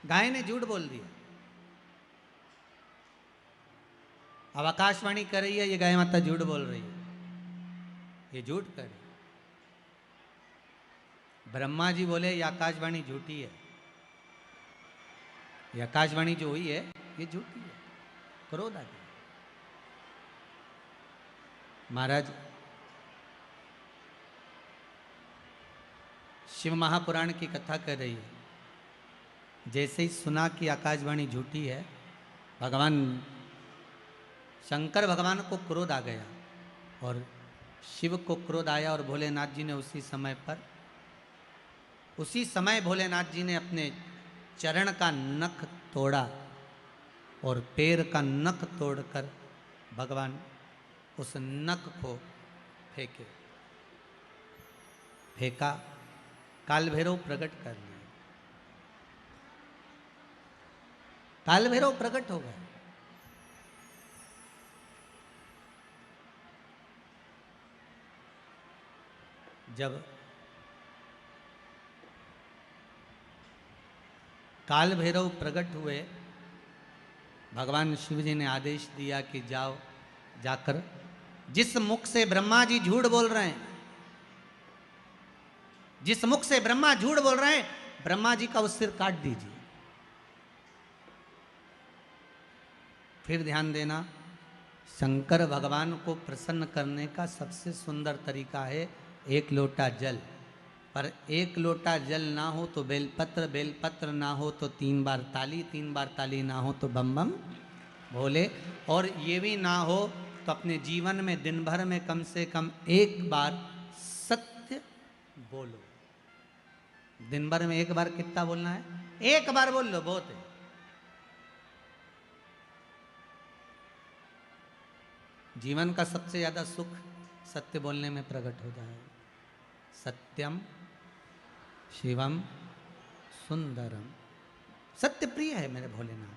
गाय ने झूठ बोल दिया। अब आकाशवाणी कर रही है, ये गाय माता झूठ बोल रही है, ये झूठ कर रही है। ब्रह्मा जी बोले ये आकाशवाणी झूठी है, ये आकाशवाणी जो हुई है ये झूठी है। क्रोध आ गया। महाराज शिव महापुराण की कथा कर रही है। जैसे ही सुना कि आकाशवाणी झूठी है, भगवान शंकर भगवान को क्रोध आ गया और शिव को क्रोध आया और भोलेनाथ जी ने उसी समय भोलेनाथ जी ने अपने चरण का नख तोड़ा और पैर का नख तोड़कर भगवान उस नख को फेंका। काल भैरव प्रकट कर दिए। काल भैरव प्रकट हो गए। जब काल भैरव प्रकट हुए, भगवान शिव जी ने आदेश दिया कि जाओ, जाकर जिस मुख से ब्रह्मा जी झूठ बोल रहे हैं, जिस मुख से ब्रह्मा झूठ बोल रहे हैं, ब्रह्मा जी का वो सिर काट दीजिए। फिर ध्यान देना, शंकर भगवान को प्रसन्न करने का सबसे सुंदर तरीका है एक लोटा जल। पर एक लोटा जल ना हो तो बेलपत्र, बेलपत्र ना हो तो 3 बार ताली, 3 बार ताली ना हो तो बम बम भोले, और ये भी ना हो तो अपने जीवन में दिन भर में कम से कम 1 बार सत्य बोलो। दिन भर में 1 बार कितना बोलना है? 1 बार बोल लो, बहुत है। जीवन का सबसे ज्यादा सुख सत्य बोलने में प्रकट हो जाए। सत्यम शिवम सुंदरम। सत्य प्रिय है मेरे भोलेनाथ।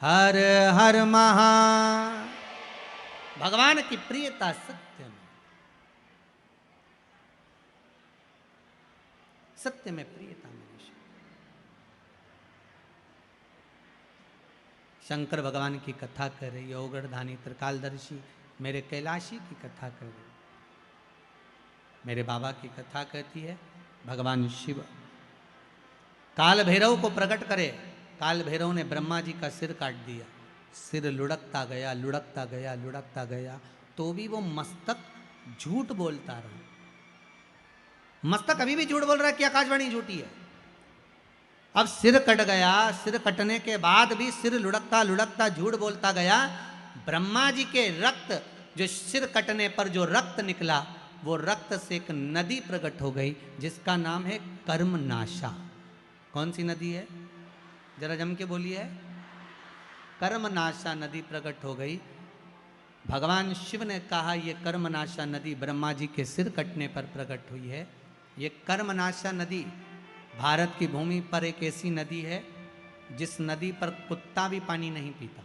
हर हर महा। भगवान की प्रियता सत्य में, सत्य में प्रियता मेरे शंकर भगवान की कथा कर रही है। ओगढ़धानी त्रिकालदर्शी मेरे कैलाशी की कथा कर रही है। मेरे बाबा की कथा कहती है भगवान शिव काल भैरव को प्रकट करे। काल भैरव ने ब्रह्मा जी का सिर काट दिया। सिर लुढ़कता गया, लुढ़कता गया, लुढ़कता गया, तो भी वो मस्तक झूठ बोलता रहा। मस्तक अभी भी झूठ बोल रहा है कि आकाशवाणी झूठी है। अब सिर कट गया, सिर कटने के बाद भी सिर लुढ़कता लुढ़कता झूठ बोलता गया। ब्रह्मा जी के रक्त, जो सिर कटने पर जो रक्त निकला, वो रक्त से एक नदी प्रकट हो गई जिसका नाम है कर्मनाशा। कौन सी नदी है? जरा जम के बोलिए। कर्मनाशा नदी प्रकट हो गई। भगवान शिव ने कहा ये कर्मनाशा नदी ब्रह्मा जी के सिर कटने पर प्रकट हुई है। ये कर्मनाशा नदी भारत की भूमि पर एक ऐसी नदी है जिस नदी पर कुत्ता भी पानी नहीं पीता।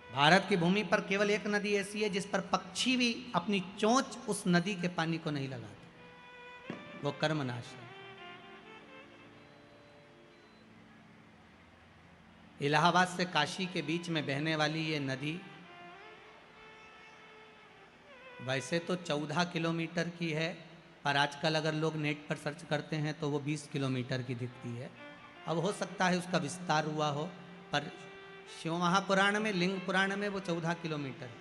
भारत की भूमि पर केवल एक नदी ऐसी है जिस पर पक्षी भी अपनी चोंच उस नदी के पानी को नहीं लगाते, वो कर्मनाशा। इलाहाबाद से काशी के बीच में बहने वाली ये नदी वैसे तो 14 किलोमीटर की है, पर आजकल अगर लोग नेट पर सर्च करते हैं तो वो 20 किलोमीटर की दिखती है। अब हो सकता है उसका विस्तार हुआ हो, पर शिव महापुराण में, लिंग पुराण में वो 14 किलोमीटर है।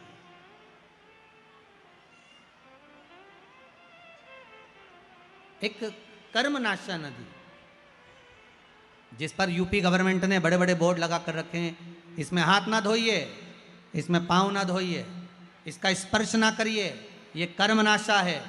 एक कर्मनाशा नदी जिस पर यूपी गवर्नमेंट ने बड़े बड़े बोर्ड लगा कर रखे हैं, इसमें हाथ ना धोइए, इसमें पांव ना धोइए, इसका स्पर्श ना करिए, ये कर्मनाशा है।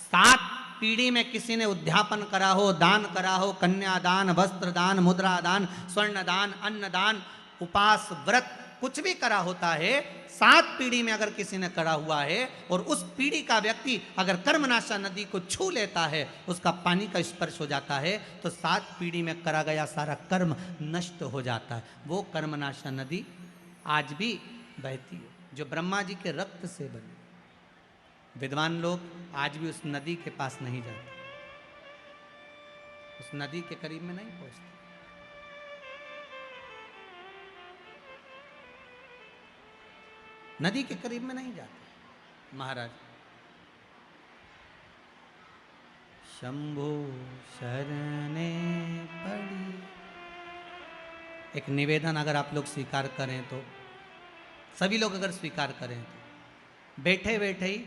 7 पीढ़ी में किसी ने उद्यापन करा हो, दान करा हो, कन्यादान, वस्त्र दान, मुद्रा दान, स्वर्ण दान, अन्न दान, उपास, व्रत, कुछ भी करा होता है, 7 पीढ़ी में अगर किसी ने करा हुआ है और उस पीढ़ी का व्यक्ति अगर कर्मनाशा नदी को छू लेता है, उसका पानी का स्पर्श हो जाता है, तो 7 पीढ़ी में करा गया सारा कर्म नष्ट हो जाता है। वो कर्मनाशा नदी आज भी बहती है, जो ब्रह्मा जी के रक्त से बनी। विद्वान लोग आज भी उस नदी के पास नहीं जाते, उस नदी के करीब में नहीं पहुंचते। नदी के करीब में नहीं जाते महाराज। शंभु शरणे पड़ी। एक निवेदन अगर आप लोग स्वीकार करें तो, सभी लोग अगर स्वीकार करें तो, बैठे बैठे ही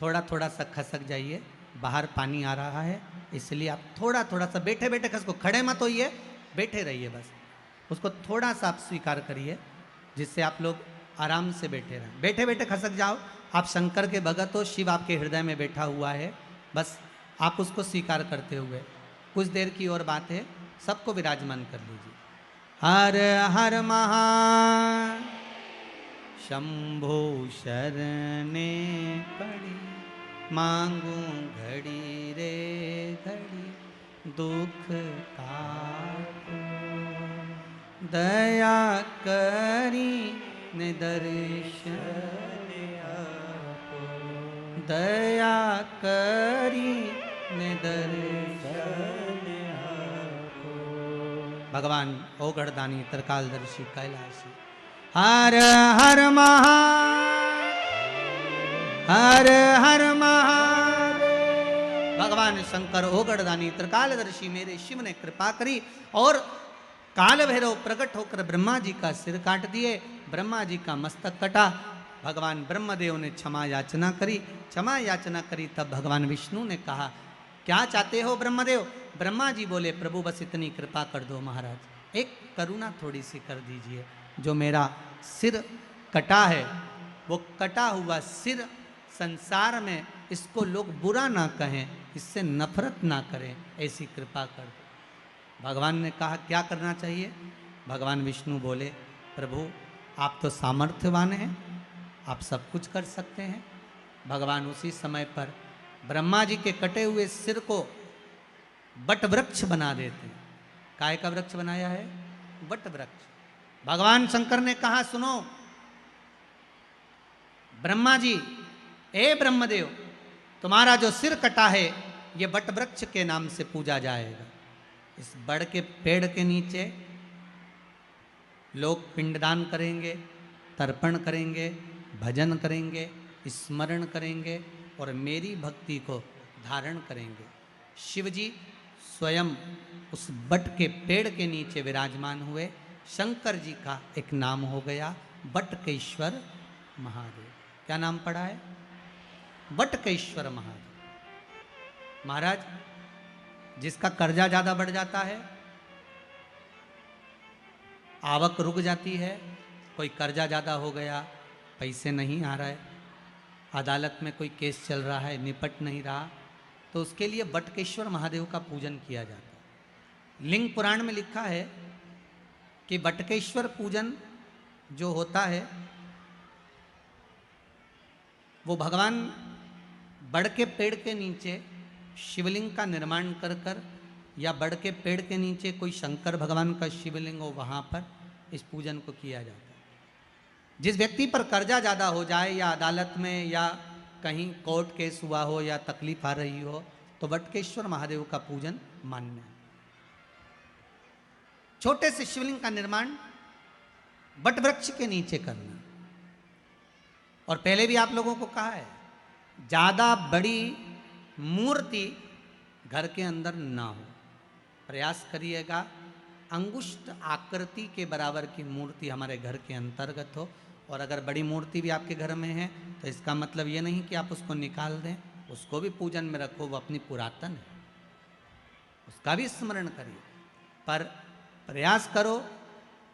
थोड़ा थोड़ा सा खसक जाइए। बाहर पानी आ रहा है इसलिए आप थोड़ा थोड़ा सा बैठे बैठे खसको, खड़े मत होइए, बैठे रहिए बस। उसको थोड़ा सा आप स्वीकार करिए जिससे आप लोग आराम से बैठे रहें। बैठे बैठे खसक जाओ। आप शंकर के भगत हो, शिव आपके हृदय में बैठा हुआ है, बस आप उसको स्वीकार करते हुए कुछ देर की और बात है, सबको विराजमान कर लीजिए। हर हर महा शंभो शरणे पड़ी, मांगू घड़ी रे घड़ी दुख काटो, दया करी ने दर्शन आपो, दया करी ने दर्शन आपो। भगवान ओगढ़दानी त्रिकालदर्शी कैलाशी। हर हर महा, हर हर महादेव। भगवान शंकर ओगढ़दानी त्रिकालदर्शी मेरे शिव ने कृपा करी और काल भैरव प्रकट होकर ब्रह्मा जी का सिर काट दिए, ब्रह्मा जी का मस्तक कटा। भगवान ब्रह्मदेव ने क्षमा याचना करी, क्षमा याचना करी, तब भगवान विष्णु ने कहा क्या चाहते हो ब्रह्मदेव? ब्रह्मा जी बोले प्रभु बस इतनी कृपा कर दो महाराज, एक करुणा थोड़ी सी कर दीजिए, जो मेरा सिर कटा है वो कटा हुआ सिर संसार में इसको लोग बुरा ना कहें, इससे नफरत ना करें, ऐसी कृपा कर दो। भगवान ने कहा क्या करना चाहिए? भगवान विष्णु बोले प्रभु आप तो सामर्थ्यवान हैं, आप सब कुछ कर सकते हैं। भगवान उसी समय पर ब्रह्मा जी के कटे हुए सिर को बट वृक्ष बना देते। काय का वृक्ष बनाया है? बट वृक्ष। भगवान शंकर ने कहा सुनो ब्रह्मा जी, ए ब्रह्मदेव, तुम्हारा जो सिर कटा है ये बट वृक्ष के नाम से पूजा जाएगा। इस बड़ के पेड़ के नीचे लोग पिंडदान करेंगे, तर्पण करेंगे, भजन करेंगे, स्मरण करेंगे और मेरी भक्ति को धारण करेंगे। शिव जी स्वयं उस बट के पेड़ के नीचे विराजमान हुए। शंकर जी का एक नाम हो गया बटकेश्वर महादेव। क्या नाम पड़ा है? बटकेश्वर महादेव। महाराज जिसका कर्जा ज्यादा बढ़ जाता है, आवक रुक जाती है, कोई कर्जा ज्यादा हो गया, पैसे नहीं आ रहा है, अदालत में कोई केस चल रहा है, निपट नहीं रहा, तो उसके लिए बटकेश्वर महादेव का पूजन किया जाता है। लिंग पुराण में लिखा है कि बटकेश्वर पूजन जो होता है वो भगवान बड़ के पेड़ के नीचे शिवलिंग का निर्माण कर कर, या बड़ के पेड़ के नीचे कोई शंकर भगवान का शिवलिंग हो, वहाँ पर इस पूजन को किया जाता है। जिस व्यक्ति पर कर्जा ज़्यादा हो जाए, या अदालत में या कहीं कोर्ट केस हुआ हो, या तकलीफ आ रही हो, तो बटकेश्वर महादेव का पूजन मान्य है। छोटे से शिवलिंग का निर्माण बट वृक्ष के नीचे करना। और पहले भी आप लोगों को कहा है, ज्यादा बड़ी मूर्ति घर के अंदर ना हो। प्रयास करिएगा अंगुष्ठ आकृति के बराबर की मूर्ति हमारे घर के अंतर्गत हो। और अगर बड़ी मूर्ति भी आपके घर में है तो इसका मतलब ये नहीं कि आप उसको निकाल दें, उसको भी पूजन में रखो, वो अपनी पुरातन है, उसका भी स्मरण करिए। पर प्रयास करो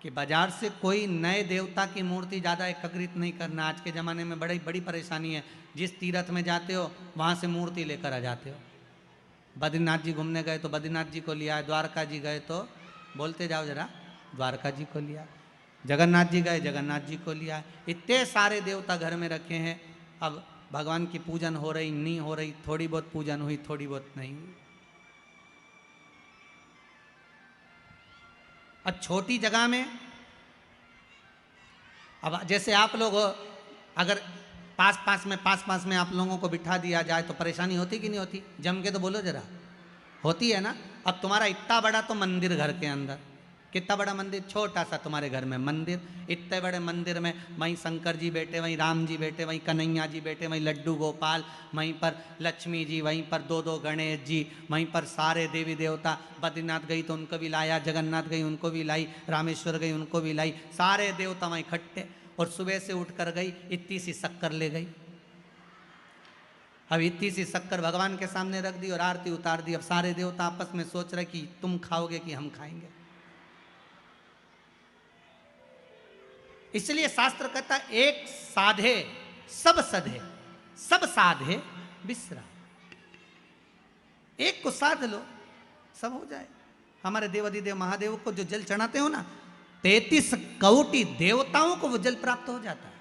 कि बाजार से कोई नए देवता की मूर्ति ज़्यादा एकत्रित नहीं करना। आज के ज़माने में बड़ी बड़ी परेशानी है। जिस तीर्थ में जाते हो वहाँ से मूर्ति लेकर आ जाते हो। बद्रीनाथ जी घूमने गए तो बद्रीनाथ जी को लिया, द्वारका जी गए तो बोलते जाओ जरा, द्वारका जी को लिया, जगन्नाथ जी गए जगन्नाथ जी को लिया। इतने सारे देवता घर में रखे हैं। अब भगवान की पूजन हो रही नहीं हो रही, थोड़ी बहुत पूजन हुई, थोड़ी बहुत नहीं हुई। अब छोटी जगह में, अब जैसे आप लोग अगर पास पास में आप लोगों को बिठा दिया जाए तो परेशानी होती कि नहीं होती? जम के तो बोलो जरा, होती है ना। अब तुम्हारा इतना बड़ा तो मंदिर घर के अंदर, कितना बड़ा मंदिर, छोटा सा तुम्हारे घर में मंदिर, इतने बड़े मंदिर में वहीं शंकर जी बैठे, वहीं राम जी बैठे, वहीं कन्हैया जी बैठे, वहीं लड्डू गोपाल, वहीं पर लक्ष्मी जी, वहीं पर दो गणेश जी, वहीं पर सारे देवी देवता। बद्रीनाथ गई तो उनको भी लाया, जगन्नाथ गई उनको भी लाई, रामेश्वर गई उनको भी लाई, सारे देवता वहीं इकट्ठे। और सुबह से उठ कर गई, इतनी सी शक्कर ले गई। अब इतनी सी शक्कर भगवान के सामने रख दी और आरती उतार दी। अब सारे देवता आपस में सोच रहे कि तुम खाओगे कि हम खाएंगे। इसलिए शास्त्र कहता एक साधे सब सधे, सब साधे विश्राम। एक को साध लो, सब हो जाए। हमारे देवाधिदेव महादेव को जो जल चढ़ाते हो ना, 33 कोटि देवताओं को वो जल प्राप्त हो जाता है।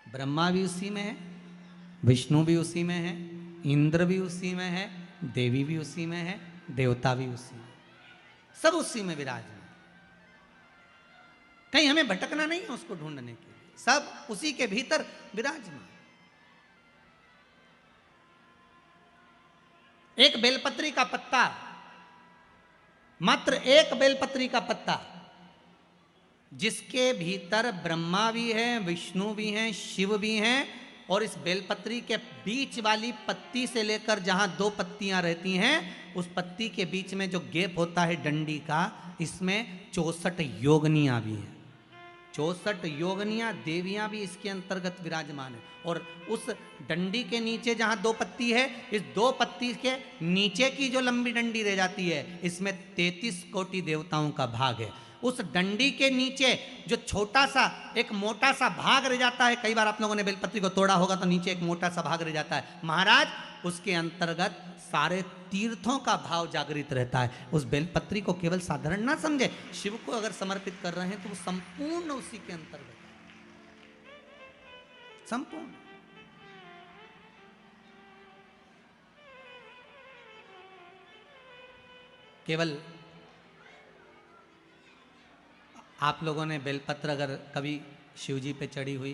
ब्रह्मा भी उसी में है, विष्णु भी उसी में है, इंद्र भी उसी में है, देवी भी उसी में है, देवता भी उसी में, सब उसी में विराजमान। कहीं हमें भटकना नहीं है उसको ढूंढने के लिए, सब उसी के भीतर विराजमान। एक बेलपत्री का पत्ता, मात्र एक बेलपत्री का पत्ता, जिसके भीतर ब्रह्मा भी है, विष्णु भी हैं, शिव भी हैं। और इस बेलपत्री के बीच वाली पत्ती से लेकर जहां 2 पत्तियां रहती हैं, उस पत्ती के बीच में जो गैप होता है डंडी का, इसमें 64 योगनियां भी हैं। 64 योगनियां देवियां भी इसके अंतर्गत विराजमान है। और उस डंडी के नीचे जहां 2 पत्ती है, इस 2 पत्ती के नीचे की जो लंबी डंडी रह जाती है, इसमें 33 कोटि देवताओं का भाग है। उस डंडी के नीचे जो छोटा सा एक मोटा सा भाग रह जाता है, कई बार आप लोगों ने बेलपत्री को तोड़ा होगा तो नीचे एक मोटा सा भाग रह जाता है, महाराज उसके अंतर्गत सारे तीर्थों का भाव जागृत रहता है। उस बेलपत्री को केवल साधारण ना समझे, शिव को अगर समर्पित कर रहे हैं तो वो संपूर्ण उसी के अंतर्गत है, संपूर्ण। केवल आप लोगों ने बेलपत्र अगर कभी शिव जी पे चढ़ी हुई